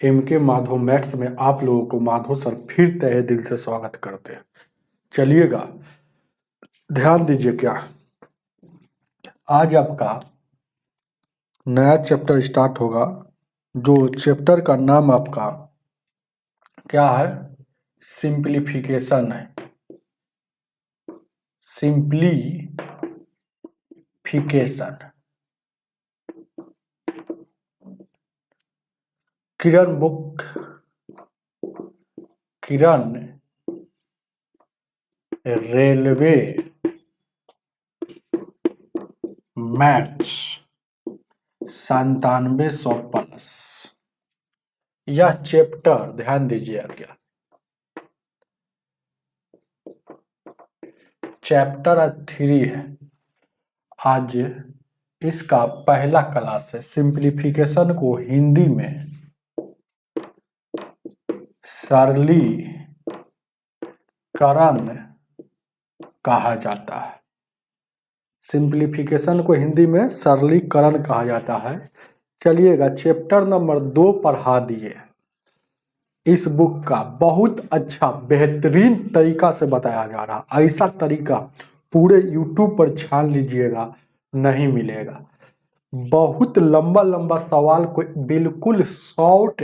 M के Madhav maths में आप लोगों को माधव सर फिर तहे दिल से स्वागत करते हैं। चलिएगा, ध्यान दीजिए। क्या आज आपका नया चैप्टर स्टार्ट होगा, जो चैप्टर का नाम आपका क्या है? सिंप्लीफिकेशन है। सिंप्लीफिकेशन। किरण रेलवे मैथ्स 9700+। यह चैप्टर ध्यान दीजिए, क्या चैप्टर 3 है। आज इसका पहला क्लास है। सिंप्लीफिकेशन को हिंदी में सरलीकरण कहा जाता है। सिंप्लीफिकेशन को हिंदी में सरलीकरण कहा जाता है। चलिएगा, चैप्टर नंबर 2 पढ़ा दिए। इस बुक का बहुत अच्छा बेहतरीन तरीका से बताया जा रहा। ऐसा तरीका पूरे यूट्यूब पर छान लीजिएगा, नहीं मिलेगा। बहुत लंबा लंबा सवाल को बिल्कुल शॉर्ट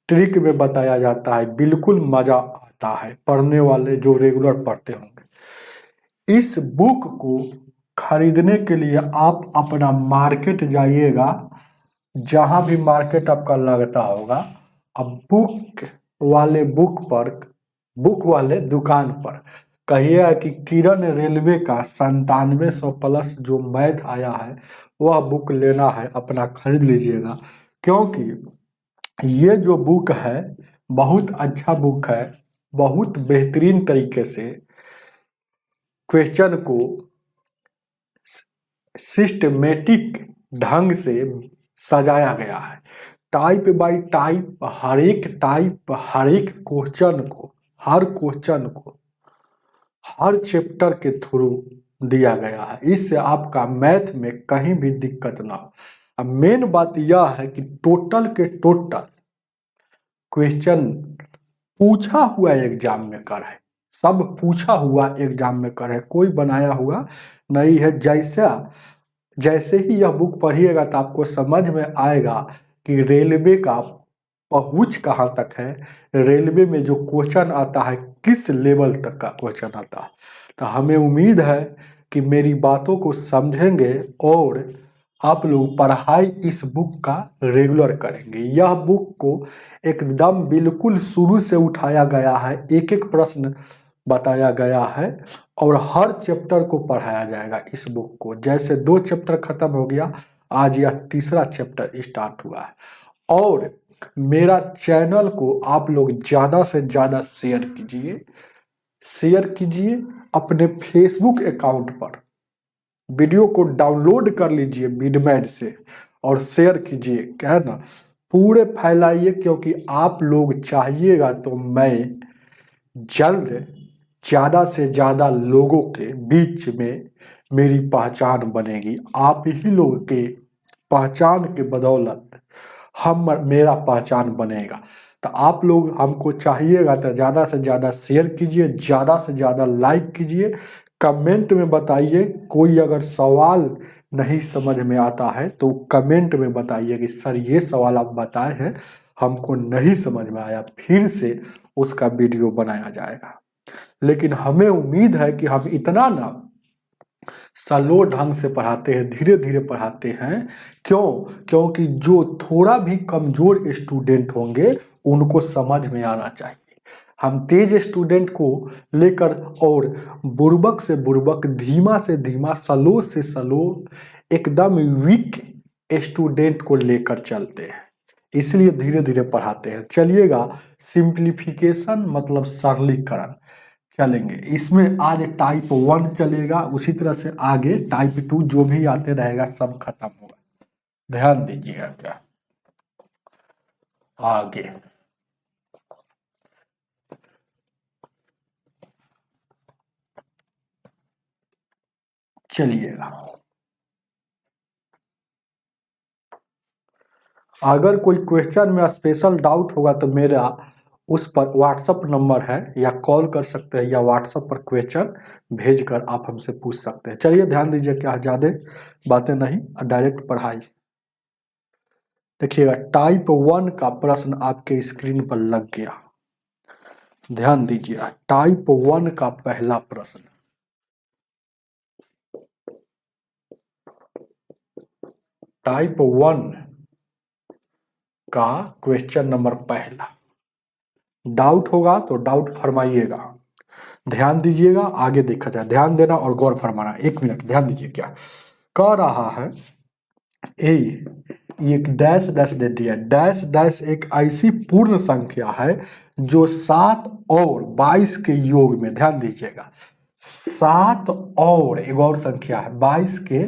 ट्रिक में बताया जाता है। बिल्कुल मजा आता है पढ़ने वाले जो रेगुलर पढ़ते होंगे। इस बुक को खरीदने के लिए आप अपना मार्केट जाइएगा, जहां भी मार्केट आपका लगता होगा। अब बुक वाले दुकान पर कहिएगा कि किरण रेलवे का 9700+ जो मैथ आया है वह बुक लेना है, अपना खरीद लीजिएगा। क्योंकि ये जो बुक है बहुत अच्छा बुक है। बहुत बेहतरीन तरीके से क्वेश्चन को सिस्टमेटिक ढंग से सजाया गया है। टाइप बाय टाइप, हर एक क्वेश्चन को, हर चैप्टर के थ्रू दिया गया है। इससे आपका मैथ में कहीं भी दिक्कत ना हो। अब मेन बात यह है कि टोटल क्वेश्चन पूछा हुआ एग्जाम में कर है। सब पूछा हुआ एग्जाम में कर है, कोई बनाया हुआ नहीं है। जैसे ही यह बुक पढ़िएगा तो आपको समझ में आएगा कि रेलवे का पहुंच कहाँ तक है। रेलवे में जो क्वेश्चन आता है किस लेवल तक का क्वेश्चन आता है। तो हमें उम्मीद है कि मेरी बातों को समझेंगे और आप लोग पढ़ाई इस बुक का रेगुलर करेंगे। यह बुक को एकदम बिल्कुल शुरू से उठाया गया है, एक एक प्रश्न बताया गया है और हर चैप्टर को पढ़ाया जाएगा इस बुक को। जैसे 2 चैप्टर खत्म हो गया, आज यह तीसरा चैप्टर स्टार्ट हुआ है। और मेरा चैनल को आप लोग ज़्यादा से ज़्यादा शेयर कीजिए अपने फेसबुक अकाउंट पर। वीडियो को डाउनलोड कर लीजिए विडमेट से और शेयर कीजिए, क्या है ना, पूरे फैलाइए। क्योंकि आप लोग चाहिएगा तो मैं जल्द ज़्यादा से ज़्यादा लोगों के बीच में मेरी पहचान बनेगी। आप ही लोग के पहचान के बदौलत मेरा पहचान बनेगा। तो आप लोग हमको चाहिएगा तो ज़्यादा से ज़्यादा शेयर कीजिए, ज़्यादा से ज़्यादा लाइक कीजिए। कमेंट में बताइए, कोई अगर सवाल नहीं समझ में आता है तो कमेंट में बताइए कि सर ये सवाल आप बताए हैं हमको नहीं समझ में आया, फिर से उसका वीडियो बनाया जाएगा। लेकिन हमें उम्मीद है कि हम इतना ना स्लो ढंग से पढ़ाते हैं, धीरे धीरे पढ़ाते हैं। क्योंकि जो थोड़ा भी कमजोर स्टूडेंट होंगे उनको समझ में आना चाहिए। हम तेज स्टूडेंट को लेकर और बुर्बक से बुर्बक, धीमा से धीमा, स्लो से स्लो, एकदम वीक स्टूडेंट को लेकर चलते हैं, इसलिए धीरे धीरे पढ़ाते हैं। चलिएगा, सिंप्लीफिकेशन मतलब सरलीकरण चलेंगे। इसमें आज टाइप 1 चलेगा, उसी तरह से आगे टाइप 2 जो भी आते रहेगा सब खत्म होगा। ध्यान दीजिएगा। क्या आगे चलिएगा, अगर कोई क्वेश्चन में स्पेशल डाउट होगा तो मेरा उस पर व्हाट्सअप नंबर है, या कॉल कर सकते हैं या व्हाट्सअप पर क्वेश्चन भेजकर आप हमसे पूछ सकते हैं। चलिए ध्यान दीजिए, क्या ज़्यादा बातें नहीं, डायरेक्ट पढ़ाई। देखिएगा, टाइप 1 का प्रश्न आपके स्क्रीन पर लग गया। ध्यान दीजिए, टाइप 1 का पहला प्रश्न, टाइप 1 का क्वेश्चन नंबर पहला। डाउट होगा तो डाउट फरमाइएगा, ध्यान दीजिएगा, आगे देखा जाए। ध्यान देना और गौर फरमाना। 1 मिनट ध्यान दीजिए, क्या कह रहा है। एक डैश डैश दे दिया। डैश डैश एक ऐसी पूर्ण संख्या है जो 7 और 22 के योग में, ध्यान दीजिएगा, 7 और एक और संख्या है 22 के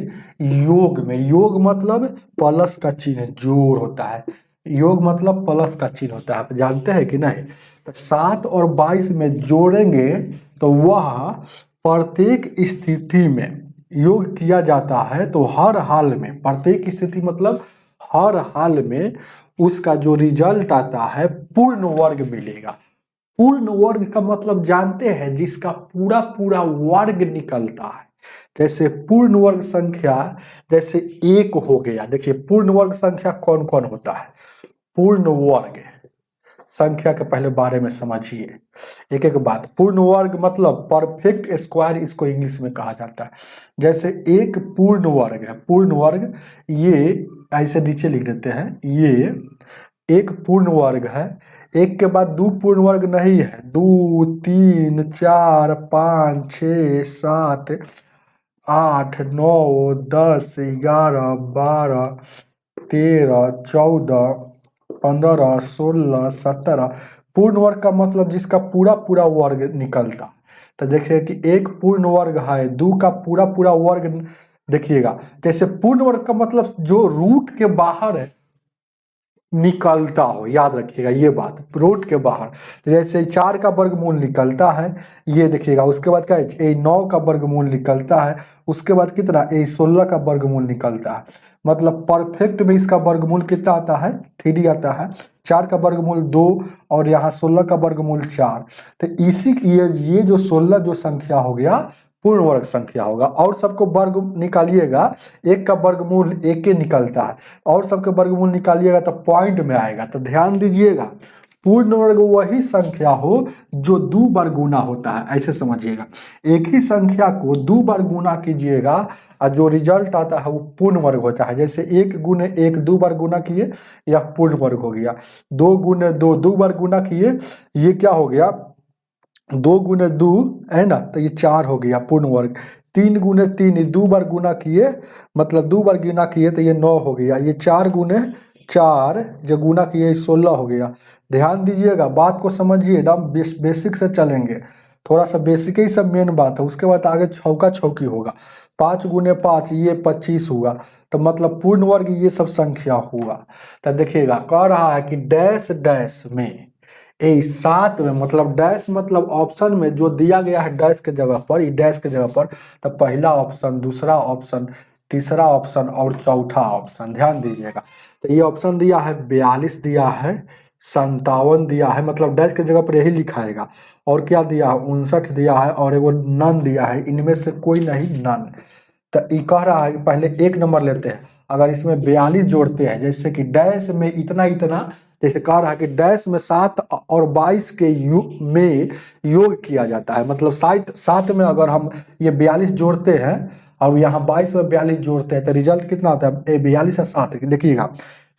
योग में। योग मतलब प्लस का चिन्ह, जोड़ होता है। योग मतलब प्लस का चिन्ह होता है, आप जानते हैं कि नहीं। तो 7 और 22 में जोड़ेंगे तो वह प्रत्येक स्थिति में योग किया जाता है, तो हर हाल में, प्रत्येक स्थिति मतलब हर हाल में उसका जो रिजल्ट आता है पूर्ण वर्ग मिलेगा। पूर्ण वर्ग का मतलब जानते हैं, जिसका पूरा पूरा वर्ग निकलता है। जैसे पूर्ण वर्ग संख्या, जैसे 1 हो गया। देखिए पूर्ण वर्ग संख्या कौन कौन होता है। पूर्ण वर्ग संख्या के पहले बारे में समझिए एक एक बात। पूर्ण वर्ग मतलब परफेक्ट स्क्वायर, इसको इंग्लिश में कहा जाता है। जैसे एक पूर्ण वर्ग है, पूर्ण वर्ग ये ऐसे नीचे लिख देते हैं, ये एक पूर्ण वर्ग है। एक के बाद दो पूर्ण वर्ग नहीं है। 2 3 4 5 6 7 8 9 10 11 12 13 14 15 16 17। पूर्ण वर्ग का मतलब जिसका पूरा पूरा वर्ग निकलता। तो देखिए कि एक पूर्ण वर्ग है, 2 का पूरा पूरा वर्ग। देखिएगा, जैसे पूर्ण वर्ग का मतलब जो रूट के बाहर है निकलता हो, याद रखिएगा ये बात, रूट के बाहर। तो जैसे 4 का वर्गमूल निकलता है, ये देखिएगा। उसके बाद क्या है, 9 का वर्गमूल निकलता है। उसके बाद कितना, 16 का वर्गमूल निकलता है। मतलब परफेक्ट में इसका वर्गमूल कितना आता है, 3 आता है। 4 का वर्गमूल 2 और यहाँ 16 का वर्गमूल 4। तो इसी ये जो 16 जो संख्या हो गया पूर्ण वर्ग संख्या होगा। और सबको वर्ग निकालिएगा, 1 का वर्गमूल 1 के निकलता है, और सबके वर्गमूल निकालिएगा तो पॉइंट में आएगा। तो ध्यान दीजिएगा, पूर्ण वर्ग वही संख्या हो जो 2 बार गुना होता है, ऐसे समझिएगा। एक ही संख्या को 2 बार गुना कीजिएगा और जो रिजल्ट आता है वो पूर्ण वर्ग होता है। जैसे 1 गुने 1 2 बार गुना किए, यह पूर्ण वर्ग हो गया। 2 गुने 2 2 बार गुना किए, ये क्या हो गया, 2 गुने 2 है ना, तो ये 4 हो गया पूर्ण वर्ग। 3 गुने 3 2 बार गुना किए, मतलब 2 बार गुना किए तो ये 9 हो गया। ये 4 गुने 4 जो गुना किए 16 हो गया। ध्यान दीजिएगा, बात को समझिए, एकदम बेसिक से चलेंगे। थोड़ा सा बेसिक ही सब मेन बात है, उसके बाद आगे छौका छौकी होगा। 5 गुने 5 ये 25 हुआ। तो मतलब पूर्ण वर्ग ये सब संख्या हुआ। तो देखिएगा, कह रहा है कि डैश डैश में, 7 में, मतलब डैश मतलब ऑप्शन में जो दिया गया है डैश के जगह पर, ये डैश के जगह पर, तो पहला ऑप्शन, दूसरा ऑप्शन, तीसरा ऑप्शन और चौथा ऑप्शन। ध्यान दीजिएगा, तो ये ऑप्शन दिया है 42 दिया है, 57 दिया है, मतलब डैश के जगह पर यही लिखाएगा। और क्या दिया है, 59 दिया है, और एगो नन दिया है। इनमें से कोई नहीं, नन। तो ये कह रहा है कि पहले 1 नंबर लेते हैं। अगर इसमें 42 जोड़ते हैं, जैसे कि डैश में इतना इतना, जैसे कह रहा है कि डैश में 7 और 22 के में योग किया जाता है। मतलब 7 में अगर हम ये 42 जोड़ते हैं और यहाँ 22 में 42 जोड़ते हैं तो रिजल्ट कितना आता है, 42 और 7। देखिएगा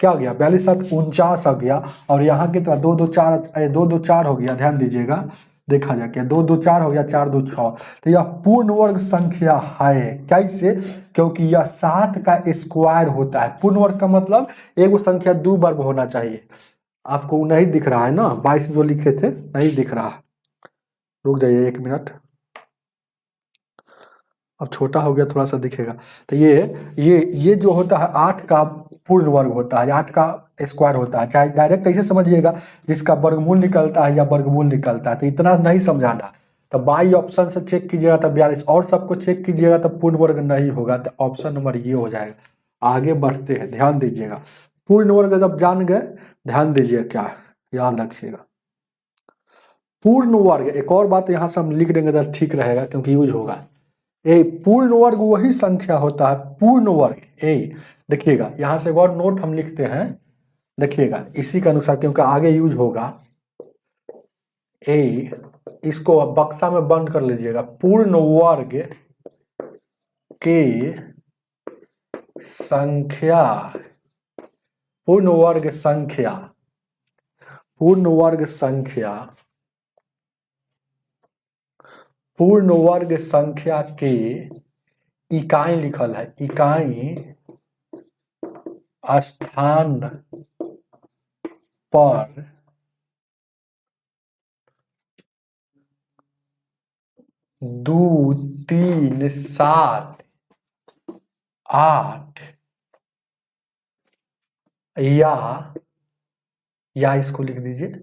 क्या हो गया, 42 7 49 आ गया। और यहाँ कितना, 2 2 4 2 2 4 हो गया। ध्यान दीजिएगा, देखा जाए क्या, 2 2 4 हो गया, 4 2 6। तो यह पूर्ण वर्ग संख्या है। कैसे, क्योंकि यह 7 का स्क्वायर होता है। पूर्ण वर्ग का मतलब एक संख्या 2 बार होना चाहिए। आपको नहीं दिख रहा है ना, 22 जो लिखे थे नहीं दिख रहा, रुक जाइए 1 मिनट, अब छोटा हो गया, थोड़ा सा दिखेगा। तो ये जो होता है 8 का पूर्ण वर्ग होता है, 8 का स्क्वायर होता है। चाहे डायरेक्ट ऐसे समझिएगा, जिसका वर्गमूल निकलता है या वर्गमूल निकलता है, तो इतना नहीं समझाना। तो बाई ऑप्शन से चेक कीजिएगा तो 42, और सबको चेक कीजिएगा तो पूर्ण वर्ग नहीं होगा। तो ऑप्शन नंबर ये हो जाएगा। आगे बढ़ते हैं, ध्यान दीजिएगा। पूर्ण वर्ग जब जान गए, ध्यान दीजिए क्या याद रखिएगा, पूर्ण वर्ग, एक और बात यहां से हम लिख देंगे तो ठीक रहेगा क्योंकि यूज होगा। ए पूर्ण वर्ग वही संख्या होता है, पूर्ण वर्ग ए, देखिएगा यहां से एक और नोट हम लिखते हैं, देखिएगा इसी के अनुसार क्योंकि आगे यूज होगा। ए इसको बक्सा में बंद कर लीजिएगा, पूर्ण वर्ग के संख्या, पूर्ण वर्ग संख्या, पूर्ण वर्ग संख्या, पूर्ण वर्ग संख्या के इकाई लिखल है, इकाई स्थान पर 2, 3, 7, 8 या इसको लिख दीजिए,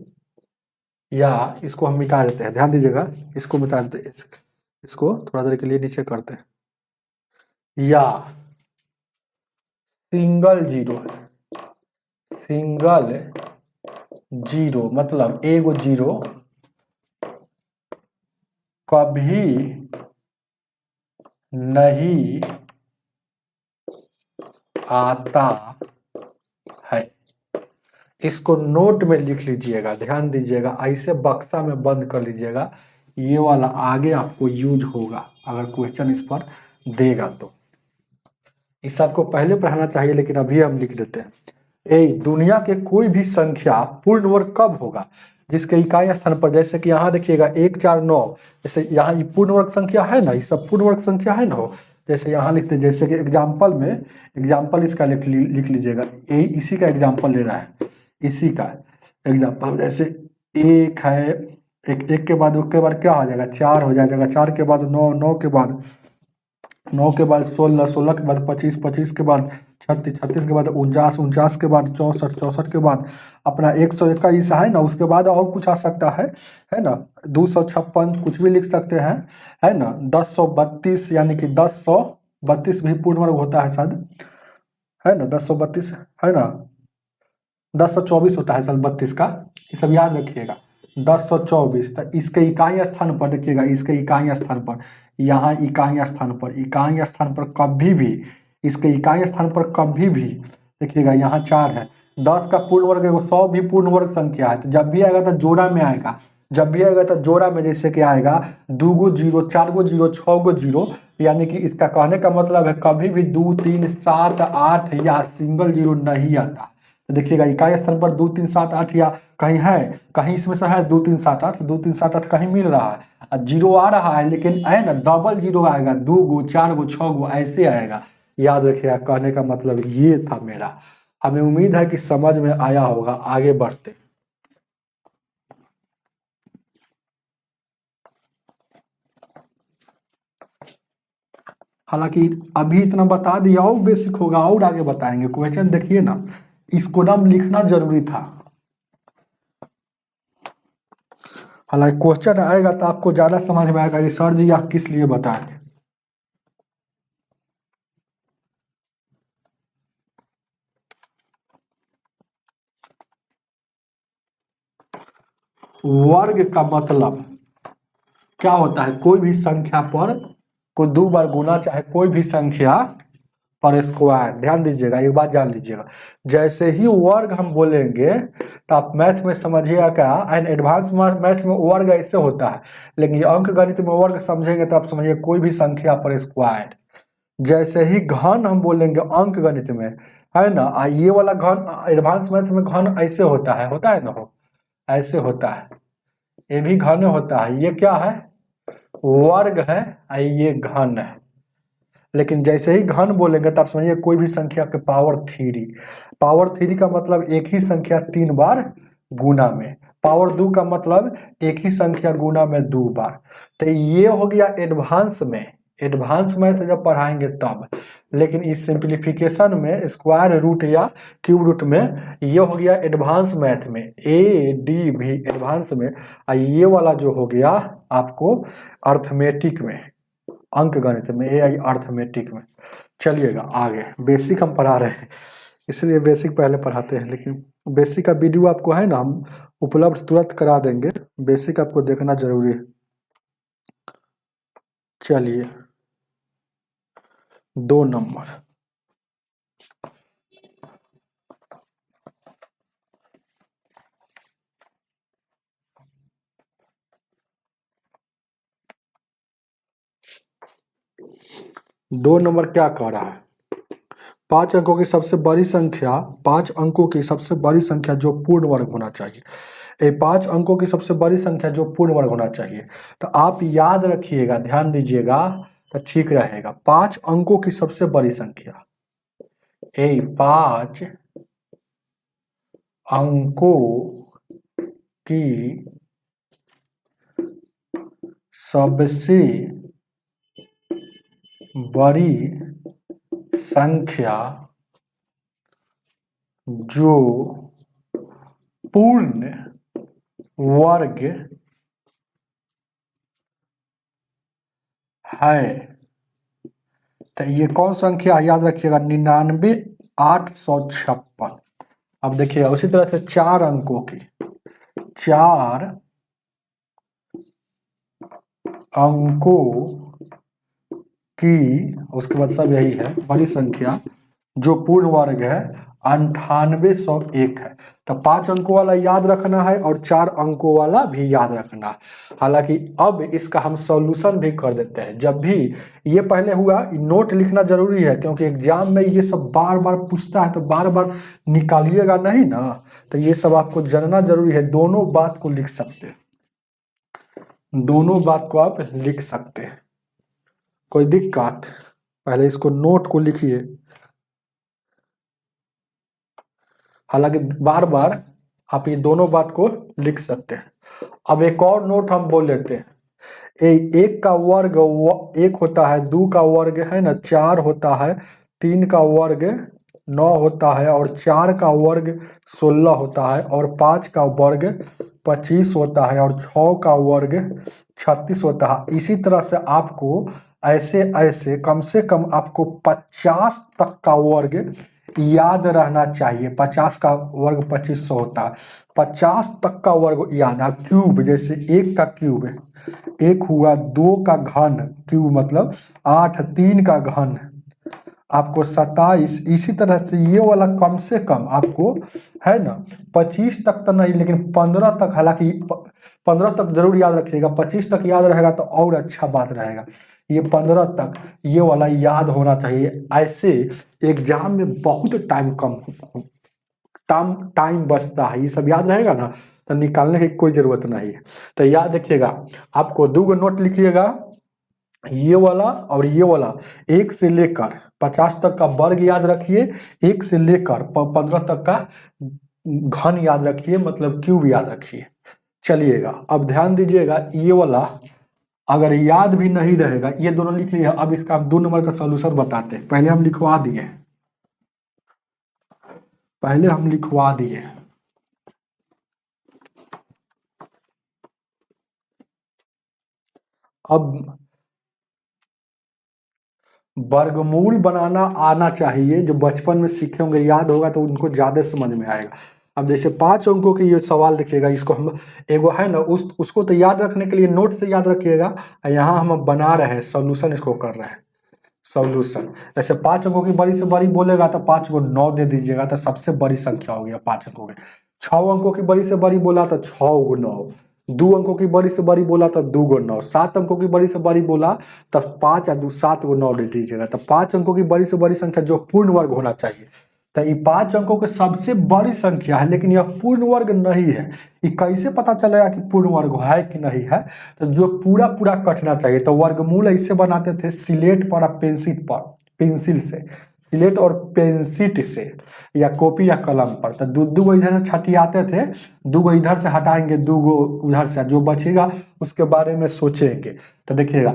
या इसको हम मिटा देते हैं, ध्यान दीजिएगा इसको मिटा देते हैं, इसको थोड़ा देर के लिए नीचे करते हैं, या सिंगल जीरो, सिंगल जीरो मतलब एगो जीरो कभी नहीं आता है, इसको नोट में लिख लीजिएगा, ध्यान दीजिएगा, ऐसे बक्सा में बंद कर लीजिएगा, ये वाला आगे आपको यूज होगा अगर क्वेश्चन इस पर देगा तो। इस सबको पहले पढ़ाना चाहिए लेकिन अभी हम लिख देते हैं। ए दुनिया के कोई भी संख्या पूर्ण वर्ग कब होगा, जिसके इकाई स्थान पर, जैसे कि यहाँ देखिएगा 1, 4, 9, जैसे यहाँ ये पूर्ण वर्ग संख्या है ना, ये सब पूर्ण वर्ग संख्या है ना हो, जैसे यहाँ लिखते, जैसे कि एग्जाम्पल में, एग्जाम्पल इसका लिख लीजिएगा, ए इसी का एग्जाम्पल ले रहा है, इसी का एग्जाम्पल, जैसे एक है, एक के बाद क्या हो जाएगा, 4 हो जाएगा, 4 के बाद 9, 9 के बाद 16, 16 के बाद 25, 25 के बाद 36, 36 के बाद 49, 49 के बाद 64, 64 के बाद अपना 121 है ना, उसके बाद और कुछ आ सकता है ना, 256 कुछ भी लिख सकते हैं, है ना, 1032 यानी कि 1032 भी पूर्ण वर्ग होता है शायद, है ना, 1032 है ना, 1024 होता है शायद 32 का, ये सब याद रखिएगा, 1024। तो इसके इकाई स्थान पर देखिएगा, इसके इकाई स्थान पर, यहाँ इकाई स्थान पर, इकाई स्थान पर कभी भी, इसके इकाई स्थान पर कभी भी देखिएगा यहाँ 4 है, 10 का पूर्ण वर्ग है, 100 भी पूर्ण वर्ग संख्या है, तो जब भी आएगा तो जोड़ा में आएगा, जब भी आएगा तो जोड़ा में, जैसे कि आएगा 2 गो 0, 4 गो 0, 6 गो 0, यानी कि इसका कहने का मतलब है कभी भी 2, 3, 7, 8 या सिंगल जीरो नहीं आता। तो देखिएगा इकाई स्थान पर 2, 3, 7, 8 या कहीं है, कहीं इसमें से है 2, 3, 7, 8, 2, 3, 7, 8 कहीं मिल रहा है, जीरो आ रहा है, लेकिन है ना डबल जीरो आएगा, 2 गो 4 गो 6 गो ऐसे आएगा, याद रखिएगा, कहने का मतलब ये था मेरा। हमें उम्मीद है कि समझ में आया होगा, आगे बढ़ते। हालांकि अभी इतना बता दिया, और बेसिक होगा और आगे बताएंगे। क्वेश्चन देखिए ना, इसको नाम लिखना जरूरी था, हालांकि क्वेश्चन आएगा तो आपको ज्यादा समझ में आएगा कि सर जी आप किस लिए बताएं। वर्ग का मतलब क्या होता है, कोई भी संख्या पर को 2 बार गुना, चाहे कोई भी संख्या पर स्क्वायर। ध्यान दीजिएगा, एक बात जान लीजिएगा, जैसे ही वर्ग हम बोलेंगे तो आप मैथ में समझिएगा क्या, एंड एडवांस मैथ में वर्ग ऐसे होता है, लेकिन ये अंक गणित में वर्ग समझेंगे तो आप समझिए कोई भी संख्या पर स्क्वायर। जैसे ही घन हम बोलेंगे अंक गणित में, है ना, ये वाला घन एडवांस मैथ में घन ऐसे होता है ना, हो ऐसे होता है, ये भी घन होता है, ये क्या है, वर्ग है, ये घन है। लेकिन जैसे ही घन बोलेंगे तब समझिए कोई भी संख्या के पावर 3, पावर 3 का मतलब एक ही संख्या 3 बार गुना में, पावर 2 का मतलब एक ही संख्या गुना में 2 बार। तो ये हो गया एडवांस में, एडवांस मैथ जब पढ़ाएंगे तब, लेकिन इस सिंप्लीफिकेशन में स्क्वायर रूट या क्यूब रूट में ये हो गया एडवांस मैथ में, ए डी भी एडवांस में, और ये वाला जो हो गया आपको अर्थमेटिक में, अंक गणित में, ए आई अर्थमेटिक में। चलिएगा आगे, बेसिक हम पढ़ा रहे हैं, इसलिए बेसिक पहले पढ़ाते हैं, लेकिन बेसिक का वीडियो आपको है ना हम उपलब्ध तुरंत करा देंगे, बेसिक आपको देखना जरूरी है। चलिए 2 नंबर, दो नंबर क्या कह रहा है? 5 अंकों की सबसे बड़ी संख्या, 5 अंकों की सबसे बड़ी संख्या जो पूर्ण वर्ग होना चाहिए। 5 अंकों की सबसे बड़ी संख्या जो पूर्ण वर्ग होना चाहिए। तो आप याद रखिएगा, ध्यान दीजिएगा तो ठीक रहेगा। 5 अंकों की सबसे बड़ी संख्या, 5 अंकों की सबसे बड़ी संख्या जो पूर्ण वर्ग है। तो ये कौन संख्या याद रखिएगा? 99,856। अब देखिएगा उसी तरह से 4 अंकों की, 4 अंकों की, उसके बाद सब यही है, बड़ी संख्या जो पूर्ण वर्ग है 9801 है। तो 5 अंकों वाला याद रखना है और 4 अंकों वाला भी याद रखना है। हालांकि अब इसका हम सॉल्यूशन भी कर देते हैं। जब भी ये पहले हुआ, नोट लिखना जरूरी है क्योंकि एग्जाम में ये सब बार बार पूछता है, तो बार बार निकालिएगा नहीं ना, तो ये सब आपको जानना जरूरी है। दोनों बात को लिख सकते हैं, दोनों बात को आप लिख सकते हैं, कोई दिक्कत? पहले इसको नोट को लिखिए, हालांकि बार बार आप ये दोनों बात को लिख सकते हैं। अब एक और नोट हम बोल लेते हैं। 1 का वर्ग 1 होता है, 2 का वर्ग है ना 4 होता है, 3 का वर्ग 9 होता है, और 4 का वर्ग 16 होता है, और 5 का वर्ग 25 होता है, और 6 का वर्ग 36 होता है। इसी तरह से आपको ऐसे ऐसे कम से कम आपको 50 तक का वर्ग याद रहना चाहिए। 50 का वर्ग 2500 होता है, 50 तक का वर्ग याद है। क्यूब, जैसे 1 का क्यूब, 1 हुआ, 2 का घन, क्यूब मतलब 8, 3 का घन आपको 27। इसी तरह से ये वाला कम से कम आपको है ना 25 तक तो नहीं, लेकिन 15 तक, हालांकि 15 तक जरूर याद रखिएगा। 25 तक याद रहेगा तो और अच्छा बात रहेगा। ये 15 तक ये वाला याद होना चाहिए। ऐसे एग्जाम में बहुत टाइम बचता है, ये सब याद रहेगा ना तो निकालने की कोई जरूरत नहीं है। तो याद रखिएगा, आपको 2 नोट लिखिएगा, ये वाला और ये वाला। 1 से लेकर 50 तक का वर्ग याद रखिए, 1 से लेकर 15 तक का घन याद रखिए, मतलब क्यूब याद रखिए। चलिएगा अब ध्यान दीजिएगा, ये वाला अगर याद भी नहीं रहेगा, ये दोनों लिख लिए। अब इसका 2 नंबर का सॉल्यूशन बताते हैं। पहले हम लिखवा दिए, अब वर्गमूल बनाना आना चाहिए। जो बचपन में सीखे होंगे, याद होगा तो उनको ज्यादा समझ में आएगा। अब जैसे 5 अंकों की ये सवाल देखिएगा, इसको हम एगो है ना उसको तो याद रखने के लिए नोट से याद रखिएगा। यहाँ हम बना रहे हैं सॉल्यूशन, इसको कर रहे हैं सॉल्यूशन। जैसे 5 अंकों की बड़ी से बड़ी बोलेगा तो 5 को 9 दे दीजिएगा, तो सबसे बड़ी संख्या हो गया 5 अंकों की। 6 अंकों की बड़ी से बड़ी बोला तो 6 को 9, 2 अंकों की बड़ी से बड़ी बोला तो 2 को 9, 7 अंकों की बड़ी से बड़ी बोला तब 5 या 7 को 9 दे दीजिएगा। तो 5 अंकों की बड़ी से बड़ी संख्या जो पूर्ण वर्ग होना चाहिए। तो ये 5 अंकों की सबसे बड़ी संख्या है, लेकिन यह पूर्ण वर्ग नहीं है। ये कैसे पता चलेगा कि पूर्ण वर्ग है कि नहीं है? तो जो पूरा पूरा कटना चाहिए। तो वर्गमूल ऐसे बनाते थे, सिलेट पर और पेंसिल से, सिलेट और पेंसिल से, या कॉपी या कलम पर। तो दो इधर से छटियाते थे, 2 इधर से हटाएंगे, 2 उधर से, जो बचेगा उसके बारे में सोचेंगे। तो देखिएगा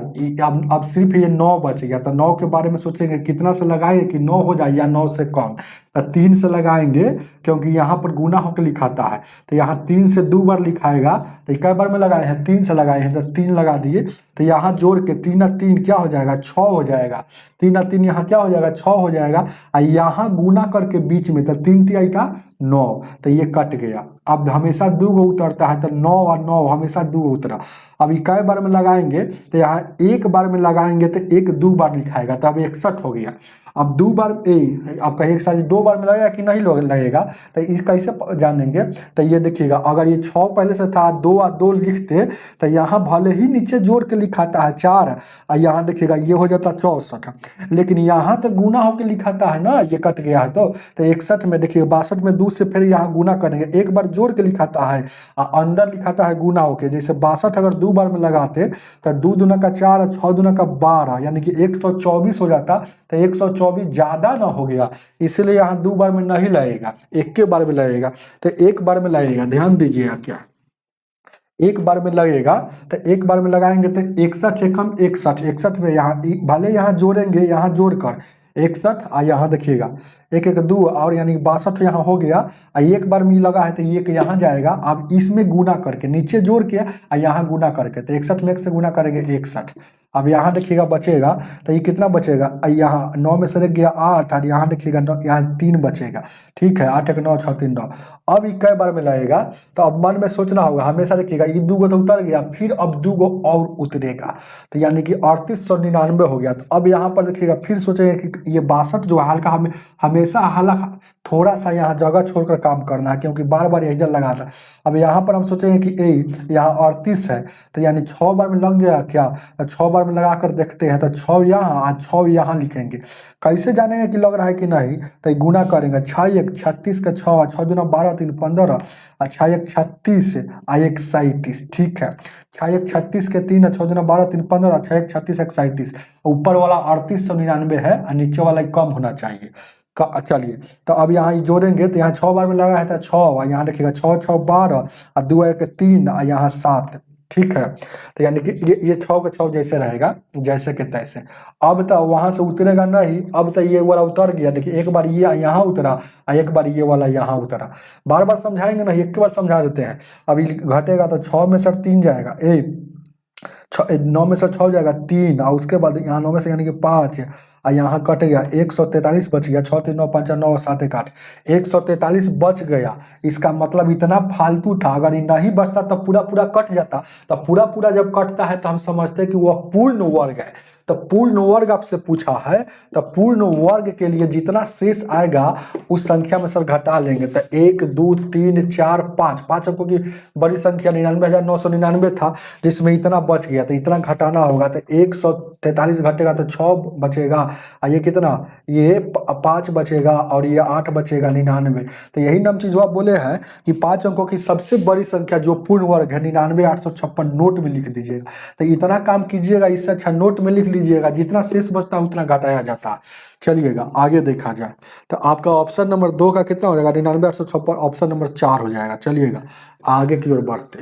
अब सिर्फ ये 9 बच गया, तो 9 के बारे में सोचेंगे कितना से लगाएंगे कि 9 हो जाए या 9 से कम। तो 3 से लगाएंगे, क्योंकि यहाँ पर गुना होकर लिखाता है, तो यहाँ 3 से 2 बार लिखाएगा। तो कई बार में लगाए हैं, 3 से लगाए हैं, तो 3 लगा दिए। तो यहाँ जोड़ के 3 और 3 क्या हो जाएगा, 6 हो जाएगा। 3 और 3 यहाँ क्या हो जाएगा, 6 हो जाएगा। और यहाँ गुना करके बीच में, तो 3 तिहाई का 9, तो ये कट गया। अब हमेशा 2 गो उतरता है, तो 9 और 9 हमेशा 2 गो उतरा। अब इक्कीस बार में लगाएंगे, तो यहाँ एक बार में लगाएंगे तो एक 2 बार लिखाएगा, तो अब 61 हो गया। अब 2 बार आपका एक साथ 2 बार में लगेगा कि नहीं लगेगा, तो इस कैसे जानेंगे। तो ये देखिएगा, अगर ये 6 पहले से था, 2 और 2 लिखते, तो यहाँ भले ही नीचे जोड़ के लिखाता है 4, और यहाँ देखिएगा ये हो जाता 64, लेकिन यहाँ तो गुना होकर लिखाता है ना, ये कट गया है। तो 61 में देखिए 62 में 2 से फिर यहाँ गुना करेंगे, एक बार जोड़ के लिखाता है और अंदर लिखाता है गुना होके। जैसे 62 अगर 2 बार में लगाते, तो 2 दूना का 4 और 6 दूना का 12, यानी कि 124 हो जाता। तो 124 ज्यादा ना हो गया, इसलिए यहाँ 2 बार में नहीं लगेगा, एक के बार में लगेगा। तो एक बार में लगेगा, ध्यान दीजिएगा क्या, एक बार में लगेगा। तो एक बार में लगाएंगे तो 61 एकम 61, 61 में यहाँ भले यहाँ जोड़ेंगे, यहाँ जोड़कर 61, और यहाँ देखिएगा 1 1 2, और यानी 62 यहाँ हो गया। और एक बार में लगा है तो ये यहाँ जाएगा। अब इसमें गुना करके नीचे जोड़ के और यहाँ गुना करके, तो 61 में 1 से गुना करेंगे 61। अब यहाँ देखिएगा बचेगा, तो ये कितना बचेगा, यहाँ 9 में से लग गया 8, और यहाँ देखिएगा यहाँ 3 बचेगा। ठीक है, 8 1 9 6 3 9। अब ये कई बार में लगेगा, तो अब मन में सोचना होगा हमेशा, देखिएगा ये 2 गो तो उतर गया, फिर अब 2 गो और उतरेगा, तो यानी कि 3899 हो गया। तो अब यहाँ पर देखिएगा फिर सोचेंगे कि ये 62 जो हल्का हमें हमेशा हालांकि थोड़ा सा यहाँ जगह छोड़कर काम करना है, क्योंकि बार बार यही लगाना। अब यहाँ पर हम सोचेंगे कि यहाँ 38 है, तो यानी 6 बार में लग गया क्या, 6 बार में लगा कर देखते हैं, तो 6 यहाँ और 6 यहाँ लिखेंगे। कैसे जानेंगे कि लग रहा है कि नहीं, तो गुना करेंगे, 6 1 36 का 6, 6 दूना 12 3 15, और 6 1 36 और 1 37। ठीक है, 6 1 36 के 3, 6 दूना 12 3 15, 6 1 36 1 37। ऊपर वाला 3899 है और नीचे वाला कम होना चाहिए। चलिए, तो अब यहाँ जोड़ेंगे, तो यहाँ 6 बार में लगा है तो 6, और यहाँ देखिएगा 6 6 12, और 2 1 3, और यहाँ 7। ठीक है, तो यानी कि ये 6 के 6 जैसे रहेगा, जैसे के तैसे। अब तो वहां से उतरेगा नहीं, अब तो ये वाला उतर गया। देखिए एक बार ये यहाँ उतरा और एक बार ये वाला यहाँ उतरा। बार बार समझाएंगे नहीं, एक बार समझा देते हैं। अब ये घटेगा तो 6 में से 3 जाएगा, 9 में से 6 जाएगा 3, और उसके बाद यहाँ 9 में से यानी कि 5, और यहाँ कट गया 143 बच गया। 6 3 9 5 9 7 1 8, 143 बच गया। इसका मतलब इतना फालतू था, अगर ये नहीं बचता तो पूरा पूरा कट जाता। तो पूरा पूरा जब कटता है तो हम समझते हैं कि वह पूर्ण वर्ग है। तो पूर्ण वर्ग आपसे पूछा है, तो पूर्ण वर्ग के लिए जितना शेष आएगा उस संख्या में सर घटा लेंगे। तो 1 2 3 4 5, 5 अंकों की बड़ी संख्या 99,999 था, जिसमें इतना बच गया, तो इतना घटाना होगा। तो 143 घटेगा तो 6 बचेगा, और ये कितना, ये 5 बचेगा, और ये 8 बचेगा 99। तो यही नाम चीज आप बोले हैं कि 5 अंकों की सबसे बड़ी संख्या जो पूर्ण वर्ग है 99,856 नोट में लिख दीजिएगा। तो इतना काम कीजिएगा, इससे अच्छा नोट में लिख लीजिएगा, जितना शेष बचता है उतना घटाया जाता है। चलिएगा आगे देखा जाए, तो आपका ऑप्शन नंबर 2 का कितना हो जाएगा, 99,856, ऑप्शन नंबर 4 हो जाएगा। चलिएगा आगे की ओर बढ़ते,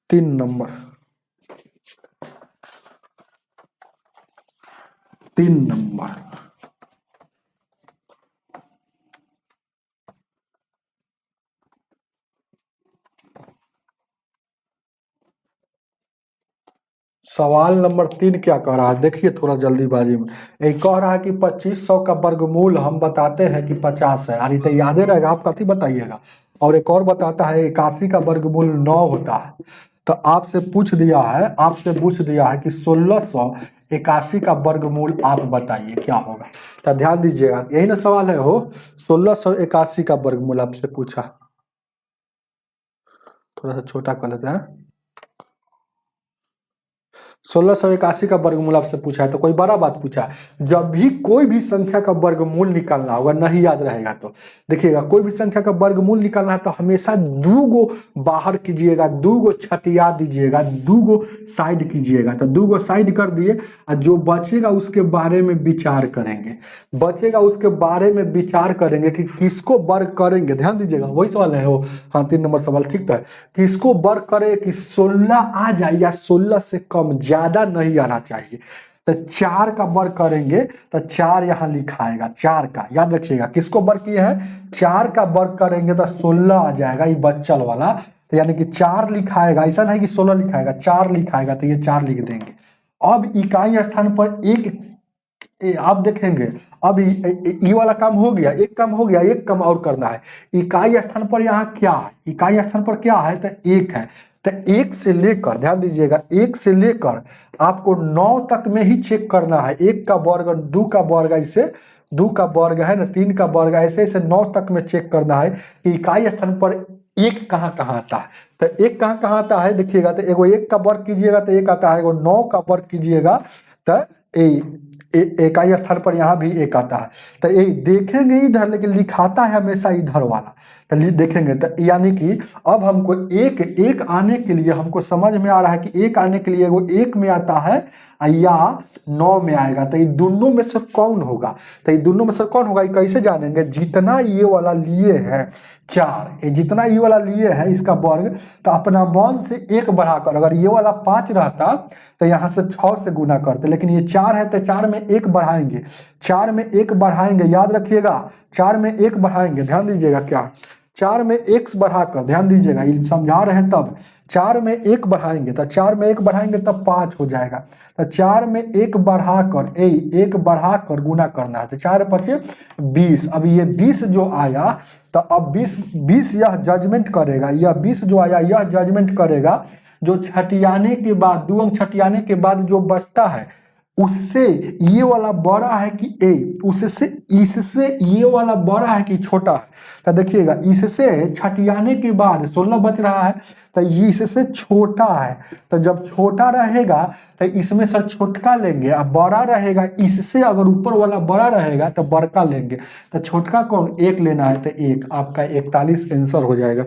3 नंबर, 3 नंबर। सवाल नंबर 3 क्या कह रहा है, देखिए थोड़ा जल्दीबाजी में। एक कह रहा है कि 2500 का वर्गमूल हम बताते हैं कि 50 है, अरे तो याद रहेगा, आप कथी बताइएगा। और एक और बताता है 81 का वर्गमूल 9 होता है। तो आपसे पूछ दिया है कि 1681 का वर्गमूल आप बताइए क्या होगा। तो ध्यान दीजिएगा, यही ना सवाल है हो, 1681 का वर्गमूल आपसे पूछा। थोड़ा सा छोटा कर लेते हैं। 1681 का वर्गमूल आपसे पूछा है तो कोई बड़ा बात पूछा है। जब भी कोई भी संख्या का वर्गमूल निकालना होगा, नहीं याद रहेगा तो देखिएगा, कोई भी संख्या का वर्गमूल निकालना है तो हमेशा दो गो बाहर कीजिएगा, दो गो छटिया दीजिएगा, दो गो साइड कीजिएगा। तो दो गो साइड कर दिए और जो बचेगा उसके बारे में विचार करेंगे, बचेगा उसके बारे में विचार करेंगे कि किसको वर्ग करेंगे। ध्यान दीजिएगा, वही सवाल है वो, हाँ 3 नंबर सवाल ठीक तो है। किसको वर्ग करे कि 16 आ जाए या 16 से कम, ज्यादा नहीं आना चाहिए। तो 4 का वर्ग करेंगे तो 4 यहाँ लिखा आएगा, 4 का याद रखिएगा। किसको वर्ग किए हैं, 4 का वर्ग करेंगे तो 16 आ जाएगा, ये बच्चल वाला। तो यानी कि 4 लिखाएगा, ऐसा नहीं कि 16 लिखाएगा, 4 लिखाएगा तो ये 4 लिख देंगे। अब इकाई स्थान पर एक, आप देखेंगे अब ये वाला काम हो गया, एक काम हो गया, एक काम और करना है। इकाई स्थान पर यहाँ क्या है, इकाई स्थान पर क्या है तो 1 है। तो 1 से लेकर, ध्यान दीजिएगा, 1 से लेकर आपको 9 तक में ही चेक करना है। 1 का वर्ग, 2 का वर्ग, ऐसे 2 का वर्ग है ना, 3 का वर्ग, ऐसे ऐसे 9 तक में चेक करना है कि इकाई स्थान पर 1 कहाँ कहाँ आता है। तो 1 कहाँ कहाँ आता है देखिएगा, तो एगो 1 का वर्ग कीजिएगा तो 1 आता है, एगो 9 का वर्ग कीजिएगा तो इकाई स्थान पर यहाँ भी 1 आता है। तो ये देखेंगे इधर, लेकिन लिखाता है हमेशा इधर वाला। तो देखेंगे तो यानी कि अब हमको एक आने के लिए हमको समझ में आ रहा है कि 1 आने के लिए वो 1 में आता है या 9 में आएगा। तो ये दोनों में से कौन होगा, तो ये दोनों में से कौन होगा, ये कैसे जानेंगे, जितना ये वाला लिए है 4, ये जितना ये वाला लिए है इसका वर्ग, तो अपना मान से 1 बढ़ाकर, अगर ये वाला 5 रहता तो यहाँ से 6 से गुना करते, लेकिन ये 4 है तो 4 में 1 बढ़ाएंगे, 4 में 1 बढ़ाएंगे, याद रखिएगा 4 में 1 बढ़ाएंगे। ध्यान दीजिएगा क्या, 4 में 1 बढ़ाकर, ध्यान दीजिएगा ये समझा रहे हैं तब, 4 में 1 बढ़ाएंगे तो 4 में 1 बढ़ाएंगे तब 5 हो जाएगा। तो 4 में 1 बढ़ाकर, 1 बढ़ाकर गुना करना है, तो 4 पचे 20। अब ये 20 जो आया तो अब 20 यह जजमेंट करेगा, यह 20 जो आया यह जजमेंट करेगा जो छटियाने के बाद, 2 अंक छटियाने के बाद जो बचता है उससे ये वाला बड़ा है कि उससे इससे ये वाला बड़ा है कि छोटा है। तो देखिएगा इससे छटियाने के बाद 16 बच रहा है तो ये इससे छोटा है। तो जब छोटा रहेगा तो इसमें सर छोटका लेंगे, अब बड़ा रहेगा इससे, अगर ऊपर वाला बड़ा रहेगा तो बड़का लेंगे। तो छोटका कौन, 1 लेना है तो 1, आपका 41 आंसर हो जाएगा।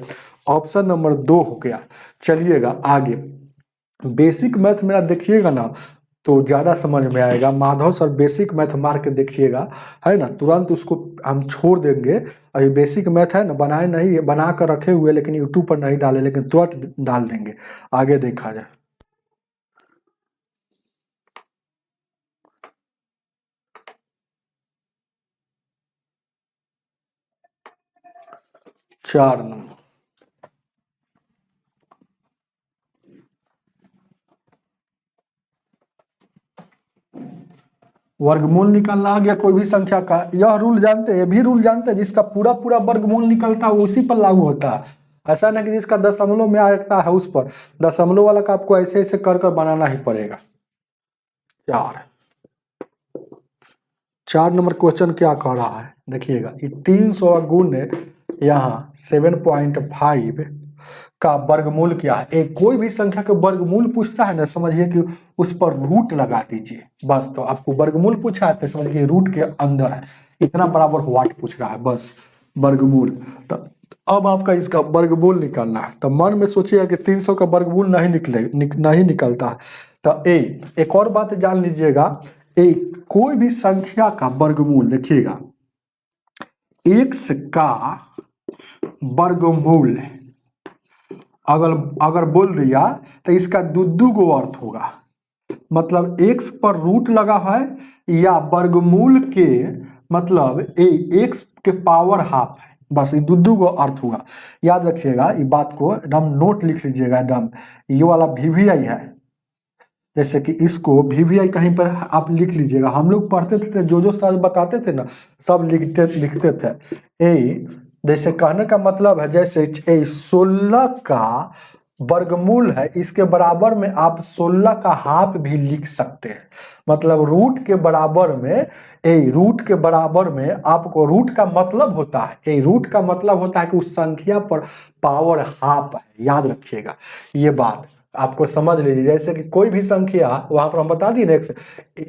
ऑप्शन नंबर 2 हो गया। चलिएगा आगे, बेसिक मैथ मेरा देखिएगा ना तो ज़्यादा समझ में आएगा। माधव सर बेसिक मैथ मार के देखिएगा, है ना, तुरंत उसको हम छोड़ देंगे। और ये बेसिक मैथ है ना, बनाए नहीं, बना कर रखे हुए, लेकिन यूट्यूब पर नहीं डाले, लेकिन तुरंत डाल देंगे। आगे देखा जाए, चार नंबर, वर्गमूल निकालना आ गया कोई भी संख्या का। यह रूल जानते हैं, ये भी रूल जानते हैं, जिसका पूरा पूरा वर्गमूल निकलता है उसी पर लागू होता है। ऐसा नहीं कि जिसका दशमलव में आता है उस पर, दशमलव वाला का आपको ऐसे ऐसे कर कर बनाना ही पड़ेगा। 4 नंबर क्वेश्चन क्या कह रहा है देखिएगा, 300 गुण यहाँ 7.5 का वर्गमूल क्या है। एक कोई भी संख्या के वर्गमूल पूछता है ना, समझिए कि उस पर रूट लगा दीजिए बस। तो आपको वर्गमूल पूछा है तो समझिए रूट के अंदर है, इतना बराबर व्हाट पूछ रहा है, बस वर्गमूल। तो अब आपका इसका वर्गमूल निकालना है। तो मन में सोचिएगा कि 300 का वर्गमूल नहीं निकलता है। तो एक और बात जान लीजिएगा, कोई भी संख्या का वर्गमूल देखिएगा, x का वर्गमूल अगर बोल दिया तो इसका दो गो अर्थ होगा। मतलब x पर रूट लगा है या वर्गमूल के मतलब x के पावर हाफ है, बस ये दो गो अर्थ होगा। याद रखिएगा ये बात को, एकदम नोट लिख लीजिएगा एकदम। ये वाला VVI है, जैसे कि इसको VVI कहीं पर आप लिख लीजिएगा। हम लोग पढ़ते थे, जो सर बताते थे ना सब लिखते थे। जैसे कहने का मतलब है, जैसे 16 का वर्गमूल है, इसके बराबर में आप 16 का हाफ भी लिख सकते हैं। मतलब रूट के बराबर में आपको, रूट का मतलब होता है, रूट का मतलब होता है कि उस संख्या पर पावर हाफ है। याद रखिएगा ये बात, आपको समझ लीजिए, जैसे कि कोई भी संख्या वहां पर हम बता दिए ना,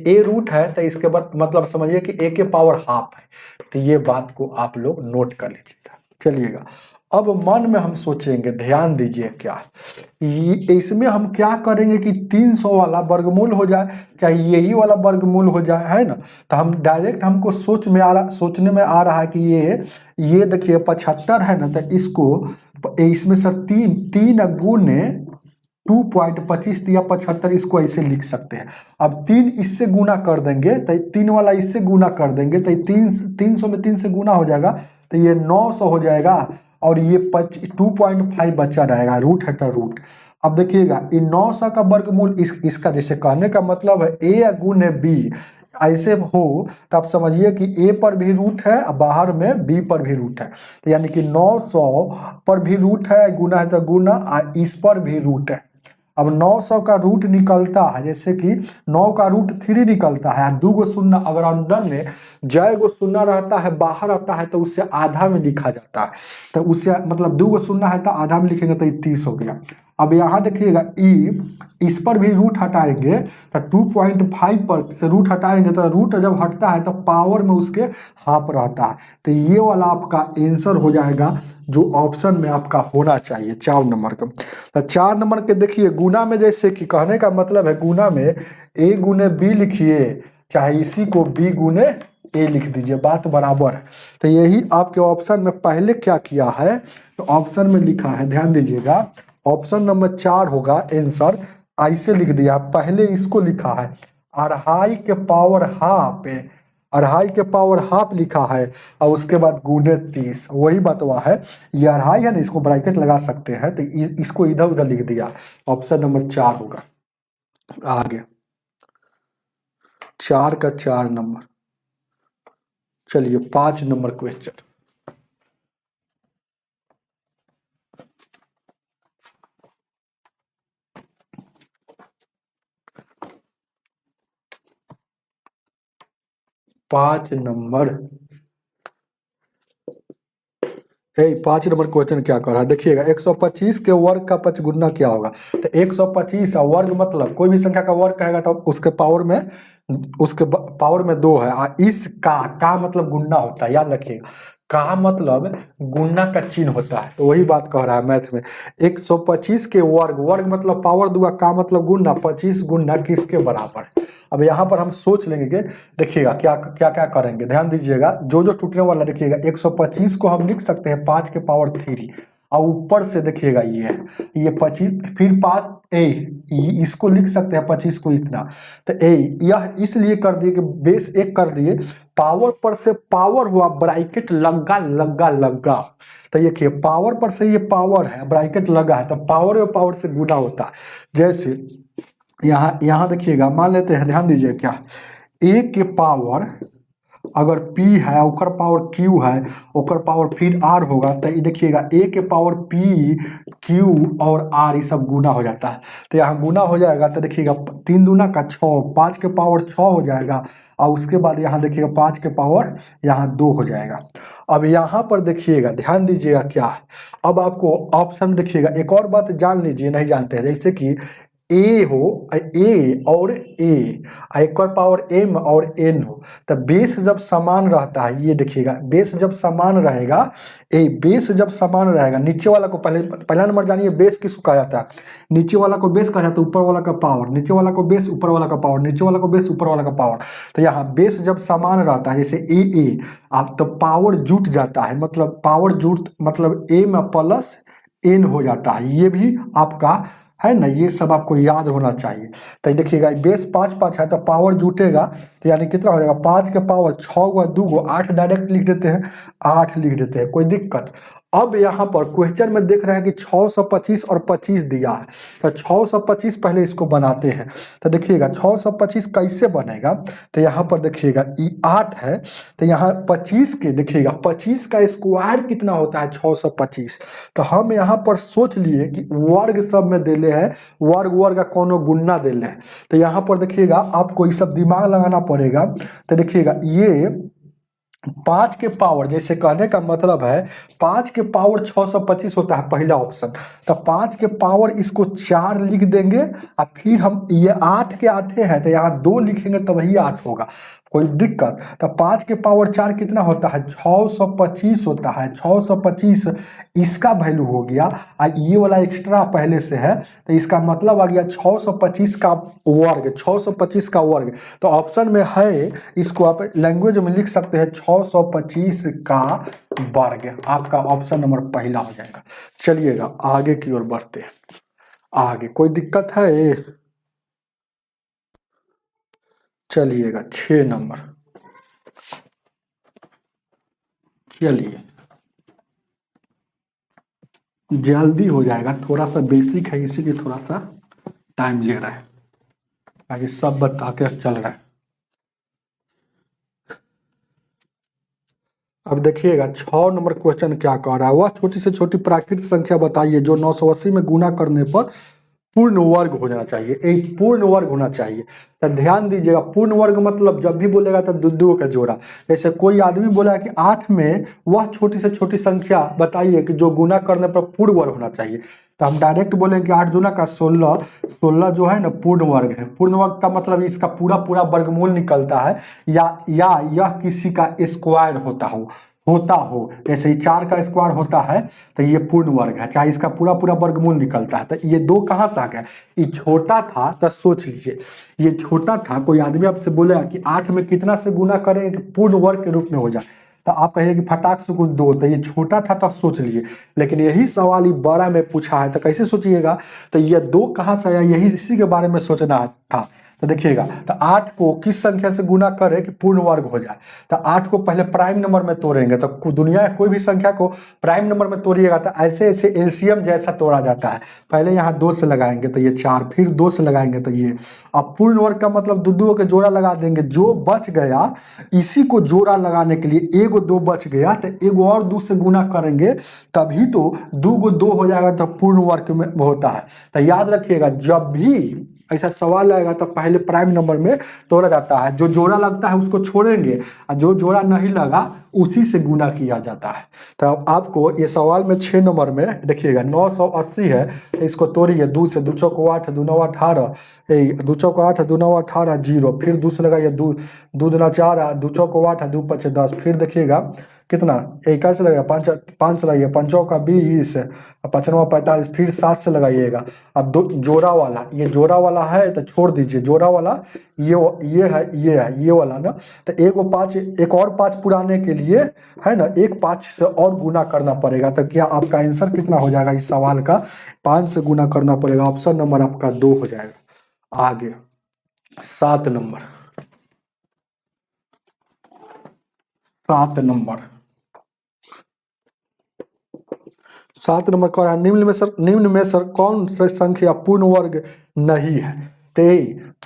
ए रूट है तो इसके बाद मतलब समझिए कि ए के पावर हाफ है। तो ये बात को आप लोग नोट कर लीजिएगा। चलिएगा, अब मन में हम सोचेंगे, ध्यान दीजिए क्या इसमें हम क्या करेंगे कि 300 वाला वर्गमूल हो जाए, चाहे यही वाला वर्गमूल हो जाए, है ना। तो हम डायरेक्ट हमको सोचने में आ रहा है कि ये देखिए 75 है ना, तो इसमें सर तीन गुने 2.25 दिया 75, इसको ऐसे लिख सकते हैं। अब 3 इससे गुना कर देंगे तो 3 वाला इससे गुना कर देंगे तो 300 में 3 से गुना हो जाएगा, तो ये 900 हो जाएगा। और ये 2.5 बचा रहेगा, रूट है तो रूट। अब देखिएगा ये 900 का वर्गमूल इसका, जैसे कहने का मतलब है ए गुने बी ऐसे हो, तो आप समझिए कि ए पर भी रूट है और बाहर में बी पर भी रूट है। तो यानी कि 900 पर भी रूट है, गुना है तो गुना, इस पर भी रूट है। अब 900 का रूट निकलता है, जैसे कि 9 का रूट 3 निकलता है, 2 गो शून्य अगर अंदर में जय गो शून्य रहता है बाहर आता है तो उससे आधा में लिखा जाता है। तो उससे मतलब 2 गो शून्य है तो आधा में लिखेंगे तो 30 हो गया। अब यहाँ देखिएगा इस पर भी रूट हटाएंगे तो 2.5 पर से रूट हटाएंगे तो रूट जब हटता है तो पावर में उसके हाफ रहता है। तो ये वाला आपका आंसर हो जाएगा जो ऑप्शन में आपका होना चाहिए 4 नंबर का। तो 4 नंबर के देखिए गुना में, जैसे कि कहने का मतलब है गुना में ए गुने बी लिखिए, चाहे इसी को बी गुने ए लिख दीजिए, बात बराबर है। तो यही आपके ऑप्शन में पहले क्या किया है, तो ऑप्शन में लिखा है, ध्यान दीजिएगा, ऑप्शन नंबर 4 होगा आंसर। ऐसे लिख दिया, पहले इसको लिखा है अढ़ाई के पावर हाफ, अढ़ाई के पावर हाफ लिखा है और उसके बाद गुने 30, वही बतवा है। ये अढ़ाई है ना, इसको ब्रैकेट लगा सकते हैं, तो इसको इधर उधर लिख दिया, ऑप्शन नंबर 4 होगा। आगे 4 का 4 नंबर। चलिए 5 नंबर क्वेश्चन। पांच नंबर 5 नंबर क्वेश्चन क्या कर रहा है, देखिएगा 125 के वर्ग का 5 गुना क्या होगा। तो 125 वर्ग मतलब कोई भी संख्या का वर्ग कहेगा तो उसके पावर में 2 है। इस का मतलब गुना होता है, याद रखिएगा, का मतलब गुना का चिन्ह होता है। तो वही बात कह रहा है मैथ में, 125 के वर्ग मतलब पावर दूंगा, का मतलब गुना, 25 गुना किसके बराबर है। अब यहाँ पर हम सोच लेंगे कि देखिएगा क्या क्या क्या करेंगे, ध्यान दीजिएगा, जो टूटने वाला देखिएगा 125 को हम लिख सकते हैं 5 के पावर 3, और ऊपर से देखिएगा ये 25, फिर 5 इसको लिख सकते हैं 25 को इतना। तो यह इसलिए कर दिए कि बेस 1 कर दिए, पावर पर से पावर हुआ, ब्रैकेट लगा। तो देखिए पावर पर से ये पावर है, ब्रैकेट लगा है, तो पावर और पावर से गुना होता है। जैसे यहाँ देखिएगा, मान लेते हैं, ध्यान दीजिए क्या, ए के पावर अगर P है, ओकर पावर Q है, ओकर पावर फिर R होगा, तो देखिएगा A के पावर P Q और R ये सब गुना हो जाता है। तो यहाँ गुना हो जाएगा, तो देखिएगा 3 दूना का 6, 5 के पावर 6 हो जाएगा, और उसके बाद यहाँ देखिएगा 5 के पावर यहाँ 2 हो जाएगा। अब यहाँ पर देखिएगा, ध्यान दीजिएगा क्या है, अब आपको ऑप्शन देखिएगा, एक और बात जान लीजिए, नहीं जानते हैं, जैसे कि ए हो, ए और ए, एक और पावर एम और एन हो, तो बेस जब समान रहता है, ये देखिएगा बेस जब समान रहेगा, बेस जब समान रहेगा, नीचे वाला को पहला नंबर जानिए बेस किसको कहा जाता है, नीचे वाला को बेस कहा जाता है, ऊपर वाला का पावर, नीचे वाला को बेस, ऊपर वाला का पावर, नीचे वाला को बेस, ऊपर वाला का पावर। तो यहाँ बेस जब समान रहता है, जैसे ए आप, तो पावर जुट जाता है, मतलब पावर जुट मतलब एम प्लस एन हो जाता है, ये भी आपका है ना, ये सब आपको याद होना चाहिए। तो देखिएगा बेस 5 है तो पावर जुटेगा, तो यानी कितना हो जाएगा, 5 के पावर 6 व 2 गो 8 डायरेक्ट लिख देते हैं, 8 लिख देते हैं, कोई दिक्कत। अब यहाँ पर क्वेश्चन में देख रहे हैं कि 625 और 25 दिया है, तो 625 पहले इसको बनाते हैं। तो देखिएगा 625 कैसे बनेगा, तो यहाँ पर देखिएगा 8 है, तो यहाँ 25 के देखिएगा 25 का स्क्वायर कितना होता है 625। तो हम यहाँ पर सोच लिए कि वर्ग सब में देले है, वर्ग का कोनो गुना देले है, तो यहाँ पर देखिएगा आपको ये सब दिमाग लगाना पड़ेगा। तो देखिएगा ये 5 के पावर, जैसे कहने का मतलब है 5 के पावर 625 होता है पहला ऑप्शन, तो 5 के पावर इसको 4 लिख देंगे और फिर हम ये 8 के आठे हैं तो यहाँ 2 लिखेंगे तब ही 8 होगा, कोई दिक्कत। तो 5 के पावर 4 कितना होता है 625 होता है, 625 इसका वैल्यू हो गया और ये वाला एक्स्ट्रा पहले से है तो इसका मतलब आ गया 625 का वर्ग, 625 का वर्ग। तो ऑप्शन में है, इसको आप लैंग्वेज में लिख सकते हैं 625 का वर्ग, आपका ऑप्शन नंबर पहला हो जाएगा। चलिएगा आगे की ओर बढ़ते हैं, आगे कोई दिक्कत है? चलिएगा 6 नंबर, चलिए जल्दी हो जाएगा, थोड़ा सा बेसिक है इसीलिए थोड़ा सा टाइम ले रहा है, आगे सब बता के चल रहा है। अब देखिएगा 6 नंबर क्वेश्चन क्या कह रहा है, वह छोटी से छोटी प्राकृतिक संख्या बताइए जो 980 में गुना करने पर पूर्ण वर्ग हो जाना चाहिए, एक पूर्ण वर्ग होना चाहिए। तो ध्यान दीजिएगा, पूर्ण वर्ग मतलब जब भी बोलेगा तो दो का जोड़ा, जैसे कोई आदमी बोला कि 8 में वह छोटी से छोटी संख्या बताइए कि जो गुना करने पर पूर्ण वर्ग होना चाहिए, तो हम डायरेक्ट बोलेंगे कि 8 दूना का 16, 16 जो है ना पूर्ण वर्ग है। पूर्ण वर्ग का मतलब इसका पूरा पूरा वर्गमूल निकलता है, या यह किसी का स्क्वायर होता हो, जैसे ही 4 का स्क्वायर होता है तो ये पूर्ण वर्ग है, चाहे इसका पूरा पूरा वर्गमूल निकलता है। तो ये 2 कहाँ से आ गया, ये छोटा था तो सोच लीजिए, ये छोटा था, कोई आदमी आपसे बोलेगा कि 8 में कितना से गुना करें कि पूर्ण वर्ग के रूप में हो जाए, तो आप कहिए कि फटाक से कुछ 2, तो ये छोटा था तो आप सोच लीजिए। लेकिन यही सवाल ही बड़ा में पूछा है तो कैसे सोचिएगा, तो ये 2 कहाँ से आया, यही इसी के बारे में सोचना था। तो देखिएगा, तो 8 को किस संख्या से गुना करें कि पूर्ण वर्ग हो जाए, तो 8 को पहले प्राइम नंबर में तोड़ेंगे, तो दुनिया कोई भी संख्या को प्राइम नंबर में तोड़िएगा तो ऐसे ऐसे एलसीएम जैसा तोड़ा जाता है, पहले यहाँ 2 से लगाएंगे तो ये 4, फिर 2 से लगाएंगे तो ये, अब पूर्ण वर्ग का मतलब दो के जोड़ा लगा देंगे, जो बच गया इसी को जोड़ा लगाने के लिए एगो 2 बच गया तो एगो और 2 से गुना करेंगे तभी तो 2 को 2 हो जाएगा, तो पूर्ण वर्ग में होता है। तो याद रखिएगा, जब भी ऐसा सवाल आएगा तो पहले प्राइम नंबर में तोड़ा जाता है, जो जोड़ा लगता है उसको छोड़ेंगे और जो जोड़ा नहीं लगा उसी से गुना किया जाता है। तो आपको ये सवाल में 6 नंबर में देखिएगा 980 है तो इसको तोड़िए, 2 से, 2 चौको 8, 2 9 18, 2 चौको 8, 2 9 18 0, फिर 2 से लगाइए, 2 2 दूना 4, 2 चौको 8, 2 5 10, फिर देखिएगा कितना, एक से लगेगा 5, 5 से लगाइए, 5 का 20, 5 45, फिर 7 से लगाइएगा। अब दो जोड़ा वाला, ये जोड़ा वाला है तो छोड़ दीजिए, जोड़ा वाला ये है ये वाला ना, तो एगो 5, एक और 5 पुराने के लिए है ना, एक 5 से और गुना करना पड़ेगा, तो क्या आपका आंसर कितना हो जाएगा इस सवाल का, 5 से गुना करना पड़ेगा, ऑप्शन नंबर आपका 2 हो जाएगा। आगे 7 नंबर, 7 नंबर, 7 नंबर कह रहा है निम्न में सर कौन सी संख्या पूर्ण वर्ग नहीं है, तो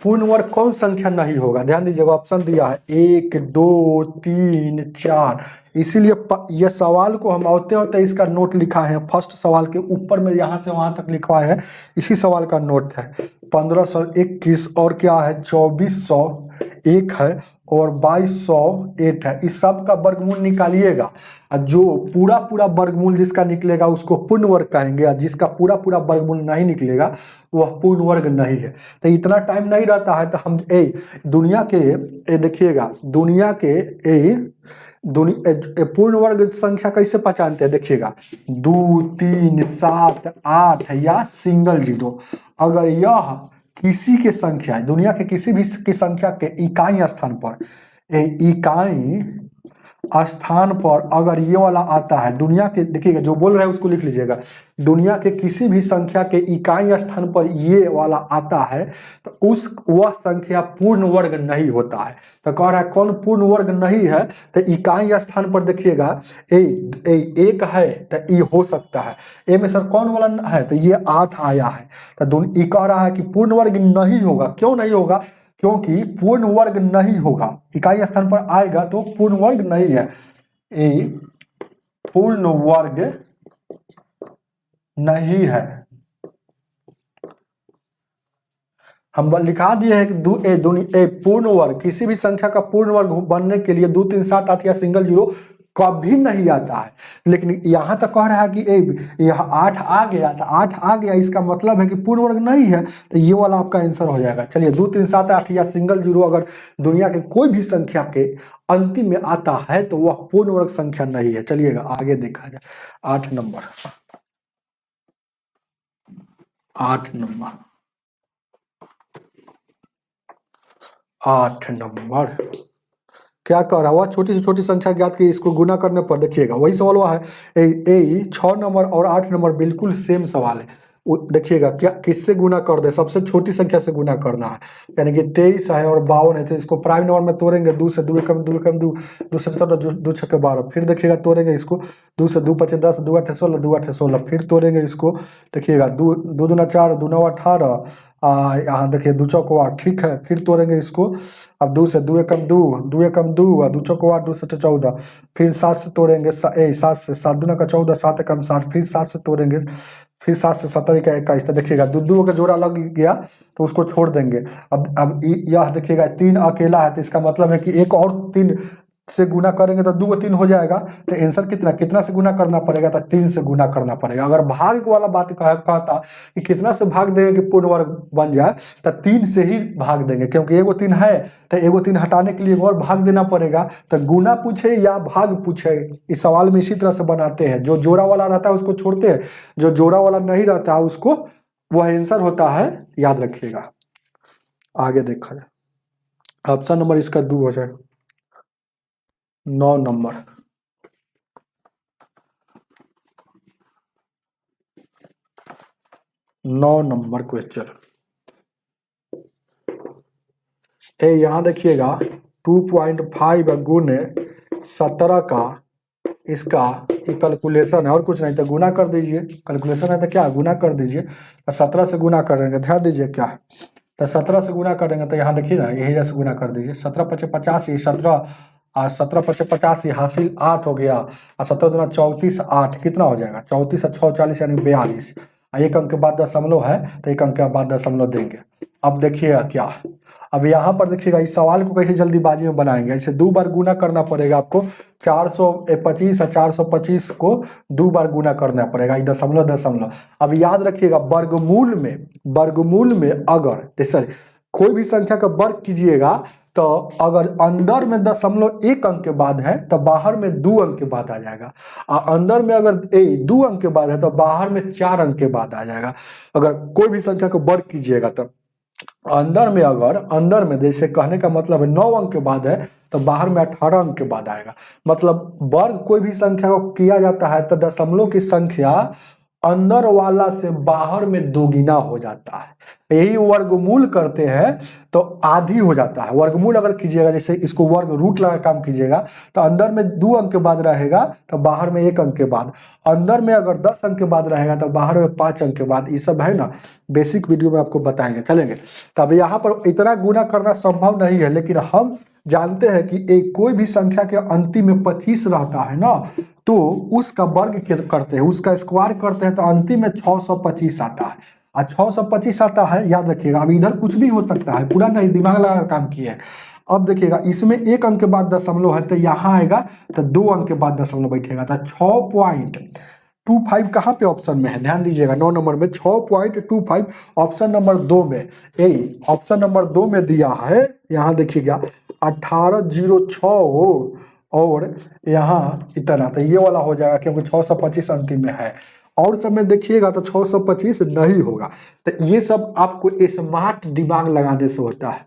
पूर्ण वर्ग कौन संख्या नहीं होगा, ध्यान दीजिएगा, ऑप्शन दिया है 1 2 3 4, इसीलिए यह सवाल को हम होते होते इसका नोट लिखा है, फर्स्ट सवाल के ऊपर में यहाँ से वहां तक लिखा है, इसी सवाल का नोट है। 1521 और क्या है 2401 है और 2208 है, इस सब का वर्गमूल निकालिएगा, और जो पूरा पूरा वर्गमूल जिसका निकलेगा उसको पूर्ण वर्ग कहेंगे, और जिसका पूरा पूरा वर्गमूल नहीं निकलेगा वह पूर्ण वर्ग नहीं है। तो इतना टाइम नहीं रहता है तो हम दुनिया के देखिएगा, दुनिया के पूर्ण वर्ग संख्या कैसे पहचानते हैं, देखिएगा 2 3 7 8 या सिंगल जीरो, अगर यह किसी के संख्या है, दुनिया के किसी भी की संख्या के इकाई स्थान पर, इकाई स्थान पर अगर ये वाला आता है, दुनिया के देखिएगा जो बोल रहे हैं उसको लिख लीजिएगा, दुनिया के किसी भी संख्या के इकाई स्थान पर ये वाला आता है तो वह संख्या पूर्ण वर्ग नहीं होता है। तो कह रहा है कौन पूर्ण वर्ग नहीं है, तो इकाई स्थान पर देखिएगा एक है तो ये हो सकता है, ए में सर कौन वाला है, तो ये 8 आया है, तो ये कह रहा है कि पूर्ण वर्ग नहीं होगा, क्यों नहीं होगा, क्योंकि पूर्ण वर्ग नहीं होगा, इकाई स्थान पर आएगा तो पूर्ण वर्ग नहीं है, ए पूर्ण वर्ग नहीं है। हम लिखा दिए हैं कि पूर्ण वर्ग, किसी भी संख्या का पूर्ण वर्ग बनने के लिए 2 3 7 8 या सिंगल जीरो कभी नहीं आता है। लेकिन यहां तक कह रहा है कि यह 8 आ गया, तो 8 आ गया इसका मतलब है कि पूर्ण वर्ग नहीं है, तो ये वाला आपका आंसर हो जाएगा। चलिए 2 3 7 8 या सिंगल जीरो अगर दुनिया के कोई भी संख्या के अंतिम में आता है तो वह पूर्ण वर्ग संख्या नहीं है। चलिएगा आगे देखा जाए। 8 नंबर, 8 नंबर, 8 नंबर क्या कर रहा हुआ, छोटी से छोटी संख्या ज्ञात की इसको गुना करने पर देखिएगा वही सवाल हुआ है। 6 नंबर और 8 नंबर बिल्कुल सेम सवाल है। देखिएगा क्या किससे गुना कर दे, सबसे छोटी संख्या से गुना करना है। यानी कि 23 है और 52 है, तो इसको प्राइम नंबर में तोड़ेंगे। 2 से 2 कम 2 कम 2, 2 से 17, 2 6 12। फिर देखिएगा तोड़ेंगे इसको, 2 से 2 5 10, 2 8 16, 2 8 16। फिर तोड़ेंगे इसको, देखिएगा 2 2 दूना 4, 2 9 18, यहाँ देखिए 2 चौक 8, ठीक है। फिर तोड़ेंगे इसको, अब 2 से 2 कम 2, 2 कम 2, 2 चौक 8, 2 से 14। फिर 7 से तोड़ेंगे, 7 से 7 दूना का 14, 7 कम 7। फिर 7 से तोड़ेंगे, फिर 7 से 17 का 21। तो देखिएगा दो का जोड़ा लग गया तो उसको छोड़ देंगे। अब यह देखिएगा 3 अकेला है, तो इसका मतलब है कि एक और 3 से गुना करेंगे तो 2 3 हो जाएगा। तो आंसर कितना कितना से गुना करना पड़ेगा, तो 3 से गुना करना पड़ेगा। अगर भाग वाला बात कहता कि कितना से भाग देंगे कि पूर्ण वर्ग बन जाए, तो 3 से ही भाग देंगे, क्योंकि एगो 3 है तो एगो 3 हटाने के लिए एक और भाग देना पड़ेगा। तो गुना पूछे या भाग पूछे, इस सवाल में इसी तरह से बनाते हैं। जो जोड़ा वाला रहता है उसको छोड़ते हैं, जो जोड़ा वाला नहीं रहता है उसको, वह आंसर होता है, याद रखिएगा। आगे देखा जाए, ऑप्शन नंबर इसका 2 हो जाएगा। 9 नंबर, 9 नंबर क्वेश्चन। यहाँ देखिएगा 2.5 गुने 17 का इसका कैलकुलेशन है और कुछ नहीं, तो गुना कर दीजिए। कैलकुलेशन है तो क्या गुना कर दीजिए। 17 से गुना करेंगे, ध्यान दीजिए क्या है, तो 17 से गुना करेंगे तो यहाँ देखिए ना, यही से गुना कर दीजिए। 17 पचे 85, 17 17 पचे 85 हासिल 8 हो गया, और 17 दूना 34, 8 कितना हो जाएगा, 34 और 6 40 यानी 42। एक अंक के बाद दशमलव है तो एक अंक के बाद दशमलव देंगे। अब देखिएगा क्या, अब यहाँ पर देखिएगा इस सवाल को कैसे जल्दीबाजी में बनाएंगे। इसे 2 बार गुना करना पड़ेगा आपको। 425 और 425 को 2 बार गुना करना पड़ेगा, दशमलव दशमलव। अब याद रखिएगा वर्गमूल में अगर जैसे कोई भी संख्या का वर्ग कीजिएगा, तो अगर अंदर में 0.1 अंक के बाद है तो बाहर में 2 अंक के बाद आ जाएगा, और अंदर में अगर 2 अंक के बाद है तो बाहर में 4 अंक के बाद आ जाएगा। अगर कोई भी संख्या का वर्ग कीजिएगा तो अंदर में जैसे कहने का मतलब है 9 अंक के बाद है तो बाहर में 18 अंक के बाद आएगा। मतलब वर्ग कोई भी संख्या को किया जाता है तो दशमलव की संख्या अंदर वाला से बाहर में दोगुना हो जाता है। यही वर्गमूल करते हैं तो आधी हो जाता है। वर्गमूल अगर कीजिएगा, जैसे इसको वर्ग रूट लगा काम कीजिएगा, तो अंदर में 2 अंक के बाद रहेगा तो बाहर में 1 अंक के बाद। अंदर में अगर 10 अंक के बाद रहेगा तो बाहर में 5 अंक के बाद। ये सब है ना, बेसिक वीडियो में आपको बताएंगे, चलेंगे। तब यहाँ पर इतना गुना करना संभव नहीं है, लेकिन हम जानते हैं कि एक कोई भी संख्या के अंतिम में 25 रहता है ना, तो उसका वर्ग करते हैं, उसका स्क्वायर करते हैं, तो अंतिम में 625 आता है। और 625 आता है, याद रखिएगा। अब इधर कुछ भी हो सकता है, पूरा नहीं, दिमाग लगा काम किया है। अब देखिएगा इसमें 1 अंक के बाद दशमलव है तो यहाँ आएगा, तो 2 अंक के बाद दशमलव बैठेगा, तो 6.25 कहाँ पे ऑप्शन में है, ध्यान दीजिएगा। 9 नंबर में 6.25 ऑप्शन नंबर 2 में, यही ऑप्शन नंबर 2 में दिया है। यहाँ देखिएगा 1806 हो और यहाँ इतना, तो ये वाला हो जाएगा क्योंकि 625 अंतिम में है। और सब में देखिएगा तो 625 नहीं होगा। तो ये सब आपको स्मार्ट दिमाग लगाने से होता है।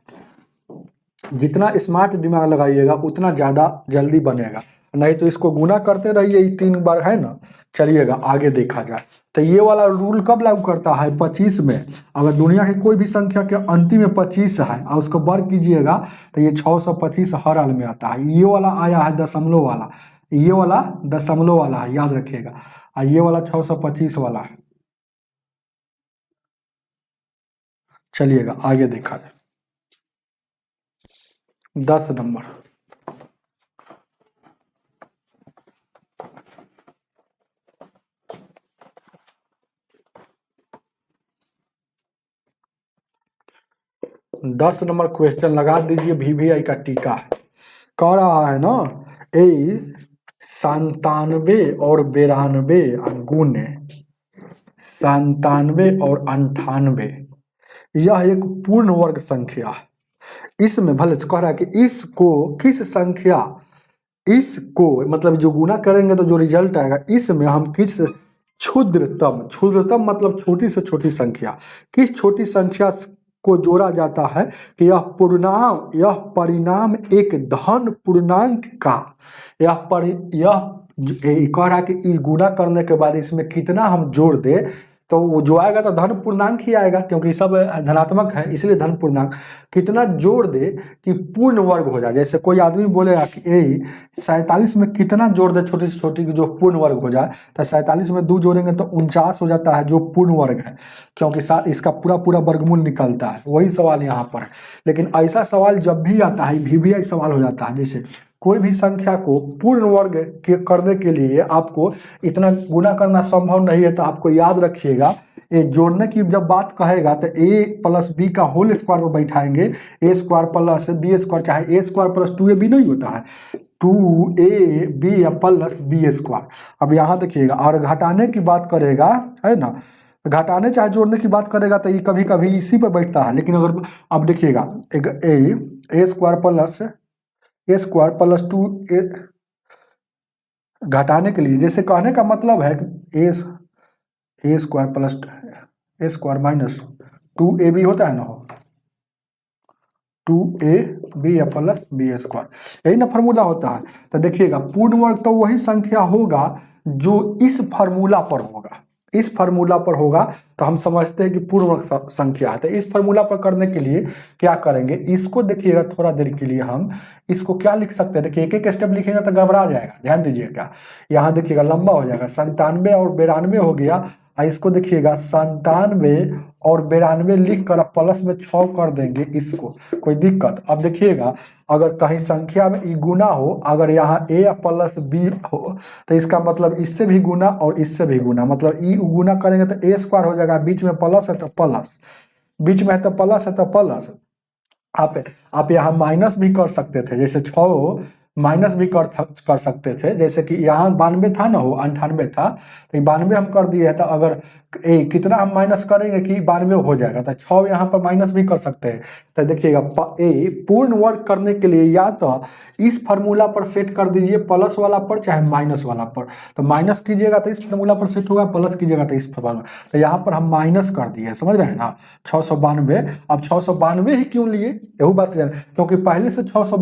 जितना स्मार्ट दिमाग लगाइएगा उतना ज़्यादा जल्दी बनेगा, नहीं तो इसको गुना करते रहिए, 3 बार है ना। चलिएगा आगे देखा जाए, तो ये वाला रूल कब लागू करता है, 25 में। अगर दुनिया की कोई भी संख्या के अंतिम में 25 है और उसको वर्ग कीजिएगा तो ये 625 हर हाल में आता है। ये वाला आया है दशमलव वाला, ये वाला दशमलव वाला है, याद रखिएगा। और ये वाला 625 वाला है। चलिएगा आगे देखा जाए। 10 नंबर, 10 नंबर क्वेश्चन लगा दीजिए, VVI का टीका है। कह रहा है ना, ए 97 और 92 गुने 97 और 98, यह एक पूर्ण वर्ग संख्या है। इसमें भले कह रहा है कि इसको किस संख्या, इसको मतलब जो गुना करेंगे तो जो रिजल्ट आएगा, इसमें हम किस क्षुद्रतम, क्षुद्रतम मतलब छोटी से छोटी संख्या, किस छोटी संख्या को जोड़ा जाता है कि यह परिणाम एक धन पूर्णांक का, यह कह रहा है कि इस गुना करने के बाद इसमें कितना हम जोड़ दे तो वो जो आएगा तो धन पूर्णांक ही आएगा, क्योंकि सब धनात्मक है इसलिए धन पूर्णांक। कितना जोड़ दे कि पूर्ण वर्ग हो जाए। जैसे कोई आदमी बोलेगा कि 47 में कितना जोड़ दे छोटी से छोटी जो पूर्ण वर्ग हो जाए, तो 47 में 2 जोड़ेंगे तो 49 हो जाता है जो पूर्ण वर्ग है, क्योंकि इसका पूरा पूरा वर्गमूल निकलता है। वही सवाल यहाँ पर है। लेकिन ऐसा सवाल जब भी आता है VVI सवाल हो जाता है, जैसे कोई भी संख्या को पूर्ण वर्ग करने के लिए आपको इतना गुना करना संभव नहीं है, तो आपको याद रखिएगा ये जोड़ने की जब बात कहेगा तो a प्लस बी का होल स्क्वायर में बैठाएंगे, a square plus b square, चाहे a स्क्वायर प्लस 2ab नहीं होता है, 2ab प्लस बी स्क्वायर। अब यहाँ देखिएगा, और घटाने की बात करेगा है ना, घटाने चाहे जोड़ने की बात करेगा तो ये कभी कभी इसी पर बैठता है। लेकिन अगर अब देखिएगा a square plus a square plus 2a, घटाने के लिए जैसे कहने का मतलब है कि a square plus a square minus 2ab होता है ना, 2ab प्लस बी स्क्वायर, यही ना फार्मूला होता है। तो देखिएगा पूर्ण वर्ग तो वही संख्या होगा जो इस फार्मूला पर होगा, इस फार्मूला पर होगा तो हम समझते हैं कि पूर्ण वर्ग संख्या है। तो इस फार्मूला पर करने के लिए क्या करेंगे, इसको देखिएगा थोड़ा देर के लिए हम इसको क्या लिख सकते हैं। देखिए एक एक स्टेप लिखेंगे तो गड़बड़ा जाएगा, ध्यान दीजिएगा। यहाँ देखिएगा लंबा हो जाएगा, 97 और 92 हो गया। इसको देखिएगा 97 और 92 लिख कर प्लस में 6 कर देंगे, इसको कोई दिक्कत। अब देखिएगा अगर कहीं संख्या में ई गुना हो, अगर यहाँ a प्लस बी हो तो इसका मतलब इससे भी गुना और इससे भी गुना, मतलब ई गुना करेंगे तो a स्क्वायर हो जाएगा, बीच में प्लस है तो प्लस, बीच में है तो प्लस है तो प्लस। आप यहाँ माइनस भी कर सकते थे, जैसे 6 माइनस भी कर सकते थे, जैसे कि यहाँ 92 था ना, हो 98 था तो 92 हम कर दिए है। तो अगर कितना हम माइनस करेंगे कि 92 हो जाएगा, तो 6 यहाँ पर माइनस भी कर सकते हैं। तो देखिएगा पूर्ण वर्ग करने के लिए या तो इस फार्मूला पर सेट कर दीजिए, प्लस वाला पर चाहे माइनस वाला पर। तो माइनस कीजिएगा तो इस फार्मूला पर सेट होगा, प्लस कीजिएगा तो इस फार्मूला। तो यहाँ पर हम माइनस कर दिए, समझ रहे हैं ना, 692। अब 692 ही क्यों लिए, यही बात जान, क्योंकि पहले से 600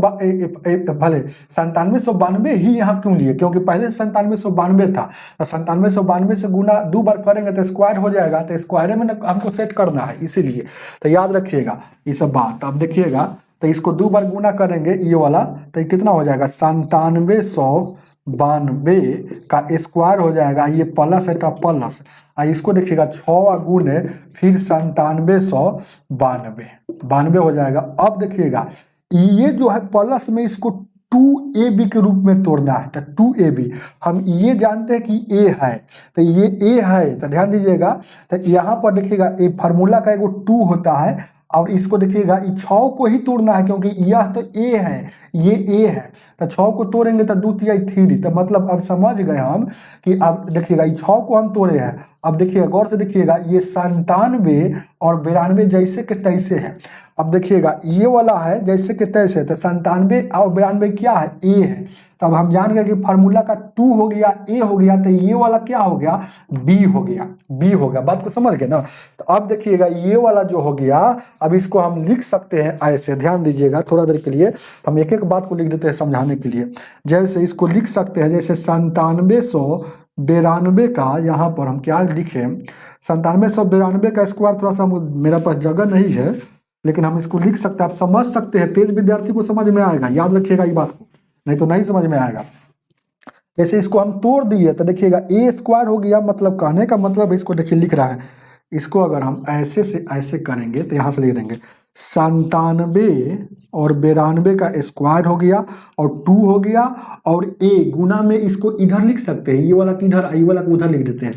भले 9792 ही यहाँ क्यों लिए, क्योंकि पहले 9792 था। तो 9792 से गुना 2 बार करेंगे तो स्क्वायर हो जाएगा, तो स्क्वायर में हमको सेट करना है, इसीलिए। तो याद रखिएगा ये सब बात। अब देखिएगा तो इसको 2 बार गुना करेंगे ये वाला, तो ये कितना हो जाएगा, 9792 का स्क्वायर हो जाएगा, ये प्लस है तो प्लस। इसको देखिएगा 6 गुने फिर 9792 हो जाएगा। अब देखिएगा ये जो है प्लस में इसको 2ab के रूप में तोड़ना है। तो 2ab हम ये जानते हैं कि a है, तो ये a है, तो ध्यान दीजिएगा। तो यहाँ पर देखिएगा ये फार्मूला का एगो 2 होता है, और इसको देखिएगा 6 को ही तोड़ना है, क्योंकि यह तो a है, ये a है। तो 6 को तोड़ेंगे तो 2 3 3, तो मतलब अब समझ गए हम कि अब देखिएगा 6 को हम तोड़े हैं। अब देखिएगा गौर से देखिएगा, ये 97 और 92 जैसे के तैसे है। अब देखिएगा ये वाला है जैसे के तैसे, तो 97 और 92 क्या है, a है। तो अब हम जान गए कि फार्मूला का 2 हो गया, a हो गया, तो ये वाला क्या हो गया, b हो गया, b हो गया। बात को समझ गए ना। तो अब देखिएगा ये वाला जो हो गया, अब इसको हम लिख सकते हैं ऐसे, ध्यान दीजिएगा थोड़ा देर के लिए हम एक एक बात को लिख देते हैं समझाने के लिए। जैसे इसको लिख सकते हैं, जैसे 9792 का यहाँ पर हम क्या लिखे, 9792 का स्क्वायर, थोड़ा सा मेरा पास जगह नहीं है लेकिन हम इसको लिख सकते हैं। आप समझ सकते हैं, तेज विद्यार्थी को समझ में आएगा, याद रखिएगा ये बात को, नहीं तो नहीं समझ में आएगा। जैसे इसको हम तोड़ दिए तो देखिएगा a स्क्वायर हो गया, मतलब कहने का मतलब इसको देखिए लिख रहा है इसको अगर हम ऐसे से ऐसे करेंगे तो यहाँ से लिख देंगे 97 और 92 का स्क्वायर हो गया और 2 हो गया और a गुना में इसको इधर लिख सकते हैं, ये वाला किधर, ये वाला को उधर लिख देते हैं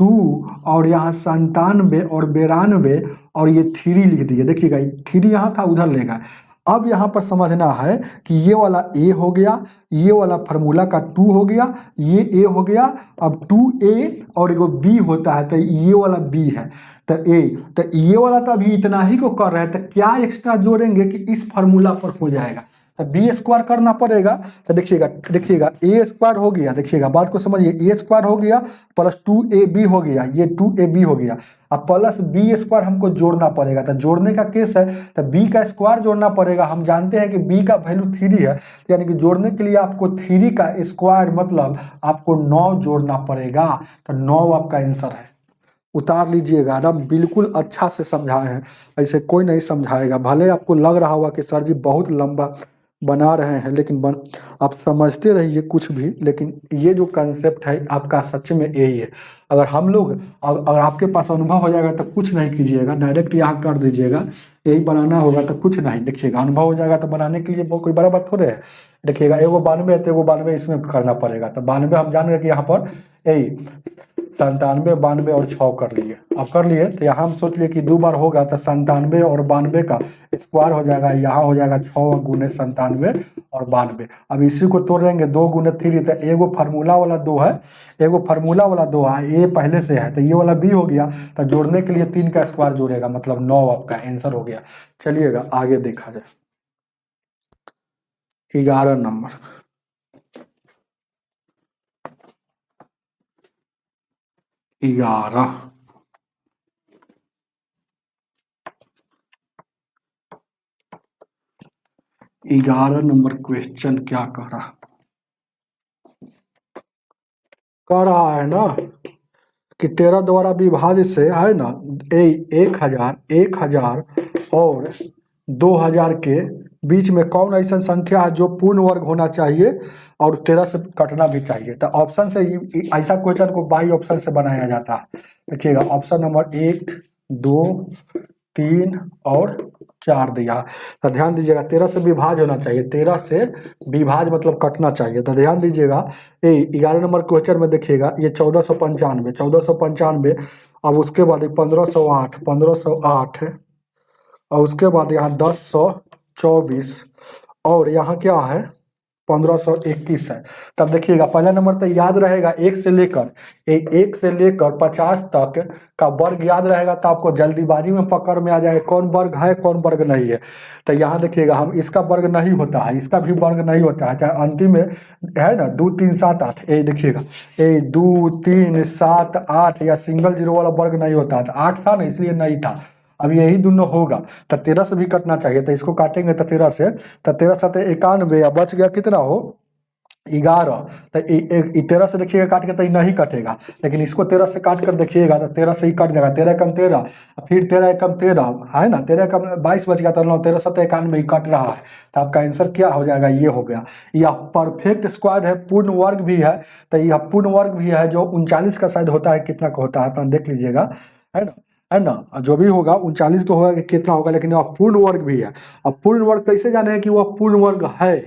2 और यहाँ 97 और 92 और ये 3 लिख दिए। देखिएगा 3 यहाँ था उधर लेगा। अब यहाँ पर समझना है कि ये वाला a हो गया, ये वाला फार्मूला का 2 हो गया, ये a हो गया। अब 2a और एगो b होता है तो ये वाला b है तो a, तो ये वाला तो अभी इतना ही को कर रहे हैं, तो क्या एक्स्ट्रा जोड़ेंगे कि इस फार्मूला पर हो जाएगा, तो बी स्क्वायर करना पड़ेगा। तो देखिएगा ए स्क्वायर हो गया, देखिएगा बात को समझिए, ए स्क्वायर हो गया प्लस 2ab हो गया, ये 2ab हो गया, अब प्लस बी स्क्वायर हमको जोड़ना पड़ेगा। तो जोड़ने का केस है तो बी का स्क्वायर जोड़ना पड़ेगा। हम जानते हैं कि बी का वैल्यू 3 है, तो यानी कि जोड़ने के लिए आपको 3 का स्क्वायर मतलब आपको 9 जोड़ना पड़ेगा। तो 9 आपका आंसर है, उतार लीजिएगा ना। बिल्कुल अच्छा से समझाए हैं, ऐसे कोई नहीं समझाएगा। भले आपको लग रहा होगा कि सर जी बहुत लंबा बना रहे हैं, लेकिन आप समझते रहिए कुछ भी, लेकिन ये जो कंसेप्ट है आपका सच में यही है। अगर हम लोग अगर आपके पास अनुभव हो जाएगा तो कुछ नहीं कीजिएगा, डायरेक्ट यहाँ कर दीजिएगा, यही बनाना होगा तो कुछ नहीं। देखिएगा अनुभव हो जाएगा तो बनाने के लिए बहुत कोई बड़ा बात थोड़े है। देखिएगा एगो 92 है तो एगो 92 इसमें करना पड़ेगा, तो 92 हम जान गए कि यहाँ पर यही 97, 92 और 6 कर लिए। अब कर लिए तो यहाँ हम सोच लिए कि 2 बार होगा तो 97 और 92 का स्क्वायर हो जाएगा, यहाँ हो जाएगा 6 गुने 97 और 92। अब इसी को तोड़ देंगे 2 गुने 3, तो एगो फार्मूला वाला 2 है, एगो फार्मूला वाला 2 है, ये पहले से है तो ये वाला b हो गया। तो जोड़ने के लिए 3 का स्क्वायर जोड़ेगा मतलब 9 आपका आंसर हो गया। चलिएगा आगे देखा जाए 11 नंबर। 11 नंबर क्वेश्चन क्या कह रहा है ना कि 13 द्वारा विभाज्य से है ना 1000 और 2000 के बीच में कौन ऐसा संख्या है जो पूर्ण वर्ग होना चाहिए और 13 से कटना भी चाहिए। तो ऑप्शन से ऐसा क्वेश्चन को बाई ऑप्शन से बनाया जाता है। देखिएगा ऑप्शन नंबर 1, 2, 3 और 4 दिया। तो ध्यान दीजिएगा 13 से विभाज्य होना चाहिए, 13 से विभाज्य मतलब कटना चाहिए। तो ध्यान दीजिएगा 11 नंबर क्वेश्चन में देखिएगा ये 1495 अब उसके बाद 1508 है और उसके बाद यहाँ 1024 और यहाँ क्या है 1521 है। तब देखिएगा पहला नंबर तो याद रहेगा 1 से लेकर 50 तक का वर्ग याद रहेगा, तो आपको जल्दीबाजी में पकड़ में आ जाएगा कौन वर्ग है कौन वर्ग नहीं है। तो यहाँ देखिएगा हम इसका वर्ग नहीं होता है, इसका भी वर्ग नहीं होता है, चाहे अंतिम में है ना 2 3 7 8, ये देखिएगा 2 3 7 8 या सिंगल जीरो वाला वर्ग नहीं होता है, 8 था ना इसलिए नहीं था। अब यही दोनों होगा तो 13 से भी कटना चाहिए, तो इसको काटेंगे तो 13 से, तो 13 7 91 या बच गया कितना हो 11। तो 13 से देखिएगा काट के तो नहीं कटेगा, लेकिन इसको 13 से काट कर देखिएगा तो 13 से ही कट जाएगा, 13 एकम 13 फिर 13 एकम 13 है ना, 13 एकम 22 बच गया तो 9 13 7 91 ही कट रहा है। तो आपका आंसर क्या हो जाएगा, ये हो गया। यह परफेक्ट स्क्वायर है, पूर्ण वर्ग भी है, तो यह पूर्ण वर्ग भी है जो 39 का शायद होता है, कितना का होता है अपना देख लीजिएगा, है ना जो भी होगा 39 को होगा कि कितना होगा, लेकिन वह पूर्ण वर्ग भी है। अब पूर्ण वर्ग कैसे जाने हैं कि वह पूर्ण वर्ग है,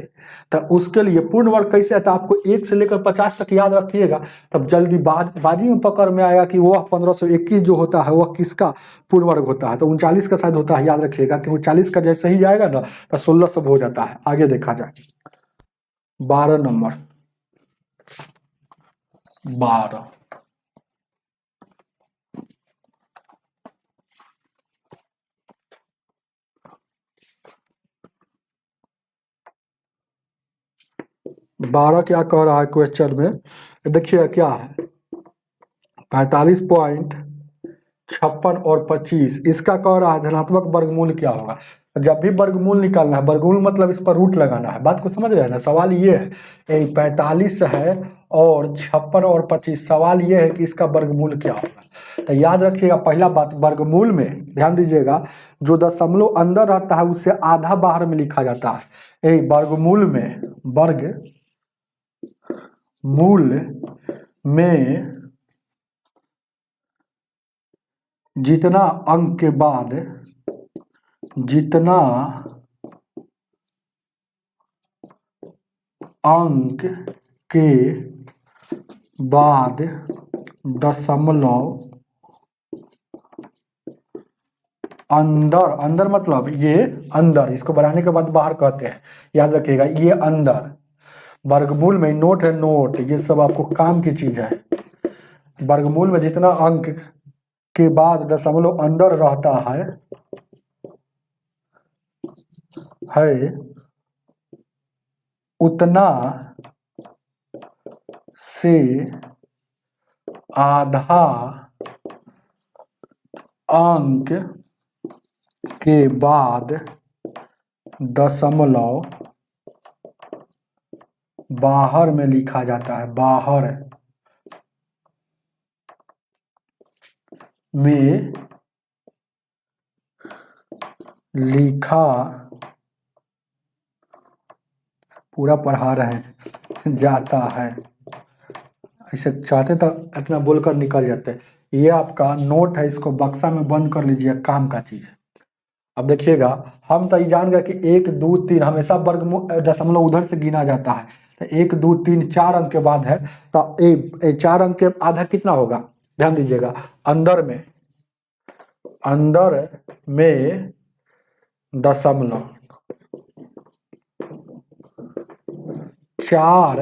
तो उसके लिए पूर्ण वर्ग कैसे है तो आपको 1 से लेकर 50 तक याद रखिएगा, तब जल्दी बाजी में पकड़ में आएगा कि वह 1521 जो होता है वह किसका पूर्ण वर्ग होता है। तो 39 का शायद होता है, याद रखिएगा कि 39 का जैसे ही जाएगा ना तो 16 सब हो जाता है। आगे देखा जाए 12 नंबर 12 क्या कह रहा है क्वेश्चन में, देखिए क्या है 45.56 और 25, इसका कह रहा है धनात्मक वर्गमूल क्या होगा। जब भी वर्गमूल निकालना है, वर्गमूल मतलब इस पर रूट लगाना है, बात को समझ रहे हैं ना। सवाल ये है 45 है और 56 और 25, सवाल ये है कि इसका वर्गमूल क्या होगा। तो याद रखिएगा पहला बात, वर्गमूल में ध्यान दीजिएगा जो दशमलव अंदर रहता है उससे आधा बाहर में लिखा जाता है। वर्गमूल में वर्गमूल में जितना अंक के बाद जितना अंक के बाद दशमलव अंदर, अंदर मतलब ये अंदर, इसको बढ़ाने के बाद बाहर कहते हैं, याद रखिएगा ये अंदर। वर्गमूल में नोट है, नोट, ये सब आपको काम की चीज है। वर्गमूल में जितना अंक के बाद दशमलव अंदर रहता है उतना से आधा अंक के बाद दशमलव बाहर में लिखा जाता है, बाहर में लिखा, पूरा पढ़ा रहे हैं, जाता है। ऐसे चाहते तो इतना बोलकर निकल जाते। ये आपका नोट है, इसको बक्सा में बंद कर लीजिए, काम का चीज है। अब देखिएगा, हम तो ये जान गए कि 1 2 3 हमेशा वर्गमूल दशमलव उधर से गिना जाता है, तो 1 2 3 4 अंक के बाद है, तो 4 अंक के आधा कितना होगा, ध्यान दीजिएगा। अंदर में दशमलव 4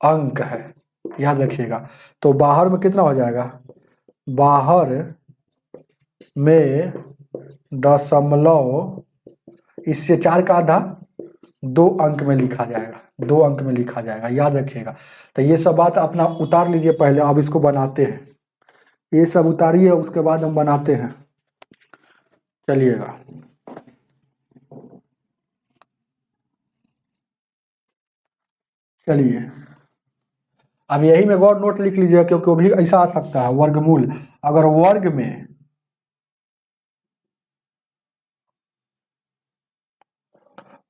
अंक है, याद रखिएगा। तो बाहर में कितना हो जाएगा, बाहर में दशमलव, इससे 4 का आधा 2 अंक में लिखा जाएगा, 2 अंक में लिखा जाएगा, याद रखिएगा। तो ये सब बात अपना उतार लीजिए पहले, अब इसको बनाते हैं। ये सब उतारिए, उसके बाद हम बनाते हैं। चलिएगा, चलिए अब यही में गौर नोट लिख लीजिएगा, क्योंकि वो भी ऐसा आ सकता है। वर्गमूल, अगर वर्ग में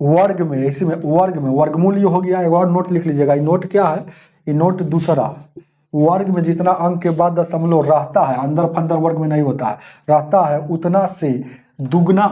वर्गमूल ये हो गया। एक और नोट लिख लीजिएगा, ये नोट क्या है, ये नोट दूसरा। वर्ग में जितना अंक के बाद दशमलव रहता है, अंदर फंदर वर्ग में नहीं होता है, रहता है उतना से दुगुना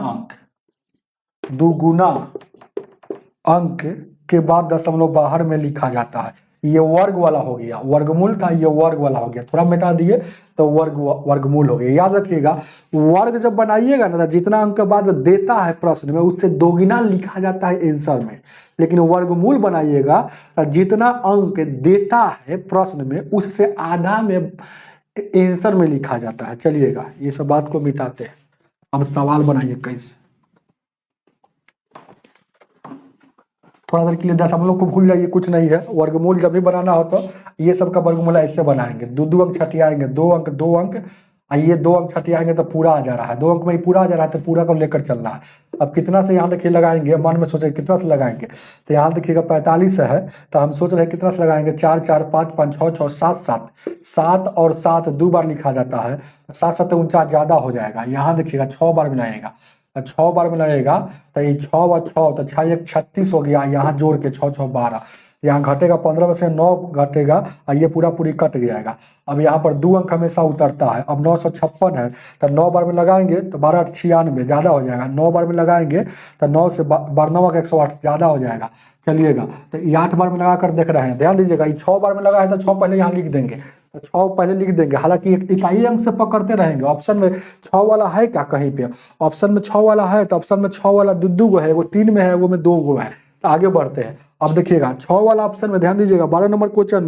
अंक के बाद दशमलव बाहर में लिखा जाता है। ये वर्ग वाला हो गया, वर्गमूल था, ये वर्ग वाला हो गया, थोड़ा मिटा दिए तो वर्गमूल हो गया। याद रखिएगा, वर्ग जब बनाइएगा ना, जितना अंक बाद देता है प्रश्न में, उससे दोगुना लिखा जाता है आंसर में। लेकिन वर्गमूल बनाइएगा, जितना अंक देता है प्रश्न में, उससे आधा में आंसर में लिखा जाता है। चलिएगा, ये सब बात को मिटाते हैं। अब सवाल बनाइए कैसे। थोड़ा देर के लिए दशमलव को भूल जाइए, कुछ नहीं है। वर्गमूल जब भी बनाना हो तो ये सब का वर्गमूल ऐसे बनाएंगे, 2 अंक छटियाएंगे, 2 अंक, ये 2 अंक छटियाएंगे तो पूरा आ जा रहा है, 2 अंक में ही पूरा आ जा रहा है, तो पूरा को लेकर चलना है। अब कितना से यहाँ देखिए लगाएंगे, मन में सोचे कितना से लगाएंगे, तो यहाँ देखिएगा 45 है, तो हम सोच रहे हैं कितना से लगाएंगे, 4 4 5 5 6 6 7 7, 7 और 7 2 बार लिखा जाता है, 7 7 49 ज्यादा हो जाएगा। यहाँ देखिएगा 6 बार मिलाएगा, 6 बार में लगेगा, तो ये 6 व 6, तो 6 1 36 हो गया, यहाँ जोड़ के 6 6 12, यहाँ घटेगा 15 में से 9 घटेगा, और ये पूरा पूरी कट जाएगा। अब यहाँ पर 2 अंक हमेशा उतरता है। अब 956 है, तो 9 बार में लगाएंगे तो 12 96 ज्यादा हो जाएगा, 9 बार में लगाएंगे तो 9 से 12 का 108 ज्यादा हो जाएगा। चलिएगा, तो ये 8 बार में लगा कर देख रहे हैं, ध्यान दीजिएगा, ये 6 बार में लगा है तो 6 पहले यहाँ लिख देंगे, तो 6 पहले लिख देंगे। हालांकि एक इकाई अंक से पकड़ते रहेंगे। ऑप्शन में 6 वाला है क्या कहीं पे, ऑप्शन में 6 वाला है, तो ऑप्शन में 6 वाला दो गो है, वो 3 में है, वो में 2 गो है। तो आगे बढ़ते हैं। अब देखिएगा 6 वाला ऑप्शन में ध्यान दीजिएगा, 12 नंबर क्वेश्चन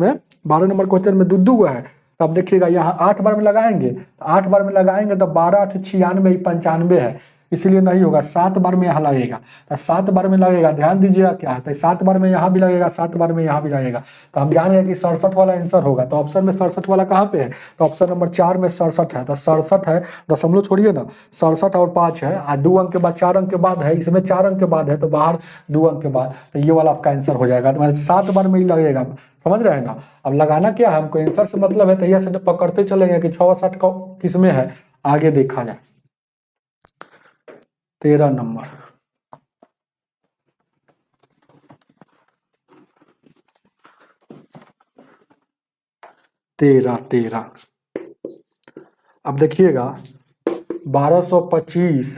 में दो गो है। तो अब देखिएगा यहाँ 8 बार में लगाएंगे, तो 8 बार में लगाएंगे तो 12 8 96 95 है, इसलिए नहीं होगा। 7 बार में यहाँ लगेगा, तो 7 बार में लगेगा, ध्यान दीजिएगा क्या है, तो 7 बार में यहाँ भी लगेगा, 7 बार में यहाँ भी लगेगा। तो हम जान रहे कि 67 वाला आंसर होगा। तो ऑप्शन में 67 वाला कहाँ पे है, तो ऑप्शन नंबर 4 में 67 है, तो 67 है, दशमलव छोड़िए ना, 67 और 5 है, 2 अंक के बाद 4 अंक के बाद है, इसमें 4 अंक के बाद है, तो बाहर 2 अंक के बाद, तो ये वाला आपका आंसर हो जाएगा। तो 7 बार में ही लगेगा, समझ रहे हैं ना। अब लगाना क्या है हमको, आंसर से मतलब है, तो यह से पकड़ते चलेंगे कि 6 7 किस में है, आगे देखा जाए। 13 नंबर, 13 अब देखिएगा 1225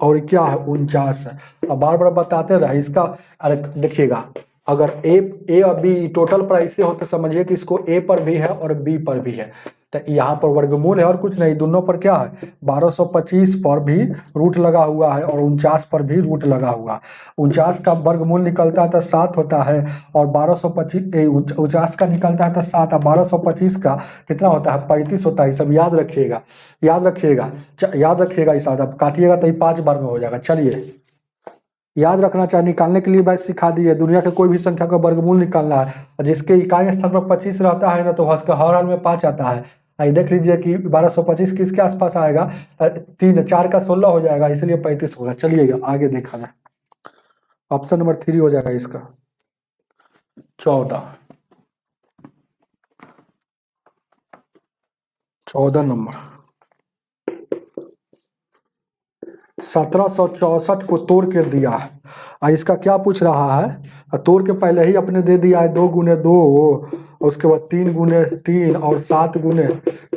और क्या है 49 है। अब बार बार बताते रहे इसका। अरे देखिएगा, अगर ए और बी टोटल पर ऐसे हो तो समझिए कि इसको ए पर भी है और बी पर भी है, तो यहाँ पर वर्गमूल है और कुछ नहीं। दोनों पर क्या है, 1225 पर भी रूट लगा हुआ है और 49 पर भी रूट लगा हुआ है। 49 का वर्गमूल निकलता है तो 7 होता है, और 49 का निकलता है तो 7, और 1225 का कितना होता है 35 होता है। सब याद रखिएगा, याद रखिएगा, याद रखिएगा। इस अब काटिएगा तो 5 बार में हो जाएगा। चलिए, याद रखना चाहिए, निकालने के लिए भाई सिखा दिए। दुनिया के कोई भी संख्या का वर्गमूल निकालना है, और जिसके इकाई स्थान पर 25 रहता है ना, तो उसका हर हाल में 5 आता है। आई देख लीजिए कि 1225 किसके आसपास आएगा, 3 4 का 16 हो जाएगा, इसलिए 35 होगा। चलिएगा आगे देखा जाए। ऑप्शन नंबर 3 हो जाएगा इसका 14 नंबर। 1764 को तोड़ के दिया है। इसका क्या पूछ रहा है, तोड़ के पहले ही अपने दे दिया है 2 गुने 2, उसके बाद 3 गुने 3 और 7 गुने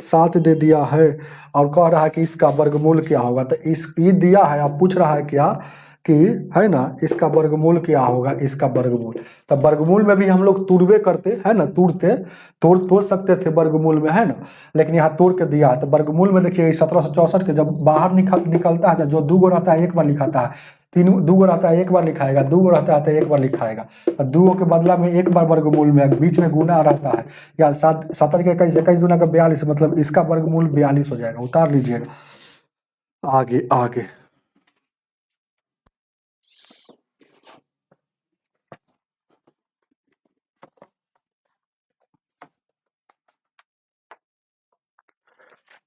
7 दे दिया है, और कह रहा है कि इसका वर्गमूल क्या होगा। तो इस ये दिया है, अब पूछ रहा है क्या कि है ना, इसका वर्गमूल क्या होगा, इसका वर्गमूल। तब वर्गमूल में भी हम लोग तोड़वे करते है ना, तोड़ सकते थे वर्गमूल में, है ना, लेकिन यहाँ तोड़ के दिया है। तो वर्गमूल में देखिए 1764 के जब बाहर निकलता है, जो 2 गो रहता है 1 बार लिखाता है, 2 गो रहता है 1 बार लिखाएगा, 2 गो रहता है तो 1 बार लिखाएगा, और 2 के बदला में 1 बार वर्गमूल में बीच में गुना रहता है। या 17 के 21 दूना का 42, मतलब इसका वर्गमूल 42 हो जाएगा। उतार लीजिएगा। आगे आगे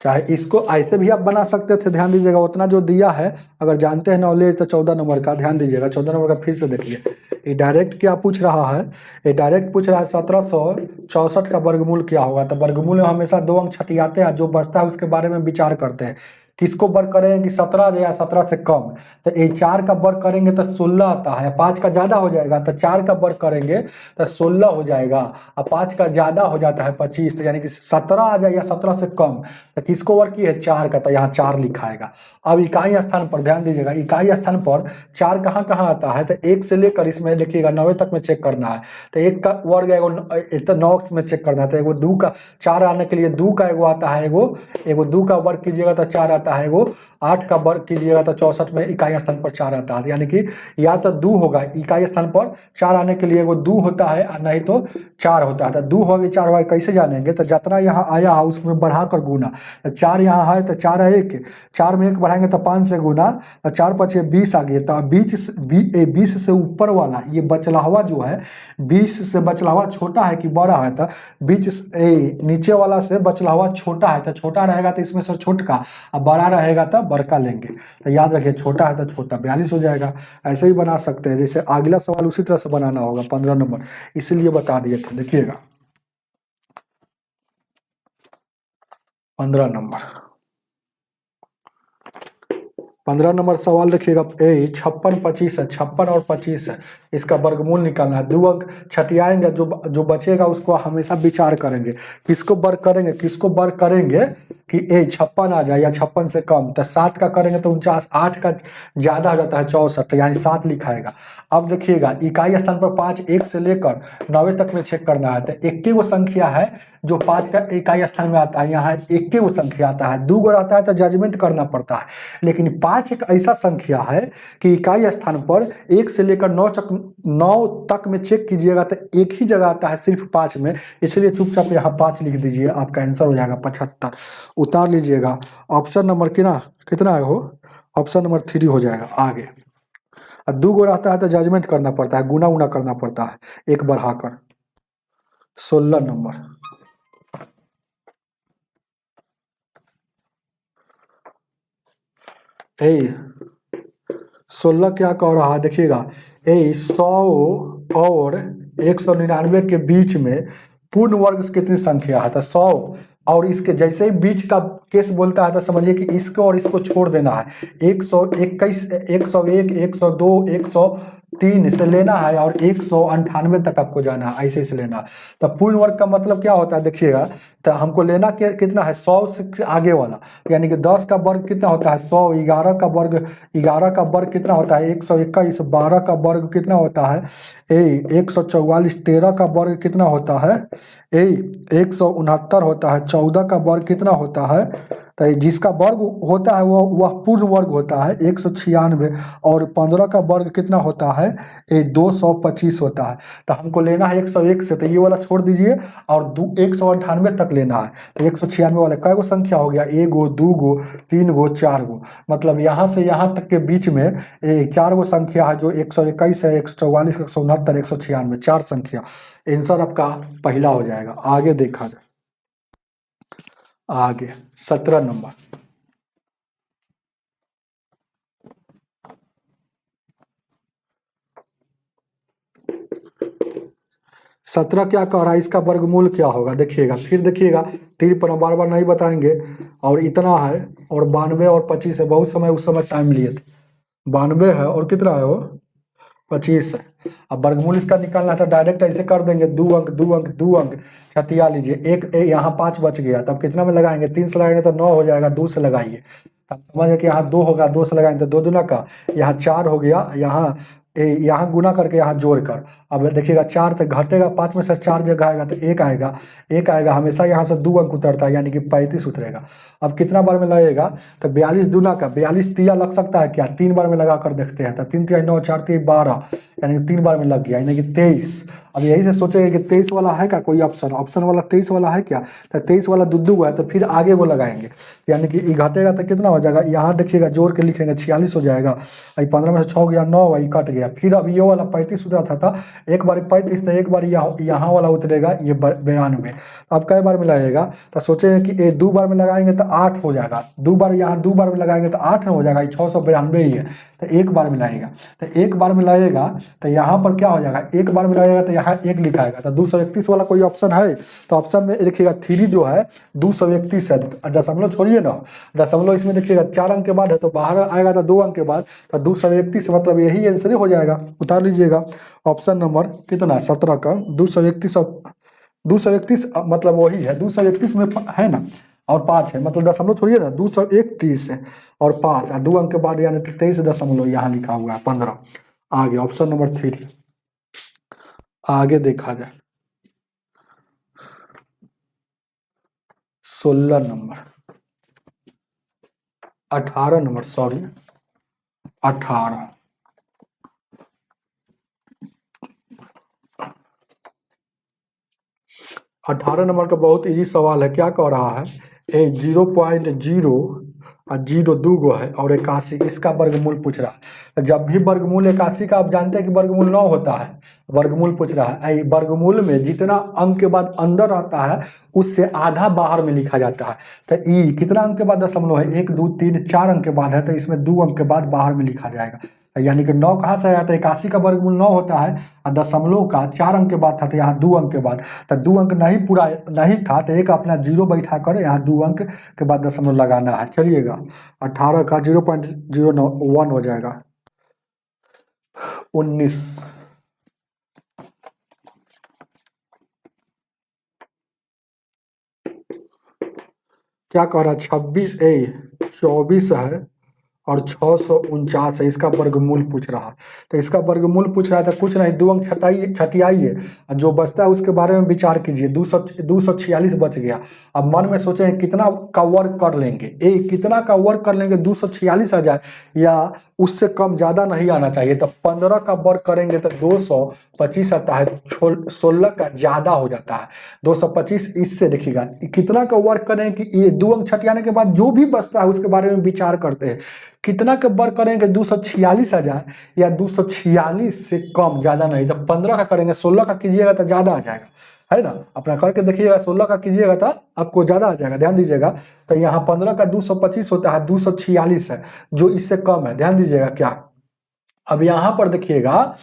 चाहे इसको ऐसे भी आप बना सकते थे, ध्यान दीजिएगा। उतना जो दिया है, अगर जानते हैं नॉलेज, तो 14 नंबर का ध्यान दीजिएगा। 14 नंबर का फिर से देखिए, ये डायरेक्ट क्या पूछ रहा है, ये डायरेक्ट पूछ रहा है 1764 का वर्गमूल क्या होगा। तो वर्गमूल में हमेशा 2 अंक छटियाते हैं, जो बचता है उसके बारे में विचार करते हैं। किसको वर्ग करेंगे कि 17 या 17 से कम, तो ये 4 का वर्ग करेंगे तो 16 आता है। 5 का ज्यादा हो जाएगा तो 4 का वर्ग करेंगे तो 16 हो जाएगा, और 5 का ज्यादा हो जाता है 25, तो यानी कि 17 आ जाए या 17 से कम, तो किसको वर्ग की है 4 का, तो यहाँ 4 लिखाएगा। अब इकाई स्थान पर ध्यान दीजिएगा, इकाई स्थान पर 4 कहाँ कहाँ आता है, तो 1 से लेकर इसमें देखिएगा 9 तक में चेक करना है। तो 1 का वर्ग एगो 9 में चेक करना है, तो एगो 2 का 4 आने के लिए 2 का एगो आता है, एगो 2 का वर्ग कीजिएगा तो 4 आता है, एगो 8 का वर्ग कीजिएगा तो 64 में इकाई स्थान पर 4 आता है। यानी कि या तो 2 होगा, इकाई स्थान पर 4 आने के लिए एगो 2 होता है, और नहीं तो 4 होता है। तो 2 होगा 4 होगा कैसे जानेंगे, तो जितना यहाँ आया है उसमें बढ़ाकर गुना। 4 यहाँ है तो 4 है 1, 4 में 1 बढ़ाएंगे तो 5 से गुना, 4 5 20 आ गए। तो 20 से ऊपर वाला ये बचलावा जो है, 20 से बचलावा छोटा है कि बड़ा है, तो 20 नीचे वाला से बचलावा छोटा है, तो छोटा रहेगा तो इसमें से छोटका, अब बड़ा रहेगा तो बड़का लेंगे। तो याद रखिए, छोटा है तो छोटा 42 हो जाएगा। ऐसे ही बना सकते हैं, जैसे अगला सवाल उसी तरह से बनाना होगा 15 नंबर, इसीलिए बता दिए थे। देखिएगा 15 नंबर सवाल देखिएगा। 56 25 है, 56 और 25 है, इसका वर्गमूल निकालना है। 2 अंक छटियाएंगे, जो बचेगा उसको हमेशा विचार करेंगे। किसको वर्ग करेंगे कि 56 आ जाए या 56 से कम, तो 7 का करेंगे तो 49, 8 का ज्यादा हो जाता है 64, यानी 7 लिखाएगा। अब देखिएगा इकाई स्थान पर 5 1 से लेकर 9 तक में चेक करना है, तो 1 वो संख्या है जो 5 का इकाई स्थान में आता है। यहाँ 1 वो संख्या आता है, 2 गो रहता है तो जजमेंट करना पड़ता है, लेकिन 5 एक ऐसा संख्या है कि इकाई स्थान पर 1 से लेकर 9 तक में चेक कीजिएगा तो एक ही जगह आता है, सिर्फ 5 में, इसलिए चुपचाप यहाँ 5 लिख दीजिए, आपका आंसर हो जाएगा 75। उतार लीजिएगा। ऑप्शन नंबर कितना है हो, ऑप्शन नंबर 3 हो जाएगा। आगे 2 गो रहता है तो जजमेंट करना पड़ता है, गुना करना पड़ता है, 1 बढ़ाकर। 16 नंबर 16 क्या कह रहा है, देखिएगा 100 और 199 के बीच में पूर्ण वर्ग कितनी संख्या है, तो 100 और इसके जैसे ही बीच का केस बोलता है तो समझिए कि इसको और इसको छोड़ देना है। 121 101 102 3 से लेना है और 198 तक आपको जाना है, ऐसे से लेना है। तो पूर्ण वर्ग का मतलब क्या होता है देखिएगा, तो हमको लेना कितना है 100 से आगे वाला, यानी कि 10 का वर्ग कितना होता है 100, 11 का वर्ग कितना होता है 121, 12 का वर्ग कितना होता है 144, 13 का वर्ग कितना होता है 169 होता है, 14 का वर्ग कितना होता है, तो जिसका वर्ग होता है वह पूर्ण वर्ग होता है 196, और 15 का वर्ग कितना होता है 225 होता है। तो हमको लेना है 101 से, तो ये वाला छोड़ दीजिए और 198 तक लेना है। तो 196 वाला कै गो संख्या हो गया, 1 गो, 2 गो, 3 गो, 4 गो, मतलब यहाँ से यहाँ तक के बीच में 4 गो संख्या है, जो 121 है, 144, 169, 196, 4 संख्या। आंसर आपका पहला हो जाएगा। आगे देखा जाए, आगे 17 नंबर। 17 क्या कह रहा है, इसका वर्गमूल क्या होगा देखिएगा, फिर देखिएगा, तीर पर बार बार नहीं बताएंगे। और इतना है और 92 और 25 है, बहुत समय उस समय टाइम लिए थे। 92 है और कितना है वो 25 है। अब वर्गमूल इसका निकालना था, डायरेक्ट ऐसे कर देंगे, 2 अंक 2 अंक 2 अंक छतिया लीजिए, एक यहाँ 5 बच गया, तब कितना में लगाएंगे 3 से लगाएंगे तो 9 हो जाएगा, 2 से लगाइए, तब समझिए कि यहाँ 2 होगा, 2 से लगाएंगे तो 2 दूना का, यहाँ 4 हो गया, यहाँ गुना करके यहाँ जोड़ कर। अब देखिएगा 4 तक घटेगा, 5 में से 4 जगह आएगा तो 1 आएगा, 1 आएगा, हमेशा यहाँ से 2 अंक उतरता है, यानी कि 35 उतरेगा। अब कितना बार में लगेगा, तो 42 दूना का 42 तिया लग सकता है क्या, 3 बार में लगा कर देखते हैं, तो 3 तिया 9, 4 तिया 12, यानी कि 3 बार में लग गया, यानी कि 23। अब यही से सोचेंगे कि 23 वाला है क्या कोई ऑप्शन, ऑप्शन वाला 23 वाला है क्या, तो 23 वाला दो है, तो फिर आगे वो लगाएंगे, यानी कि घटेगा तो कितना हो जाएगा, यहाँ देखिएगा जोड़ के लिखेंगे 46 हो जाएगा, 15 में से 6 गया 9, वही कट गया। फिर अब ये वाला 35 उतरा था, एक बार 35, तो एक बार यहाँ वाला उतरेगा ये 92। अब कई बार में लगेगा, तो सोचेंगे कि ये 2 बार में लगाएंगे तो 8 हो जाएगा, 2 बार यहाँ 2 बार में लगाएंगे तो 8 हो जाएगा, 692 ही है, तो 1 बार में लगेगा, तो 1 बार में लगेगा तो यहाँ पर क्या हो जाएगा, 1 बार में लगेगा तो यहाँ 1 लिखाएगा, तो 231 वाला कोई ऑप्शन है, तो ऑप्शन में देखिएगा 3 जो है 231 है, दशमलव छोड़िए ना, दशमलव इसमें देखिएगा 4 अंक के बाद है, तो बाहर आएगा तो 2 अंक के बाद, तो 231, मतलब यही आंसर हो जाएगा। उतार लीजिएगा ऑप्शन नंबर कितना 17 का 231, 231 मतलब वही है, 231 में है ना, और 5 है, मतलब दशमलव छोड़िए ना, 231 है और 5 और 2 अंक के बाद, यानी 23 दशमलव यहाँ लिखा हुआ है 15। आगे ऑप्शन नंबर 3। आगे देखा जाए 16 नंबर, 18 नंबर, सॉरी 18। 18 नंबर का बहुत इजी सवाल है, क्या कह रहा है, 0.0 गो है और 81, इसका वर्गमूल पूछ रहा है। जब भी वर्गमूल 81 का आप जानते हैं कि वर्गमूल 9 होता है, वर्गमूल पूछ रहा है, वर्गमूल में जितना अंक के बाद अंदर आता है उससे आधा बाहर में लिखा जाता है। तो ई कितना अंक के बाद दशमलव है, 1 2 3 4 अंक के बाद है, तो इसमें 2 अंक के बाद बाहर में लिखा जाएगा, यानी कि 9 कहाँ से आया था, 81 का वर्गमूल 9 होता है, और दशमलव का 4 अंक के बाद था, तो यहाँ 2 अंक के बाद, तो 2 अंक नहीं पूरा नहीं था, तो एक अपना 0 बैठा कर यहाँ 2 अंक के बाद दशमलव लगाना है। चलिएगा 18 का 0.091 हो जाएगा 19। क्या कह रहा है 24 है और 649 है, इसका वर्गमूल पूछ रहा है। तो इसका वर्गमूल पूछ रहा है तो कुछ नहीं, 2 अंक छटियाइए, जो बचता है उसके बारे में विचार कीजिए। 246 बच गया। अब मन में सोचें कितना का वर्ग कर लेंगे, कितना का वर्ग कर लेंगे, 246 आ जाए या उससे कम ज़्यादा नहीं आना चाहिए। तो 15 का वर्ग करेंगे तो 225 आता है, 16 का ज़्यादा हो जाता है 225। इससे देखिएगा कितना का वर्ग करें कि ये 2 अंक छटियाने के बाद जो भी बचता है उसके बारे में विचार करते हैं। कितना का वर्ग करेंगे 246 आ जाए या 246 से कम, ज्यादा नहीं। जब 15 का करेंगे, 16 का कीजिएगा तो ज्यादा आ जाएगा, है ना। अपना करके देखिएगा, 16 का कीजिएगा तो आपको ज्यादा आ जाएगा, ध्यान दीजिएगा। तो यहाँ 15 का 225 होता है, 246 है जो इससे कम है, ध्यान दीजिएगा क्या। अब यहाँ पर देखिएगा,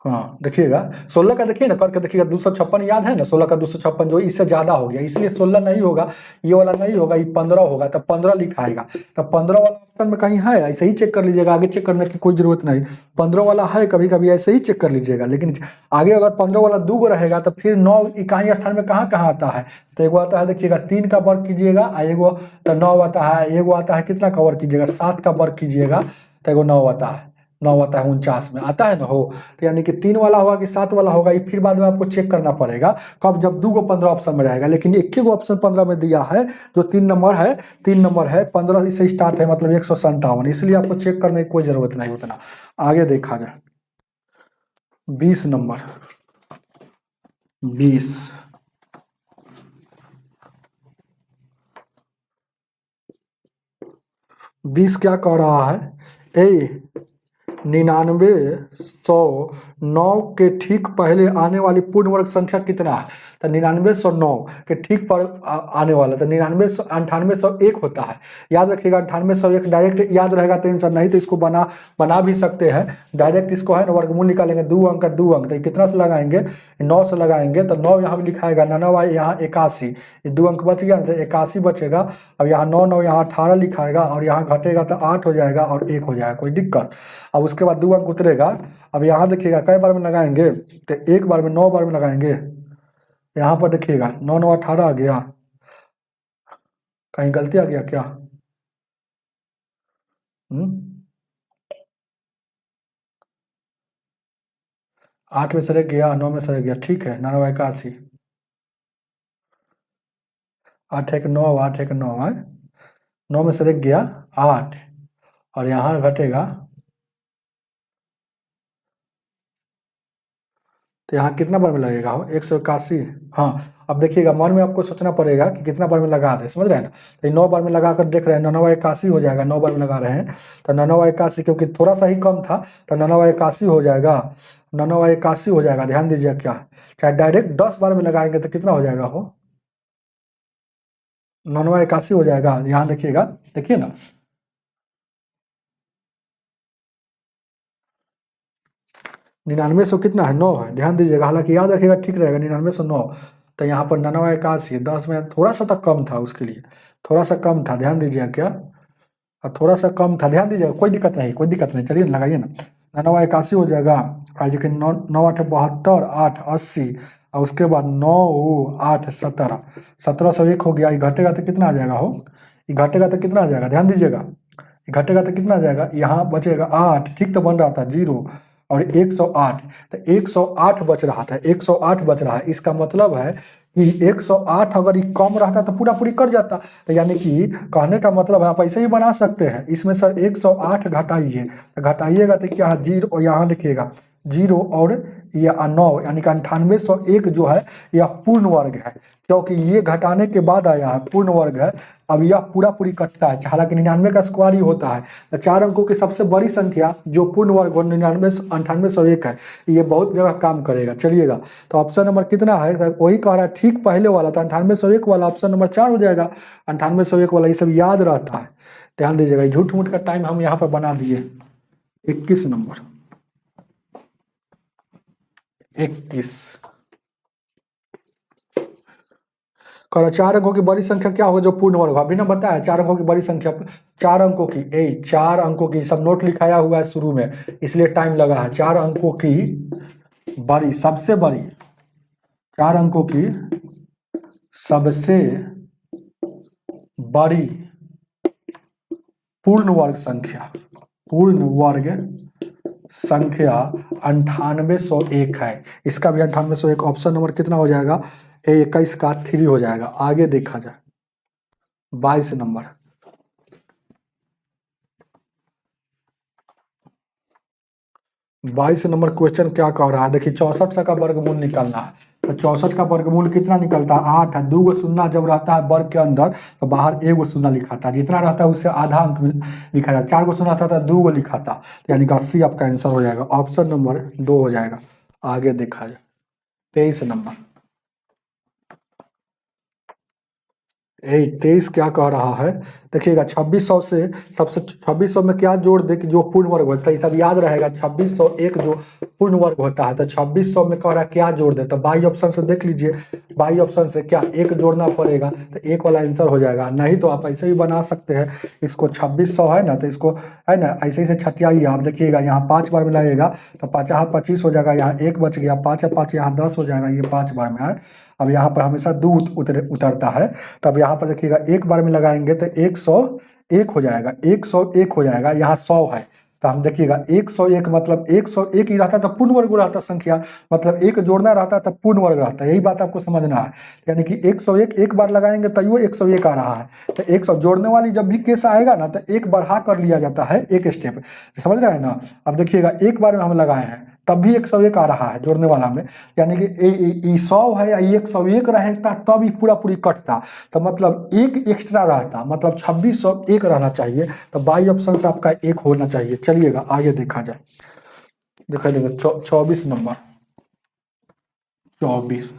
हाँ देखिएगा 16 का, देखिए ना करके देखिएगा 256 याद है ना, 16 का 256 जो इससे ज्यादा हो गया, इसलिए 16 नहीं होगा, ये वाला नहीं होगा, ये 15 होगा, तब 15 लिखा आएगा। तब 15 वाला ऑप्शन में कहीं है, ऐसे ही चेक कर लीजिएगा, आगे चेक करने की कोई जरूरत नहीं। 15 वाला है, कभी कभी ऐसे ही चेक कर लीजिएगा, लेकिन आगे अगर 15 वाला 2 गो रहेगा तो फिर 9 इकाई स्थान में कहाँ कहाँ आता है, तो एगो आता है देखिएगा 3 का वर्ग कीजिएगा, एगो तो 9 आता है, एगो आता है कितना का वर्ग कीजिएगा 7 का वर्ग कीजिएगा तो एगो 9 आता है, 9 आता है 49 में आता है ना हो। तो यानी कि 3 वाला होगा कि 7 वाला होगा, ये फिर बाद में आपको चेक करना पड़ेगा कब, जब 2 गो 15 ऑप्शन में रहेगा, लेकिन एक ही गो ऑप्शन 15 में दिया है जो 3 नंबर है, 3 नंबर है, 15 से स्टार्ट है, मतलब 157, इसलिए आपको चेक करने की कोई जरूरत नहीं उतना। आगे देखा जाए 20 नंबर, 20 20 क्या कह रहा है, ए 9909 के ठीक पहले आने वाली पूर्ण वर्ग संख्या कितना है, तो 9909 के ठीक पर आने वाला, तो 9801 होता है। याद रखिएगा 9801 डायरेक्ट याद रहेगा टेंशन नहीं, तो इसको बना भी सकते हैं डायरेक्ट, इसको है ना वर्गमूल निकालेंगे, 2 अंक का 2 अंक, तो कितना से लगाएंगे 9 से लगाएंगे, तो 9 यहाँ भी लिखाएगा, 9 यहाँ 81, ये 2 अंक बच गया तो 81 बचेगा। अब यहाँ 9 9 यहाँ 18 लिखाएगा, और यहाँ घटेगा तो 8 हो जाएगा और 1 हो जाएगा, कोई दिक्कत। अब उसके बाद 2 अंक उतरेगा। अब यहाँ देखिएगा कई बार में लगाएंगे, तो एक बार में 9 बार में लगाएंगे, यहाँ पर देखिएगा 9 9 18 आ गया, कहीं गलती आ गया क्या? 8 में से रह गया, 9 में से रह गया, ठीक है 981, 8 एक 9, 8 एक 9 है, 9 में से रह गया 8, और यहाँ घटेगा, तो यहाँ कितना बार में लगेगा हो 181। हाँ अब देखिएगा मन में आपको सोचना पड़ेगा कि कितना बार में लगा दे, समझ रहे हैं ना, तो ये 9 बार में लगा कर देख रहे हैं, 9 81 हो जाएगा, 9 बार में लगा रहे हैं, तो 9 81 क्योंकि थोड़ा सा ही कम था, तो 981 हो जाएगा, 981 हो जाएगा, ध्यान दीजिए क्या, चाहे डायरेक्ट 10 बार में लगाएंगे तो कितना हो जाएगा हो, 981 हो जाएगा। यहाँ देखिएगा, देखिए ना 9900 कितना है 9 है, ध्यान दीजिएगा, हालांकि याद रखिएगा ठीक रहेगा 9909, तो यहाँ पर 981 10 में थोड़ा सा तक कम था, उसके लिए थोड़ा सा कम था, ध्यान दीजिएगा क्या, और थोड़ा सा कम था, ध्यान दीजिएगा, कोई दिक्कत नहीं, कोई दिक्कत नहीं, चलिए लगाइए ना, 981 हो जाएगा, और देखिए 9 9 8 72, 8 80, और उसके बाद 9 8 17, 1701 हो गया, ये घटेगा तो कितना आ जाएगा हो, ये घटेगा तो कितना आ जाएगा, ध्यान दीजिएगा, ये घटेगा तो कितना आ जाएगा, यहाँ बचेगा 8, ठीक तो बन रहा था 0 और 108, तो 108 बच रहा था, 108 बच रहा है, इसका मतलब है कि 108 अगर ये कम रहता तो पूरा पूरी कर जाता, तो यानी कि कहने का मतलब है आप ऐसे ही बना सकते हैं, इसमें सर 108 घटाइए, तो घटाइएगा तो क्या जीरो, यहाँ लिखिएगा 0 और यह 9, यानी कि 9801 जो है यह पूर्ण वर्ग है, क्योंकि ये घटाने के बाद आया है, पूर्ण वर्ग है। अब यह पूरा पूरी कटता है, हालांकि 99 का स्क्वायर ही होता है, तो 4 अंकों की सबसे बड़ी संख्या जो पूर्ण वर्ग हो 9801 है, ये बहुत जगह काम करेगा। चलिएगा तो ऑप्शन नंबर कितना है, तो वही कह रहा है ठीक पहले वाला, तो 9801 वाला ऑप्शन नंबर 4 हो जाएगा, 9801 वाला, ये सब याद रहता है, ध्यान दीजिएगा, झूठ मूठ का टाइम हम यहाँ पर बना दिए। 21 नंबर, 21 कह 4 अंकों की बड़ी संख्या क्या होगा जो पूर्ण वर्ग होगा, अभी ना बताया 4 अंकों की बड़ी संख्या, 4 अंकों की 4 अंकों की, सब नोट लिखाया हुआ है शुरू में, इसलिए टाइम लगा है, 4 अंकों की बड़ी, सबसे बड़ी, 4 अंकों की सबसे बड़ी पूर्ण वर्ग संख्या, पूर्ण वर्ग संख्या 9801 है, इसका भी 9801, ऑप्शन नंबर कितना हो जाएगा, 21 का 3 हो जाएगा। आगे देखा जाए 22 नंबर, 22 नंबर क्वेश्चन क्या कह रहा है, देखिए 64 का वर्गमूल निकालना है, तो 64 का वर्गमूल कितना निकलता है 8 है, 2 गो शून्य जब रहता है वर्ग के अंदर तो बाहर 1 गो शून्य लिखाता है, जितना रहता है उससे आधा अंक में लिखा जाता है, 4 गो शून्य रहता है 2 गो लिखाता, तो यानी कि 80 आपका आंसर हो जाएगा, ऑप्शन नंबर 2 हो जाएगा। आगे देखा जाए 23 नंबर, ए 23 क्या कह रहा है, देखिएगा 2600 से सबसे 2600 में क्या जोड़ दे कि जो पूर्ण वर्ग होता है, सब याद रहेगा 2601 जो पूर्ण वर्ग होता है, तो 2600 में कह रहा है क्या जोड़ दे, तो बाई ऑप्शन से देख लीजिए, बाई ऑप्शन से क्या एक जोड़ना पड़ेगा, तो एक वाला आंसर हो जाएगा। नहीं तो आप ऐसे भी बना सकते हैं, इसको 2600 है ना, तो इसको है ना ऐसे ही से छटियाइए। आप देखिएगा यहाँ 5 बार में लगेगा तो 5 25 हो जाएगा, यहाँ 1 बच गया, 5 5 यहाँ 10 हो जाएगा, ये 5 बार में है। अब यहाँ पर हमेशा 2 उतरता है, तब यहाँ पर देखिएगा एक बार में लगाएंगे तो 101 हो जाएगा, 101 हो जाएगा, यहाँ 100 है, तो हम देखिएगा 101 मतलब 101 ही रहता तो पूर्ण वर्ग रहता संख्या, मतलब एक जोड़ना रहता तब पूर्ण वर्ग रहता, यही बात आपको समझना है। यानी कि 101 एक बार लगाएंगे तैयो 101 आ रहा है, तो 100 जोड़ने वाली जब भी केस आएगा ना, तो एक बढ़ा कर लिया जाता है एक स्टेप, समझ रहे हैं ना। अब देखिएगा एक बार में हम लगाए हैं तब भी 101 आ रहा है जोड़ने वाला में, यानी कि 100 है या 101 रहता तब ही पूरा पूरी कटता, तो मतलब एक एक्स्ट्रा रहता, मतलब 2601 रहना चाहिए, तो बाई ऑप्शन से आपका एक होना चाहिए। चलिएगा आगे देखा जाए, देखा जाएगा 24 नंबर, 24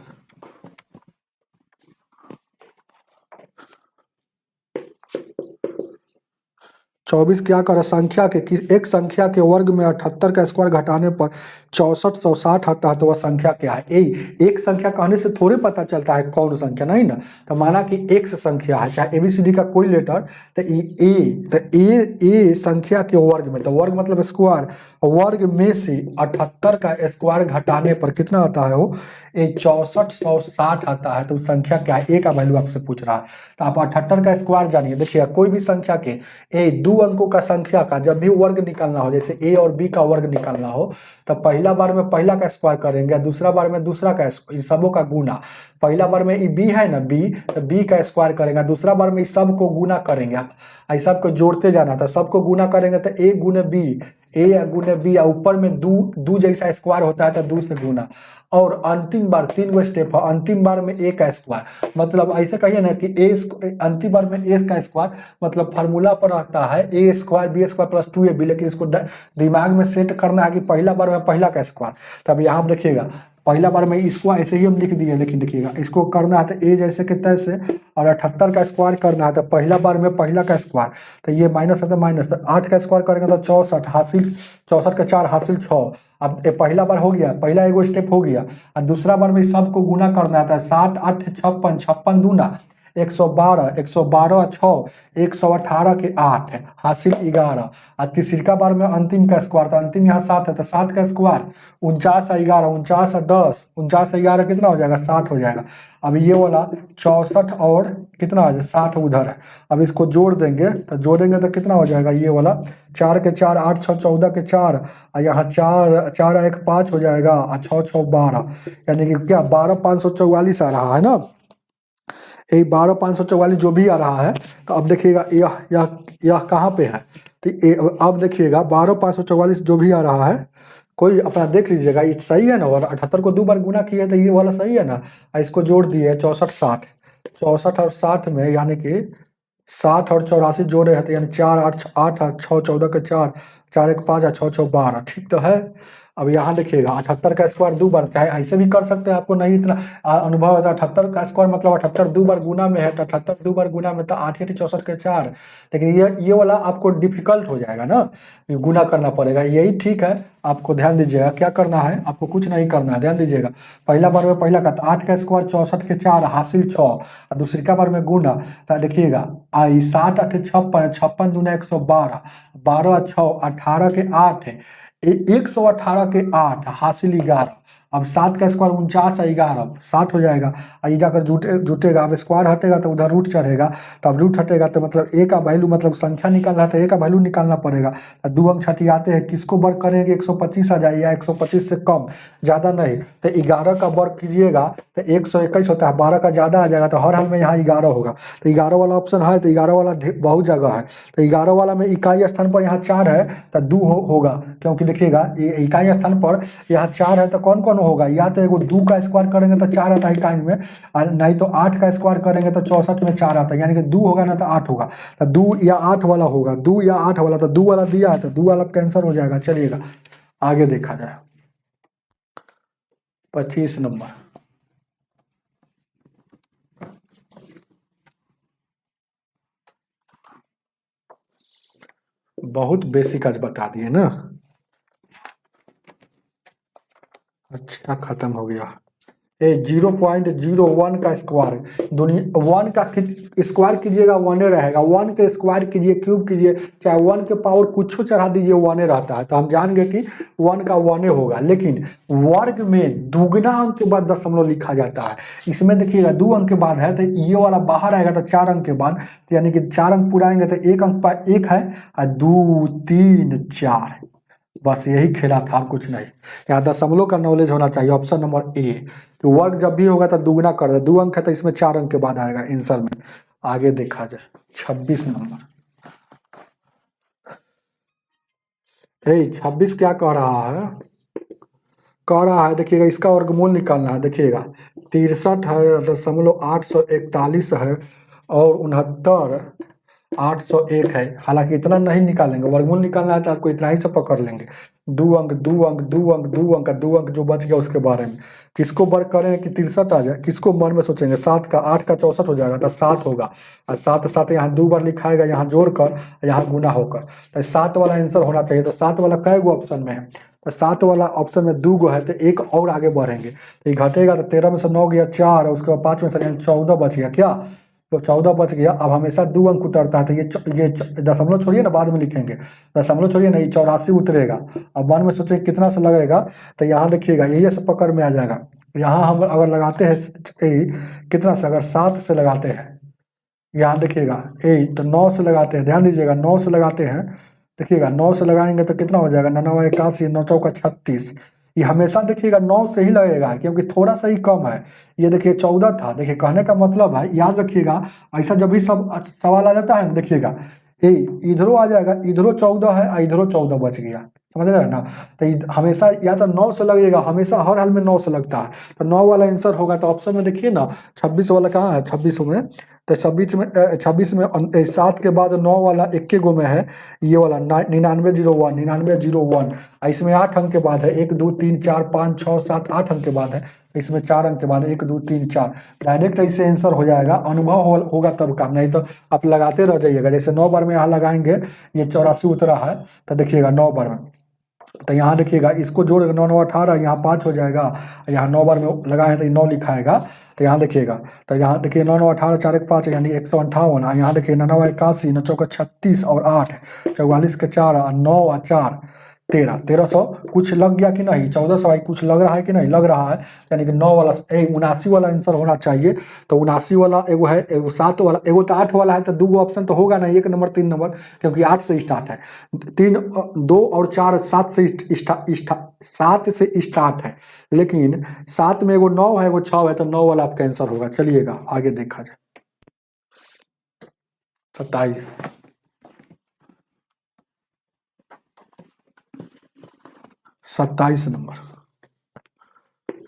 24 क्या करे, संख्या के किस एक संख्या के वर्ग में 78 का स्क्वायर घटाने पर 6460 आता है, तो वह संख्या क्या है। एक संख्या कहने से थोड़े पता चलता है कौन संख्या, नहीं ना। तो माना कि एक्स संख्या है, चाहे एबीसीडी का कोई लेटर, तो ए संख्या के वर्ग में, तो वर्ग मतलब स्क्वायर, वर्ग में से 78 का स्क्वायर घटाने पर कितना आता है, वो 6460 आता है, तो संख्या क्या है, ए का वैल्यू आपसे पूछ रहा है। तो आप 78 का स्क्वायर जानिए, देखिए कोई भी संख्या के दो अंकों का संख्या का जब भी वर्ग निकालना हो, जैसे ए और बी का वर्ग निकालना हो, तो पहला बार में पहला का स्क्वायर करेंगे, दूसरा बार में दूसरा का, इन सबों का गुना, पहला बार में बी है ना, बी तो बी का स्क्वायर करेंगे, दूसरा बार में इस सब को गुना करेंगे, ऐसा सबको जोड़ते जाना था, सबको गुना करेंगे तो ए गुने बी, ए गुने बी, ऊपर में दू जैसा स्क्वायर होता है तो दू से गुना, और अंतिम बार 3 गो स्टेप है, अंतिम बार में ए का स्क्वायर, मतलब ऐसे कहिए ना कि अंतिम बार में ए का स्क्वायर, मतलब फार्मूला पर रहता है A square B square plus 2ab, लेकिन इसको दिमाग में सेट करना है कि पहला बार में पहला का स्क्वायर। तब यहाँ देखिएगा पहला बार में इसको ऐसे ही हम लिख दिए, लेकिन देखिएगा इसको करना है तो ए जैसे के तैसे, और 78 का स्क्वायर करना है तो पहला बार में पहला का स्क्वायर, तो ये माइनस है तो माइनस, तो 8 का स्क्वायर करेंगे तो 64 हासिल, 64 का 4 हासिल 6। अब पहला बार हो गया, पहला एगो स्टेप हो गया, और दूसरा बार में सबको गुना करना था, 7 8 56, 56 दूना 112, 112 6, 118 के 8 है हासिल 11, और तीसरा बार में अंतिम का स्क्वायर था, अंतिम यहाँ 7 है तो 7 का स्क्वायर 49 11, 49 10, 49 11 कितना हो जाएगा, 60 हो जाएगा। अब ये वाला 64 और कितना हो जाएगा, 60 उधर है, अब इसको जोड़ देंगे तो जोड़ेंगे तो कितना हो जाएगा, ये वाला 4 के 4 8 6 14 के 4, और यहाँ 4 4 1 5 हो जाएगा, और 6 6 12, यानी कि क्या 12 544 आ रहा है ना, यही 12 544 जो भी आ रहा है। तो अब देखिएगा यह कहाँ पे है, तो अब देखिएगा 12 544 जो भी आ रहा है, कोई अपना देख लीजिएगा, ये सही है ना, और 78 को 2 बार गुना किया तो ये वाला सही है ना, इसको जोड़ दिए 64 60, 64 और 60 में यानी कि 60 और 84 जोड़े हैं, तो यानी 4 8 8 6 14 के 4, 4 1 5 6 6 12, ठीक तो है। अब यहाँ देखिएगा 78 का स्क्वायर 2 बार, चाहे ऐसे भी कर सकते हैं, आपको नहीं इतना अनुभव है तो 78 का स्क्वायर मतलब 78 2 बार गुना में है, तो 78 2 बार गुना में तो 8 8 64 के 4, लेकिन ये वाला आपको डिफिकल्ट हो जाएगा ना, गुना करना पड़ेगा, यही ठीक है। आपको ध्यान दीजिएगा क्या करना है, आपको कुछ नहीं करना है, ध्यान दीजिएगा। पहला बार में पहला का 8 का स्क्वायर 64 के 4 हासिल 6, और दूसरी बार में गुना, तो देखिएगा 7 8 56, 56 दूना 112, 12 6 18 के 8 है, 118 के 8 हासिल 11, अब 7 का स्क्वायर 49 है 11, 60 हो जाएगा, ये जाकर जुटेगा, अब स्क्वायर हटेगा तो उधर रूट चढ़ेगा, तो अब रूट हटेगा तो मतलब ए का वैल्यू, मतलब संख्या निकालना तो ए का वैल्यू निकालना पड़ेगा, तो 2 अंक छठियाते हैं, किसको वर्ग करेंगे 125 आ जाए, या 125 से कम, ज़्यादा नहीं, तो 11 का वर्ग कीजिएगा तो 121 होता है, 12 का ज़्यादा आ जाएगा, तो हर हाल में यहाँ 11 होगा, तो 11 वाला ऑप्शन है, तो 11 वाला बहुत जगह है, तो 11 वाला में इकाई स्थान पर यहाँ 4 है तो 2 होगा, क्योंकि देखिएगा इकाई स्थान पर यहाँ 4 है तो कौन कौन होगा, या तो एगो 2 का स्क्वायर करेंगे तो 4 आता है इकाई में, नहीं तो 8 का स्क्वायर करेंगे तो 64 में 4 आता है, यानी कि 2 होगा ना तो 8 होगा, तो 2 या 8 वाला होगा, 2 या 8 वाला, तो 2 वाला दिया है तो 2 वाला कैंसर हो जाएगा। चलिएगा आगे देखा जाए 25 नंबर, बहुत बेसिक आज बता दिए ना। अच्छा खत्म हो गया। 0.01 का स्क्वायर, दुनिया 1 का स्क्वायर कीजिएगा 1 रहेगा, 1 के स्क्वायर कीजिए, क्यूब कीजिए, चाहे 1 के पावर कुछ चढ़ा दीजिए 1 रहता है। तो हम जान गए कि 1 का 1 होगा। लेकिन वर्ग में दुगना अंक के बाद दशमलव लिखा जाता है। इसमें देखिएगा 2 अंक के बाद है तो ये वाला बाहर आएगा तो 4 अंक के बाद, तो यानी कि 4 अंक पूरा आएंगे तो 1 अंक पर 1 है और 2 3 4, बस यही खेला था, कुछ नहीं। यहाँ दशमलव का नॉलेज होना चाहिए। ऑप्शन नंबर ए, तो वर्ग जब भी होगा तो दुगना कर दे, 2 अंक है तो इसमें 4 अंक के बाद आएगा आंसर में। आगे देखा जाए 26 नंबर। 26 क्या कह रहा है, कह रहा है देखिएगा इसका वर्गमूल निकालना है। देखिएगा 63 है, 841 है और 69,801 है। हालांकि इतना नहीं निकालेंगे, वर्गमूल निकालना है तो आपको इतना ही से पकड़ लेंगे। 2 अंक 2 अंक 2 अंक 2 अंक 2 अंक जो बच गया उसके बारे में। किसको वर्ग करें कि 63 आ जाए, किसको मन में सोचेंगे 7 का, 8 का 64 हो जाएगा तो 7 होगा, और 7 7 यहाँ 2 बार लिखाएगा, यहाँ जोड़कर यहाँ गुना होकर, तो 7 वाला आंसर होना चाहिए। तो 7 वाला कै गो ऑप्शन में है, तो 7 वाला ऑप्शन में 2 गो है, तो एक और आगे बढ़ेंगे तो ये घटेगा, तो 13 में से 9 गया 4, उसके बाद 5 में से 14 बच गया क्या, तो 14 बच गया। अब हमेशा 2 अंक उतरता है, तो ये दशमलव छोड़िए ना, बाद में लिखेंगे, दशमलव छोड़िए ना, ये 84 उतरेगा। अब वन में सोचिए कितना से लगेगा, तो यहाँ देखिएगा यही से पकड़ में आ जाएगा। यहाँ हम अगर लगाते हैं कितना से, अगर 7 से लगाते हैं, यहाँ देखिएगा 8, तो 9 से लगाते हैं, ध्यान दीजिएगा 9 से लगाते हैं, देखिएगा 9 से लगाएंगे तो कितना हो जाएगा, 9 81, 9 चौका 36। ये हमेशा देखिएगा 9 से ही लगेगा क्योंकि थोड़ा सा ही कम है। ये देखिए 14 था, देखिए कहने का मतलब है, याद रखिएगा ऐसा जब भी सब सवाल आ जाता है ना, देखिएगा इधरों आ जाएगा, इधरों 14 है और इधरों 14 बच गया, समझ रहे हैं ना। तो हमेशा या तो 9 से लगेगा, हमेशा हर हाल में 9 से लगता है, तो 9 वाला आंसर होगा। तो ऑप्शन में देखिए ना 26 वाला कहाँ है, 26 में, तो 26 में 7 के बाद 9 वाला 1 गो में है, ये वाला 9901, 9901। इसमें 8 अंक के बाद है, 1 2 3 4 5 6 7 8 अंक के बाद है, इसमें 4 अंक के बाद 1 2 3 4, डायरेक्ट ऐसे आंसर हो जाएगा। अनुभव होगा तब काम, नहीं तो आप लगाते रह जाइएगा। जैसे 9 बार में यहाँ लगाएंगे, ये 84 उतरा है, तो देखिएगा 9 बार में, तो यहाँ देखिएगा इसको जोड़ 9 9 18, यहाँ 5 हो जाएगा, यहाँ 9 बार में लगाए तो 9 लिखाएगा। तो यहाँ देखिएगा, तो यहाँ देखिए 9 9 18 4 1 5 यानी 158, यहाँ देखिए 9 9 81, 9 चौका 36 और 8 44 के 4 और 9 और 4 13, 1300 कुछ लग गया कि नहीं, 1400 कुछ लग रहा है कि नहीं, लग रहा है, यानी कि 9 वाला 79 वाला आंसर होना चाहिए। तो 79 वाला एगो है, एगो 7 वाला, एगो तो 8 वाला है, तो 2 ऑप्शन तो होगा नहीं, 1 नंबर 3 नंबर, क्योंकि 8 से स्टार्ट है, 3 2 और 4 7 से स्टार्ट है, लेकिन 7 में एगो 9 है, एगो 6 है, तो 9 वाला आपका आंसर होगा। चलिएगा आगे देखा जाए 27 नंबर।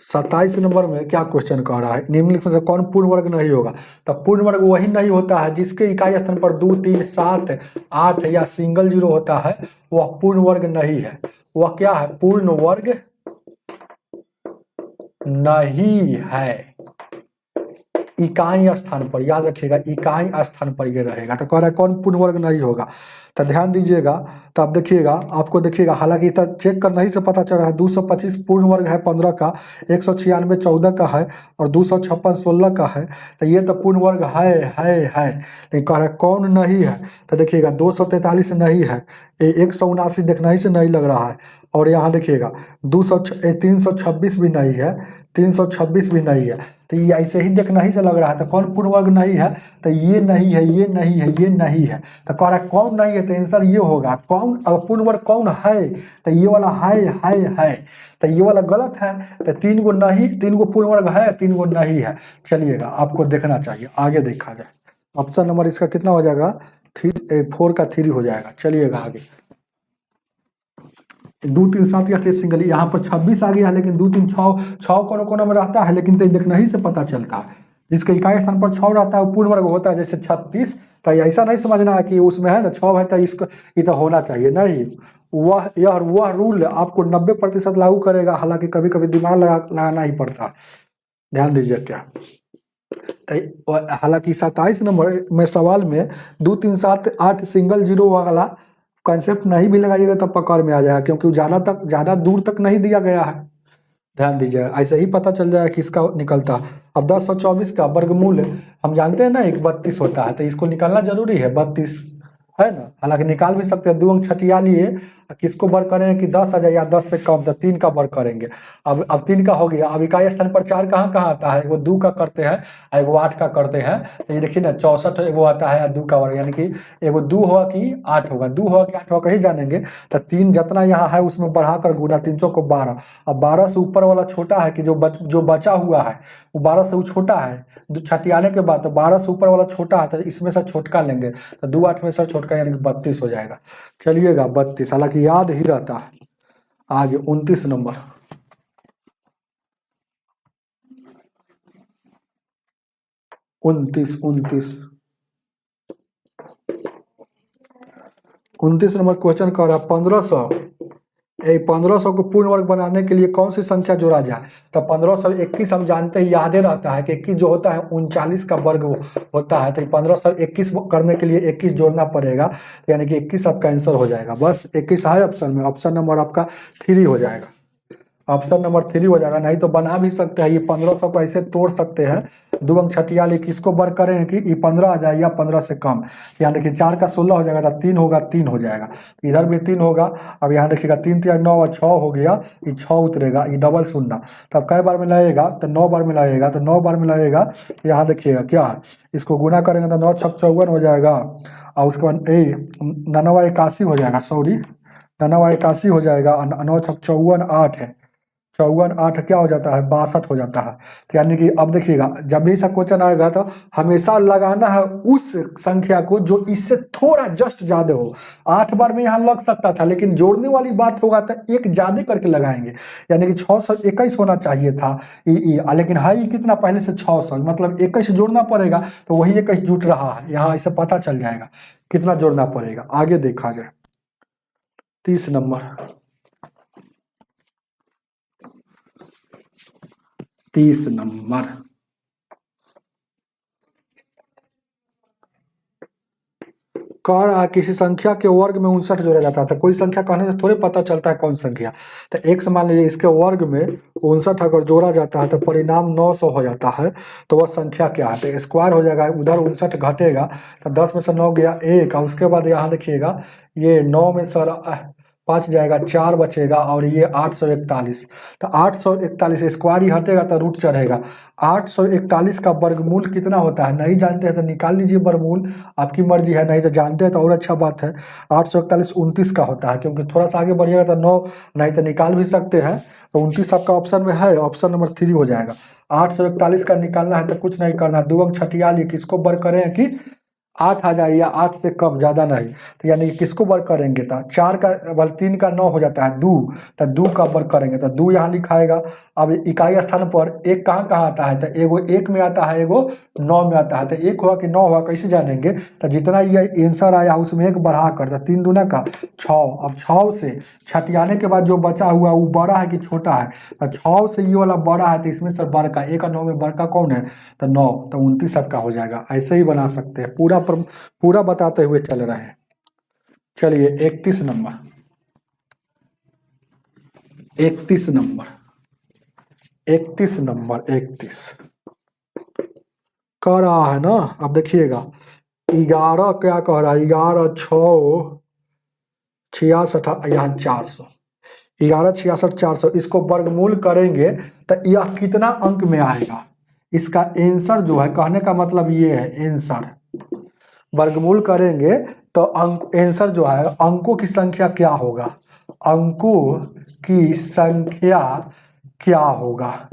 27 नंबर में क्या क्वेश्चन कह रहा है, निम्नलिखित में से कौन पूर्ण वर्ग नहीं होगा। तो पूर्ण वर्ग वही नहीं होता है जिसके इकाई स्थान पर 2 3 7 8 या सिंगल 0 होता है, वह पूर्ण वर्ग नहीं है। वह क्या है, पूर्ण वर्ग नहीं है। इकाई स्थान पर, याद रखिएगा इकाई स्थान पर ये रहेगा। तो कह रहा है कौन पूर्ण वर्ग नहीं होगा, तो ध्यान दीजिएगा। तो आप देखिएगा, आपको देखिएगा, हालांकि तो चेक करना ही से पता चल रहा है, 225 पूर्ण वर्ग है 15 का, 196 14 का है और 256 16 का है, तो ये तो पूर्ण वर्ग है। लेकिन कह रहा है कौन नहीं है, तो देखिएगा 243 नहीं है, 179 देखना ही से नहीं लग रहा है, और यहाँ देखिएगा 326 भी नहीं है, 326 भी नहीं है, तो ये ऐसे ही देखना ही से लग रहा है। तो कौन पूर्ण वर्ग नहीं है, तो ये नहीं है, ये नहीं है, ये नहीं है। तो कह रहा है कौन नहीं है, तो आंसर ये होगा। कौन, अगर पूर्ण वर्ग कौन है, तो ये वाला है, तो ये वाला गलत है। तो 3 गो नहीं, 3 गो पूर्ण वर्ग है, 3 गो नहीं है। चलिएगा आपको देखना चाहिए, आगे देखा जाए। ऑप्शन नंबर इसका कितना हो जाएगा, 4 का 3 हो जाएगा। चलिएगा आगे 2 3 7 या सिंगल, यहाँ पर 26 आ गया, लेकिन 2 3 6 कोना में रहता है, लेकिन तो देखना ही से पता चलता है। जिसके इकाई स्थान पर 6 रहता है वो पूर्ण वर्ग होता है, जैसे 36। तो ऐसा नहीं समझना है कि उसमें है ना 6 है तो इसको ये तो होना चाहिए, नहीं। वह रूल आपको 90% लागू करेगा, हालांकि कभी कभी दिमाग लगाना ही पड़ता है। ध्यान दीजिए क्या, हालांकि 27 नंबर में सवाल में 2 3 7 8 सिंगल 0 वाला कंसेप्ट नहीं भी लगाइएगा तो पकड़ में आ जाएगा, क्योंकि ज़्यादा दूर तक नहीं दिया गया है। ध्यान दीजिए, ऐसे ही पता चल जाएगा किसका निकलता। अब 1024 का वर्गमूल हम जानते हैं ना 132 होता है, तो इसको निकालना जरूरी है 32, है ना। हालांकि निकाल भी सकते हैं, 2 अंक छठिया लिए, किसको वर्ग करेंगे कि 10 आ जाए या 10 से कम, तो 3 का वर्ग करेंगे। अब 3 का हो गया। अब इकाई स्थान पर 4 कहाँ कहाँ आता है, एगो 2 का करते हैं, एगो 8 का करते हैं। तो ये देखिए ना 64 एगो आता है 2 का वर्ग, यानी कि एगो 2 होगा कि 8 होगा, 2 होगा कि 8 होगा कहीं जानेंगे। तो 3 जितना यहाँ है उसमें बढ़ाकर गुना, 3 को 12। अब 12 से ऊपर वाला छोटा है कि जो बचा हुआ है वो 12 से वो छोटा है, छठियाने के बाद। तो 12 से ऊपर वाला छोटा है, तो इसमें से छोटका लेंगे, तो 2 8 में से छोटका यानी कि 32 हो जाएगा। चलिएगा 32, हालांकि याद ही रहता है। आगे 29 नंबर। 29 नंबर क्वेश्चन कह रहा है 1500 को पूर्ण वर्ग बनाने के लिए कौन सी संख्या जोड़ा जाए। तो 1521 हम जानते ही याद रहता है कि 21 जो होता है 39 का वर्ग होता है। तो 1521 करने के लिए 21 जोड़ना पड़ेगा, तो यानी कि 21 आपका आंसर हो जाएगा। बस 21 है ऑप्शन में, ऑप्शन नंबर आपका 3 हो जाएगा, ऑप्शन नंबर 3 हो जाएगा। नहीं तो बना भी सकते हैं, ये 1500 को ऐसे तोड़ सकते हैं, 2 अंक छठिया ले, किसको वर्ग करें कि ये 15 आ जाए या 15 से कम। यहाँ देखिए 4 का 16 हो जाएगा, तो 3 होगा, 3 हो जाएगा, इधर भी 3 होगा। अब यहाँ देखिएगा 3 3 9 और 6 हो गया, ये 6 उतरेगा, ये डबल शून्य। तब कई बार में लगेगा, तो 9 बार में लगेगा, तो 9 बार में लगेगा। यहाँ देखिएगा क्या है, इसको गुना करेंगे तो 9 6 54 हो जाएगा, और उसके बाद 99 81 हो जाएगा, सॉरी 99 81 हो जाएगा, 9 6 54 8 है, 54 8 क्या हो जाता है 62 हो जाता है। तो यानी कि अब देखिएगा जब भी ऐसा क्वेश्चन आएगा तो हमेशा लगाना है उस संख्या को जो इससे थोड़ा जस्ट ज्यादा हो। 8 बार में यहाँ लग सकता था, लेकिन जोड़ने वाली बात होगा तो एक ज्यादा करके लगाएंगे, यानी कि 621 होना चाहिए था, लेकिन है ये कितना पहले से 600, मतलब 21 जोड़ना पड़ेगा, तो वही 21 जुट रहा है। यहाँ इसे पता चल जाएगा कितना जोड़ना पड़ेगा। आगे देखा जाए 30 नंबर। 30 नंबर कह रहा है किसी संख्या के वर्ग में 59 जोड़ा जाता है। तो कोई संख्या कहने से थोड़े पता चलता है कौन संख्या। तो x मान लीजिए, इसके वर्ग में 59 अगर जोड़ा जाता है तो परिणाम 900 हो जाता है, तो वह संख्या क्या है। तो स्क्वायर हो जाएगा, उधर 59 घटेगा, तो 10 में से 9 गया 1, और उसके बाद यहाँ देखिएगा ये 9 में सर 5 जाएगा, 4 बचेगा, और ये 841। तो 841 स्क्वायर ही हटेगा तो रूट चढ़ेगा। 841 का वर्गमूल कितना होता है नहीं जानते हैं तो निकाल लीजिए वर्गमूल, आपकी मर्जी है, नहीं तो जानते हैं तो और अच्छा बात है। 841 29 का होता है, क्योंकि थोड़ा सा आगे बढ़िएगा तो 9, नहीं तो निकाल भी सकते हैं। तो 29 आपका ऑप्शन में है, ऑप्शन नंबर 3 हो जाएगा। 841 का निकालना है तो कुछ नहीं करना, 2 अंक छठिया लिए, किसको वर्ग करें कि 8 आ जाए या 8 से कम, ज्यादा नहीं। तो यानी कि किसको वर्ग करेंगे तो 4 का 3 का 9 हो जाता है 2, तो 2 का वर्ग करेंगे तो 2 यहाँ लिखाएगा। अब इकाई स्थान पर 1 कहाँ कहाँ आता है, तो एगो 1 में आता है, एगो 9 में आता है। तो 1 हुआ कि 9 हुआ कैसे जानेंगे, तो जितना ये आंसर आया उसमें 1 बढ़ा कर, तो 3 दूना का 6। अब 6 से छठियाने के बाद जो बचा हुआ वो बड़ा है कि छोटा है, तो 6 से ये वाला बड़ा है, तो इसमें से बड़का 1 और 9 में बड़का कौन है, तो 9, तो 29 आपका हो जाएगा। ऐसे ही बना सकते हैं, पूरा बताते हुए चल रहे हैं। चलिए 31 नंबर। 31 नंबर 31 नंबर 31 कह रहा है ना। अब देखिएगा 11 क्या कह रहा है, 11 6 66, यहाँ 400, 11 66 400, इसको वर्गमूल करेंगे तो यह कितना अंक में आएगा। इसका आंसर जो है, कहने का मतलब ये है, आंसर वर्गमूल करेंगे तो आंसर जो है, अंकों की संख्या क्या होगा, अंकों की संख्या क्या होगा,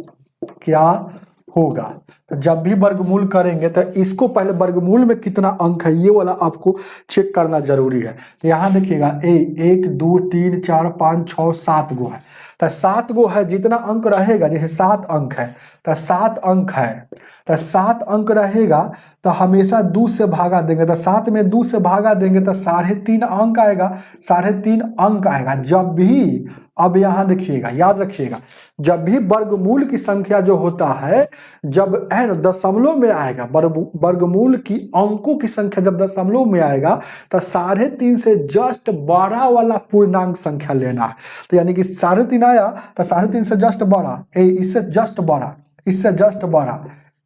क्या होगा। तो जब भी वर्गमूल करेंगे तो इसको पहले वर्गमूल में कितना अंक है ये वाला आपको चेक करना जरूरी है। तो यहाँ देखिएगा 1 2 3 4 5 6 7 गो है, तो 7 गो है, जितना अंक रहेगा, जैसे 7 अंक है तो 7 अंक है, तो 7 अंक रहेगा तो हमेशा 2 से भागा देंगे, तो 7 में 2 से भागा देंगे तो 3.5 अंक आएगा, 3.5 अंक आएगा। जब भी अब यहाँ देखिएगा, याद रखिएगा, जब भी वर्गमूल की संख्या जो होता है, जब दशमलव में आएगा, वर्गमूल की अंकों की संख्या जब दशमलव में आएगा तो 3.5 से जस्ट बड़ा वाला पूर्णांक संख्या लेना है। तो यानी कि 3.5 आया तो 3.5 से जस्ट बड़ा, इससे जस्ट बड़ा, इससे जस्ट बड़ा,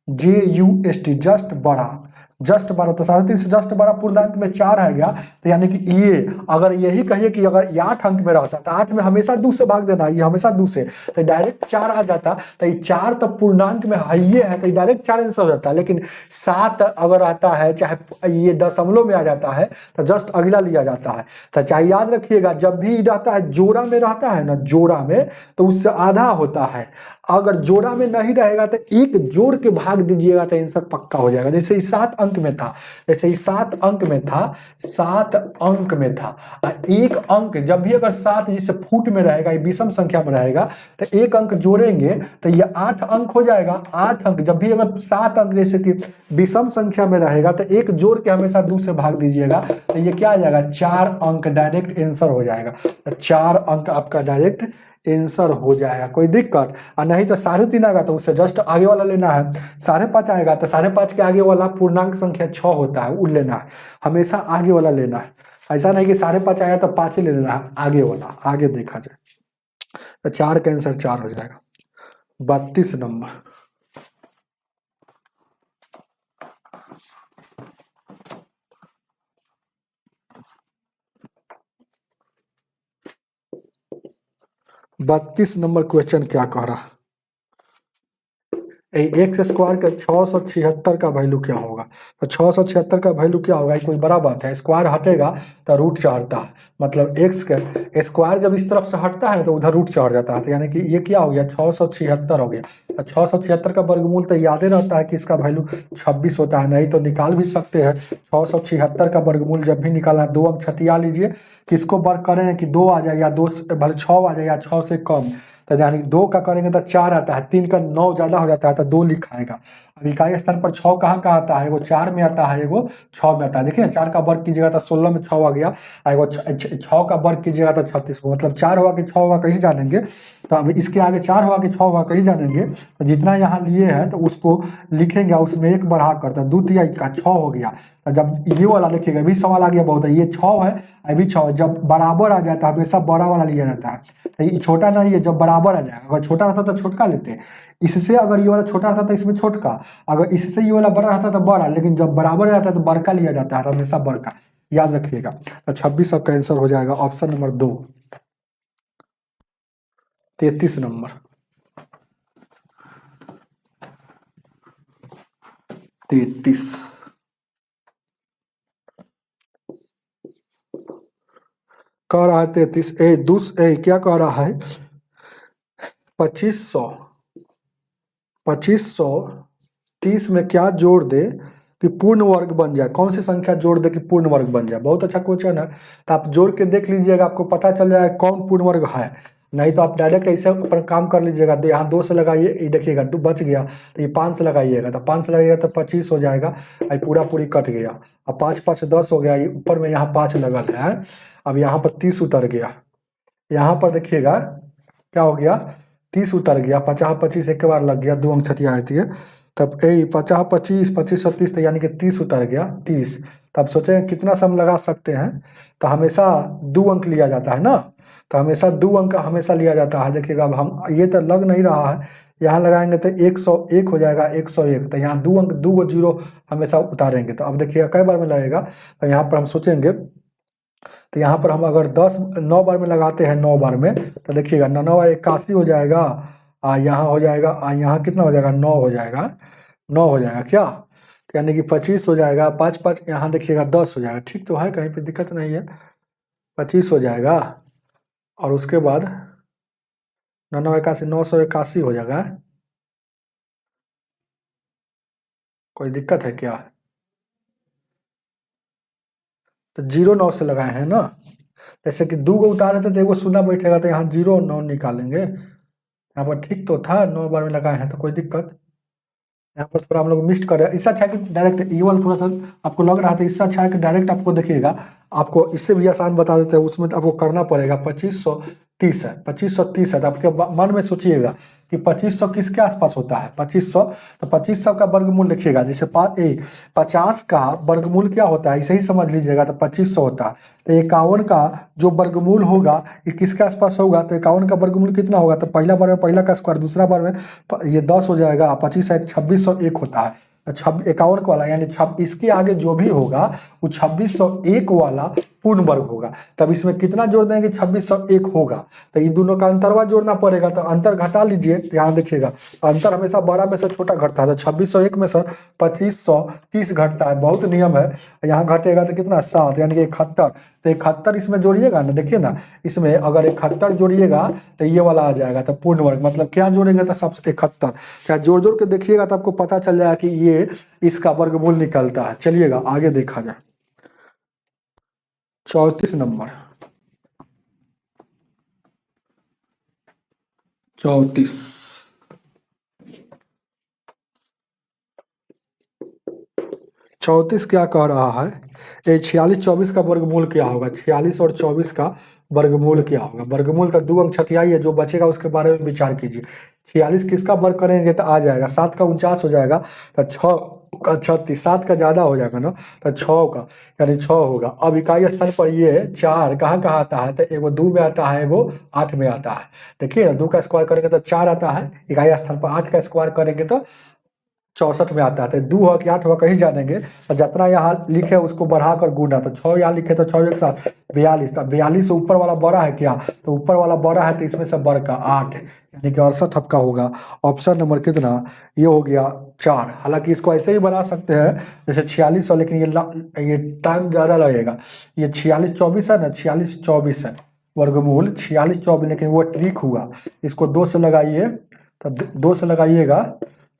JUST जस्ट बड़ा, जस्ट बड़ा, तो 3.5 से जस्ट बड़ा पूर्णांक में 4 है गया। तो यानी कि ये अगर यही कहिए कि अगर ये 8 अंक में रहता तो 8 में हमेशा 2 से भाग देना, ये हमेशा 2 से, तो डायरेक्ट 4 आ जाता। तो ये 4 तो पूर्णांक में है तो डायरेक्ट 4 आंसर हो जाता है। लेकिन 7 अगर आता है, चाहे ये दशमलव में आ जाता है तो जस्ट अगला लिया जाता है। तो चाहे याद रखिएगा, जब भी रहता है जोड़ा में रहता है ना, जोड़ा में, तो उससे आधा होता है। अगर जोड़ा में नहीं रहेगा तो एक जोड़ के भाग दीजिएगा तो आंसर पक्का हो जाएगा। जैसे 7 अंक में था, जैसे 7 अंक में था, 7 अंक में था, एक अंक जब भी अगर 7 जिससे फुट में रहेगा, ये विषम संख्या में रहेगा, तो एक अंक जोड़ेंगे तो ये 8 अंक हो जाएगा। 8 अंक जब भी अगर 7 अंक जैसे कि विषम संख्या में रहेगा तो एक जोड़ के हमेशा 2 से भाग दीजिएगा, तो ये क्या आ जाएगा, 4 अंक डायरेक्ट आंसर हो जाएगा। तो 4 अंक आपका डायरेक्ट आंसर हो जाएगा, कोई दिक्कत। और नहीं तो 3.5 आएगा तो उससे जस्ट आगे वाला लेना है। 5.5 आएगा तो 5.5 के आगे वाला पूर्णांक संख्या 6 होता है, वो लेना है, हमेशा आगे वाला लेना है। ऐसा नहीं कि 5.5 आया तो 5 ही ले लेना है, आगे वाला, आगे देखा जाए। तो 4 का आंसर 4 हो जाएगा। 32 नंबर, बत्तीस नंबर क्वेश्चन क्या कह रहा है, एक्स स्क्वायर का 676 का वैल्यू क्या होगा। तो 676 का वैल्यू क्या होगा, कोई बड़ा बात है, स्क्वायर हटेगा तो रूट चढ़ता है, मतलब एक्स का स्क्वायर जब इस तरफ से हटता है तो उधर रूट चढ़ जाता है। तो यानी कि ये क्या हो गया, 676 हो गया। तो 676 का वर्गमूल तो याद ही रहता है कि इसका वैल्यू 26 होता है, नहीं तो निकाल भी सकते हैं। 676 का वर्गमूल जब भी निकालना, 2 अंक छतिया लीजिए, किसको वर्ग करें कि 2 आ जाए या 2 भले 6 आ जाए या 6 से कम। तो यानी 2 का करेंगे तो 4 आता है, 3 का 9 ज्यादा हो जाता है तो 2 लिखाएगा। अब इकाई स्थान पर 6 कहाँ कहाँ आता है, एगो 4 में आता है, एगो 6 में आता है। देखिए 4 का वर्ग कीजिएगा तो 16 में 6 आ गया, एगो 6 का वर्ग कीजिएगा तो 36 में, मतलब 4 हुआ कि 6 हुआ कैसे जानेंगे। तो अब इसके आगे 4 हुआ कि 6 हुआ कैसे जानेंगे, तो जितना यहाँ लिए हैं तो उसको लिखेंगे, उसमें 1 बढ़ा करता है, 2 तिया का 6 हो गया। तो जब ये वाला लिखिएगा, भी सवाल आ गया बहुत है, ये 6 है, अभी 6, जब बराबर आ जाता है हमेशा बड़ा वाला लिया जाता है। तो ये छोटा नहीं है, जब बराबर आ जाएगा, अगर छोटा रहता तो छोटका लेते हैं, इससे अगर ये वाला छोटा रहता तो इसमें छोटका, अगर इससे ये वाला बड़ा रहता तो बड़ा, लेकिन जब बराबर रहता है तो बड़का लिया जाता है, हमेशा बड़का, याद रखिएगा। तो 26 सबका आंसर हो जाएगा ऑप्शन नंबर 2। 33 नंबर, 33 कह रहा है 33 क्या कह रहा है, 2500 30 में क्या जोड़ दे कि पूर्ण वर्ग बन जाए, कौन सी संख्या जोड़ दे कि पूर्ण वर्ग बन जाए। बहुत अच्छा क्वेश्चन है, तो आप जोड़ के देख लीजिएगा, आपको पता चल जाएगा कौन पूर्ण वर्ग है। नहीं तो आप डायरेक्ट ऐसे अपन काम कर लीजिएगा, यहाँ 2 से लगाइए, ये देखिएगा 2 बच गया, तो ये 5 से लगाइएगा, तो 5 से लगाइएगा तो 25 हो जाएगा, ये पूरा पूरी कट गया। अब 5 5 10 हो गया, ये ऊपर में यहाँ 5 लगल है। अब यहाँ पर 30 उतर गया, यहाँ पर देखिएगा क्या हो गया, 30 उतर गया, 50 25 एक बार लग गया, 2 अंक छतिया आती है, तब 50 25 25 37, तो यानी कि 30 उतर गया, 30। तब सोचे कितना सम लगा सकते हैं, तो हमेशा 2 अंक लिया जाता है ना, तो हमेशा 2 अंक हमेशा लिया जाता है। देखिएगा अब हम ये तो लग नहीं रहा है, यहाँ लगाएंगे तो 101 हो जाएगा, 101, तो यहाँ 2 अंक 2 गो जीरो हमेशा उतारेंगे। तो अब देखिएगा कई बार में लगेगा, तो यहाँ पर हम सोचेंगे, तो यहाँ पर हम अगर 9 बार में लगाते हैं, 9 बार में, तो देखिएगा 9 81 हो जाएगा, यहाँ हो जाएगा, यहाँ कितना हो जाएगा, 9 हो जाएगा, 9 हो जाएगा क्या, तो यानी कि 25 हो जाएगा, 5 5 यहाँ देखिएगा 10 हो जाएगा। ठीक तो है, कहीं पे दिक्कत नहीं है, 25 हो जाएगा, और उसके बाद 981 हो जाएगा। कोई दिक्कत है क्या, तो 0 9 से लगाए हैं ना, जैसे कि 2 को उतारे थे तो एगो शून्य बैठेगा, तो यहाँ 0 9 निकालेंगे, यहाँ पर ठीक तो था, 9 बार में लगाए हैं तो कोई दिक्कत। यहाँ पर थोड़ा हम लोग मिस्ट कर रहे हैं, इससे अच्छा है कि डायरेक्ट ये वाला थोड़ा सा आपको लग रहा था, इससे अच्छा है कि डायरेक्ट आपको देखिएगा, आपको इससे भी आसान बता देते हैं, उसमें आपको करना पड़ेगा 2500 30 है, 2530 है। तो आपके मन में सोचिएगा कि 2500 किसके आसपास होता है, 2500। तो 2500 का वर्गमूल लिखिएगा, जैसे 50 का वर्गमूल क्या होता है इसे ही समझ लीजिएगा, तो 2500 होता है। तो 51 का जो वर्गमूल होगा ये किसके आसपास होगा, तो 51 का वर्गमूल कितना होगा, तो पहला बार में पहला का स्क्वायर, दूसरा बार में ये 10 हो जाएगा, 25 है 2601 होता है। 51 वाला यानी इसके आगे जो भी होगा वो 2601 वाला पूर्ण वर्ग होगा। तब इसमें कितना जोड़ देंगे, 2601 होगा। तो इन दोनों का अंतरवा जोड़ना पड़ेगा, तो अंतर घटा लीजिए, ध्यान देखिएगा अंतर हमेशा बड़ा में से छोटा घटता है। तो 2601 में से 2530 घटता है, बहुत नियम है। यहाँ घटेगा तो कितना 7 यानी कि 71। तो 71 इसमें जोड़िएगा ना, देखिए ना इसमें अगर 71 जोड़िएगा तो ये वाला आ जाएगा। तो पूर्ण वर्ग मतलब क्या जोड़ेंगे, तो सबसे 71 क्या जोड़ जोड़ के देखिएगा तो आपको पता चल जाएगा कि ये इसका वर्गमूल निकलता है। चलिएगा आगे देखा जाए। 34 नंबर, 34 क्या कह रहा है, ये 46 24 का वर्गमूल क्या होगा, 46 और 24 का वर्गमूल क्या होगा। वर्गमूल का 2 अंक छठियाई है, जो बचेगा उसके बारे में विचार कीजिए। 46 किसका वर्ग करेंगे तो आ जाएगा 7 का 49 हो जाएगा, तो 6 का 36, 7 का ज़्यादा हो जाएगा ना, तो 6 का यानी 6 होगा। अब इकाई स्थान पर ये 4 कहाँ कहाँ आता है, तो एगो 2 में आता है, एगो 8 में आता है। देखिए ना 2 का स्क्वायर करेंगे तो 4 आता है इकाई स्थान पर, 8 का स्क्वायर करेंगे तो 64 में आता है। तो 2 हो कि 8 हो कहीं जानेंगे, और जितना यहाँ लिखे उसको बढ़ाकर गुना, तो 6 यहाँ लिखे तो 6 एक साथ 42। तो 42 से ऊपर वाला बड़ा है क्या, तो ऊपर वाला बड़ा है, तो इसमें से बढ़ का 8 है यानी कि 68 आपका होगा। ऑप्शन नंबर कितना, ये हो गया 4। हालांकि इसको ऐसे ही बना सकते हैं जैसे 46 हो, लेकिन ये टाइम ज़्यादा लगेगा। ये 46 24 है ना, 46 24 है वर्गमूल 46 24, लेकिन वो ट्रिक हुआ। इसको 2 से लगाइए, तो 2 से लगाइएगा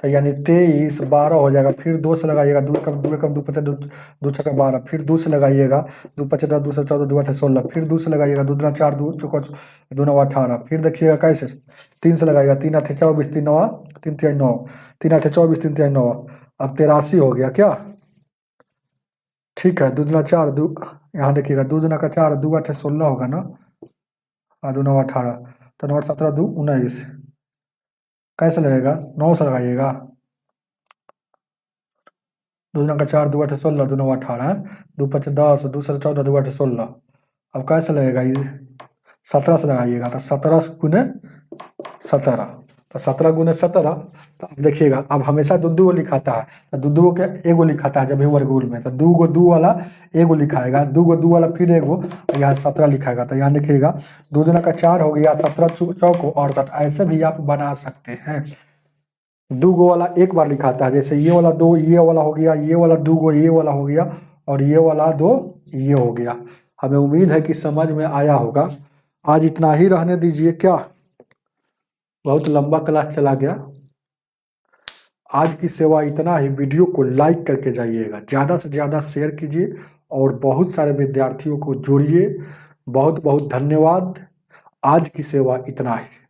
तो यानी 23 12 हो जाएगा। फिर 2 से लगाइएगा, 2 कम 2 कम 2 पचास 2 छक्का 12, फिर 2 से लगाइएगा, 2 पचास 2 से 14 2 8 16, फिर 2 से लगाइएगा, 2 दूना 4 2 चौका 2 9 18, फिर देखिएगा कैसे 3 से लगाइएगा, 3 8 24 3 9 3 3 9 3 8 24 3 3 9, अब 83 हो गया क्या, ठीक है। 2 दूना 4 2, यहाँ देखिएगा 2 दूना का 4 2 8 16 होगा ना, 2 9 18, तो 9 17 2 19, कैसे लगेगा 9 से लगाइएगा, 2 दूना का 4 2 8 16 2 9 18, 2 5 10 2 से 14 2 8 16, अब कैसे लगेगा ये 17 से लगाइएगा, तो 17 गुने 17, तो 17 गुने 17। तो अब देखिएगा अब हमेशा दो दो लिखाता है, तो दो दो के एगो लिखाता है जब भी वर्गमूल में, तो 2 गो 2 वाला एगो लिखाएगा, 2 गो 2 वाला फिर एगो, यहाँ 17 लिखाएगा। तो यहाँ देखिएगा 2 दूना का 4 हो गया, 17 चौको और 7, ऐसे भी आप बना सकते हैं। 2 गो वाला एक बार लिखाता है, जैसे ये वाला 2 ये वाला हो गया, ये वाला 2 गो ये वाला हो गया, और ये वाला 2 ये हो गया। हमें उम्मीद है कि समझ में आया होगा। आज इतना ही रहने दीजिए, क्या बहुत लंबा क्लास चला गया। आज की सेवा इतना ही। वीडियो को लाइक करके जाइएगा, ज़्यादा से ज़्यादा शेयर कीजिए और बहुत सारे विद्यार्थियों को जोड़िए। बहुत बहुत धन्यवाद। आज की सेवा इतना ही।